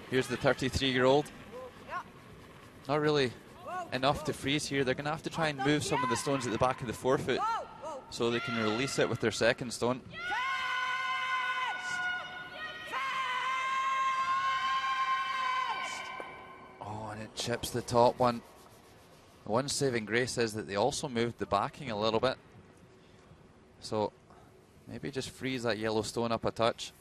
Here's the 33-year-old. Not really enough to freeze here. They're going to have to try and move some of the stones at the back of the forefoot so they can release it with their second stone. Oh, and it chips the top one. The one saving grace is that they also moved the backing a little bit. So maybe just freeze that yellow stone up a touch.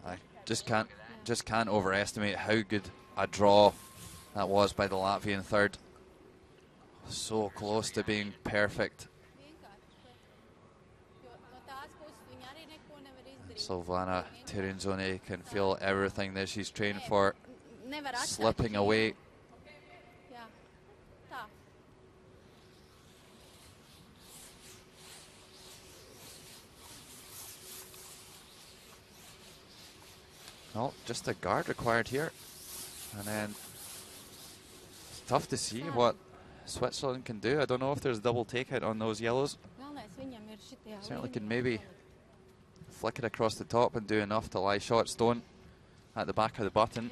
I just can't overestimate how good a draw that was by the Latvian third. So close to being perfect. And Silvana Terenzzoni can feel everything that she's trained for slipping away. No, just a guard required here. And then it's tough to see what Switzerland can do. I don't know if there's a double takeout on those yellows. Certainly can maybe flick it across the top and do enough to lie short stone at the back of the button.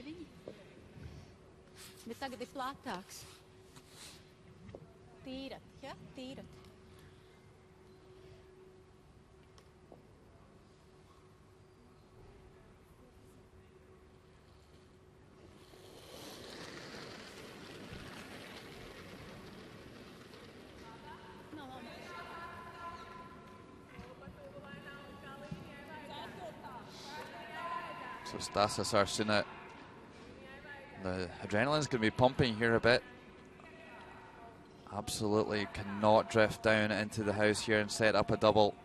So Stasas Arsuna, the adrenaline's going to be pumping here a bit. Absolutely cannot drift down into the house here and set up a double.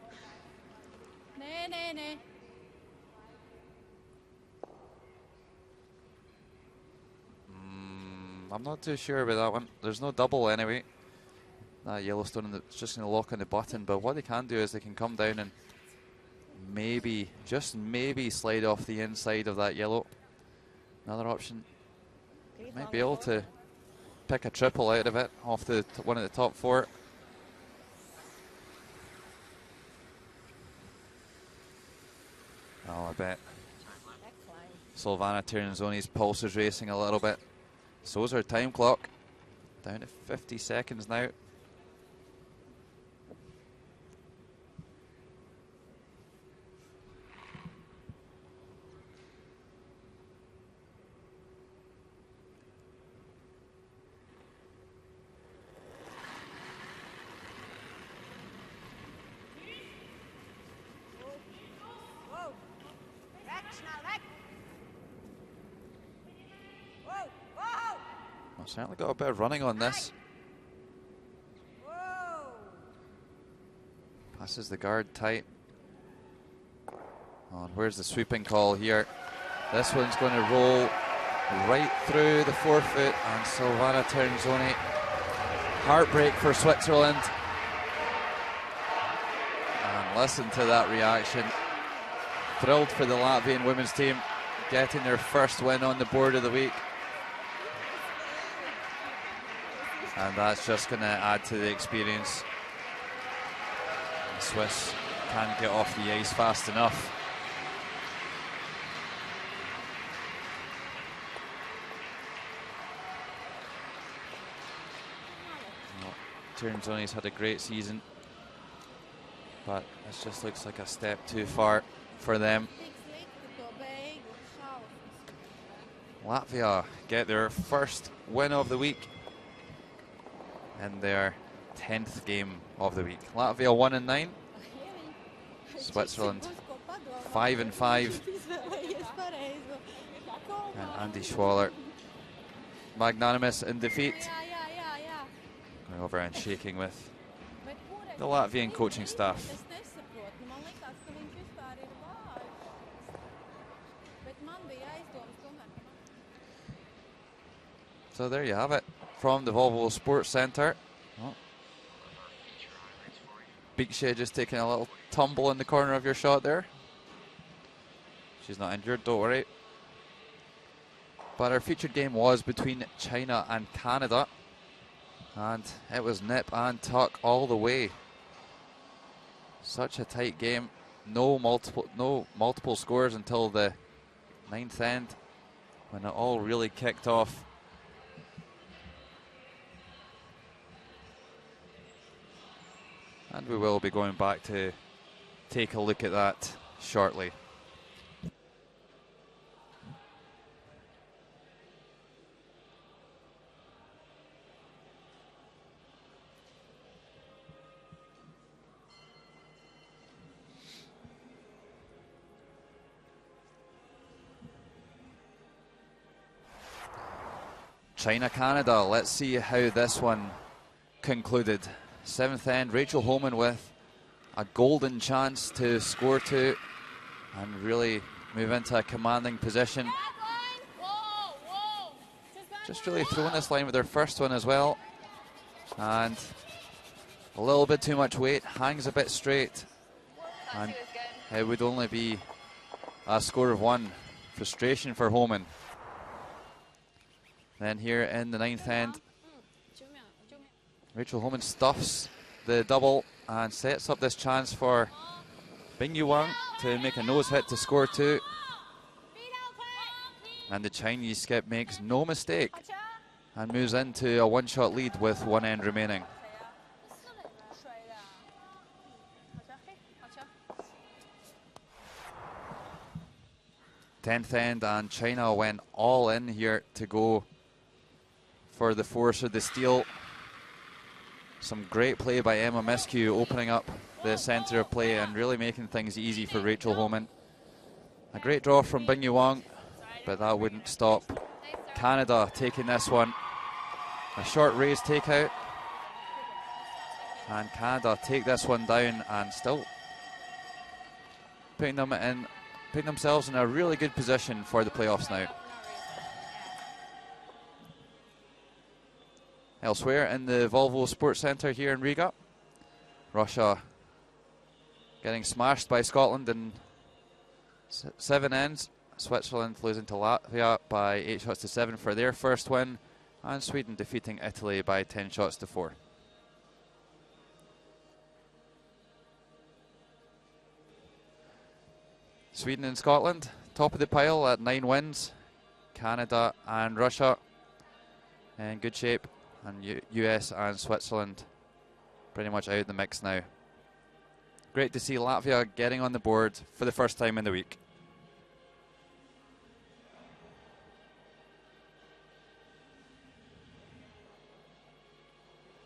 I'm not too sure about that one. There's no double anyway. That yellow stone that's just going to lock on the button, but what they can do is they can come down and maybe, just maybe, slide off the inside of that yellow. Another option. Might be able to pick a triple out of it off the one of the top four. Oh, I bet Silvana Terenzzoni's pulse is racing a little bit. So is her time clock. Down to 50 seconds now. Certainly got a bit of running on this. Passes the guard tight. Oh, and where's the sweeping call here? This one's going to roll right through the forefoot, and Silvana Terenzzoni. Heartbreak for Switzerland. And listen to that reaction. Thrilled for the Latvian women's team, getting their first win on the board of the week. And that's just going to add to the experience. The Swiss can't get off the ice fast enough. Turns on, he's had a great season, but it just looks like a step too far for them. Latvia get their first win of the week and their 10th game of the week. Latvia 1-9, Switzerland 5-5, and Andy Schwaller magnanimous in defeat. Going over and shaking with the Latvian coaching staff. So there you have it from the Volvo Sports Centre. Oh. Beakshay just taking a little tumble in the corner of your shot there. She's not injured, don't worry. But our featured game was between China and Canada, and it was nip and tuck all the way. Such a tight game. No multiple scores until the 9th end, when it all really kicked off. And we will be going back to take a look at that shortly. China-Canada, let's see how this one concluded. 7th end, Rachel Homan with a golden chance to score 2 and really move into a commanding position. Just really throwing this line with her first one as well. And a little bit too much weight, hangs a bit straight. And it would only be a score of 1. Frustration for Homan. Then here in the 9th end, Rachel Homan stuffs the double and sets up this chance for Bing Wang to make a nose hit to score 2. And the Chinese skip makes no mistake and moves into a one-shot lead with 1 end remaining. Tenth end, and China went all in here to go for the force of the steal. Some great play by Emma Miskew, opening up the centre of play and really making things easy for Rachel Homan. A great draw from Bing Wang, but that wouldn't stop Canada taking this one. A short raise takeout, and Canada take this one down and still putting themselves in a really good position for the playoffs now. Elsewhere in the Volvo Sports Centre here in Riga, Russia getting smashed by Scotland in 7 ends. Switzerland losing to Latvia by 8 shots to 7 for their first win, and Sweden defeating Italy by 10 shots to 4. Sweden and Scotland top of the pile at 9 wins. Canada and Russia in good shape, and US and Switzerland pretty much out of the mix now. Great to see Latvia getting on the board for the first time in the week.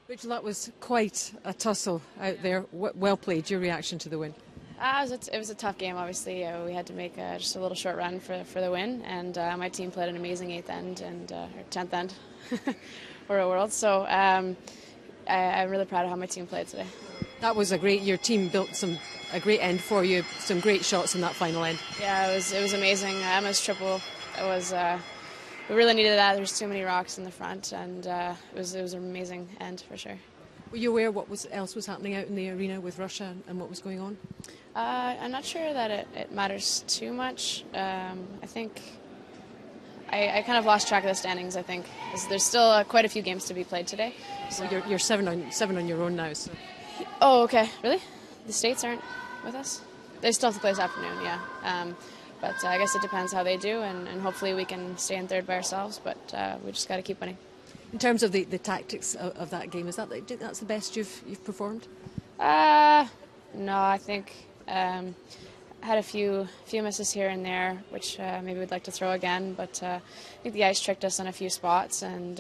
Rachel, that was quite a tussle out there. Well played. Your reaction to the win? It was a tough game, obviously. We had to make just a little short run for the win, and my team played an amazing 8th end and or 10th end for a world. So I'm really proud of how my team played today. That was your team built a great end for you, some great shots in that final end. Yeah, it was amazing. Emma's triple, we really needed that. There's too many rocks in the front, and it was an amazing end for sure. Were you aware what else was happening out in the arena with Russia and what was going on? I'm not sure that it matters too much. I think I kind of lost track of the standings, I think. There's still quite a few games to be played today. So you're seven on your own now. So. Oh, okay. Really? The States aren't with us? They still have to play this afternoon, yeah. But I guess it depends how they do, and hopefully we can stay in 3rd by ourselves, but we just got to keep winning. In terms of the tactics of that game, is that's the best you've performed? No, I think I had a few misses here and there, which maybe we'd like to throw again. But I think the ice tricked us on a few spots, and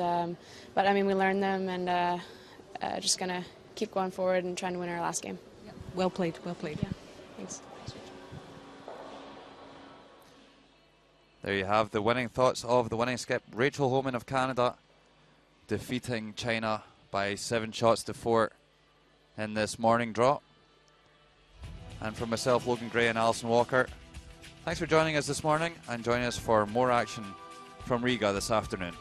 but I mean we learned them, and just gonna keep going forward and trying to win our last game. Yep. Well played, well played. Yeah, thanks. There you have the winning thoughts of the winning skip, Rachel Homan of Canada, defeating China by 7 shots to 4 in this morning draw. And for myself, Logan Gray and Alison Walker, thanks for joining us this morning, and join us for more action from Riga this afternoon.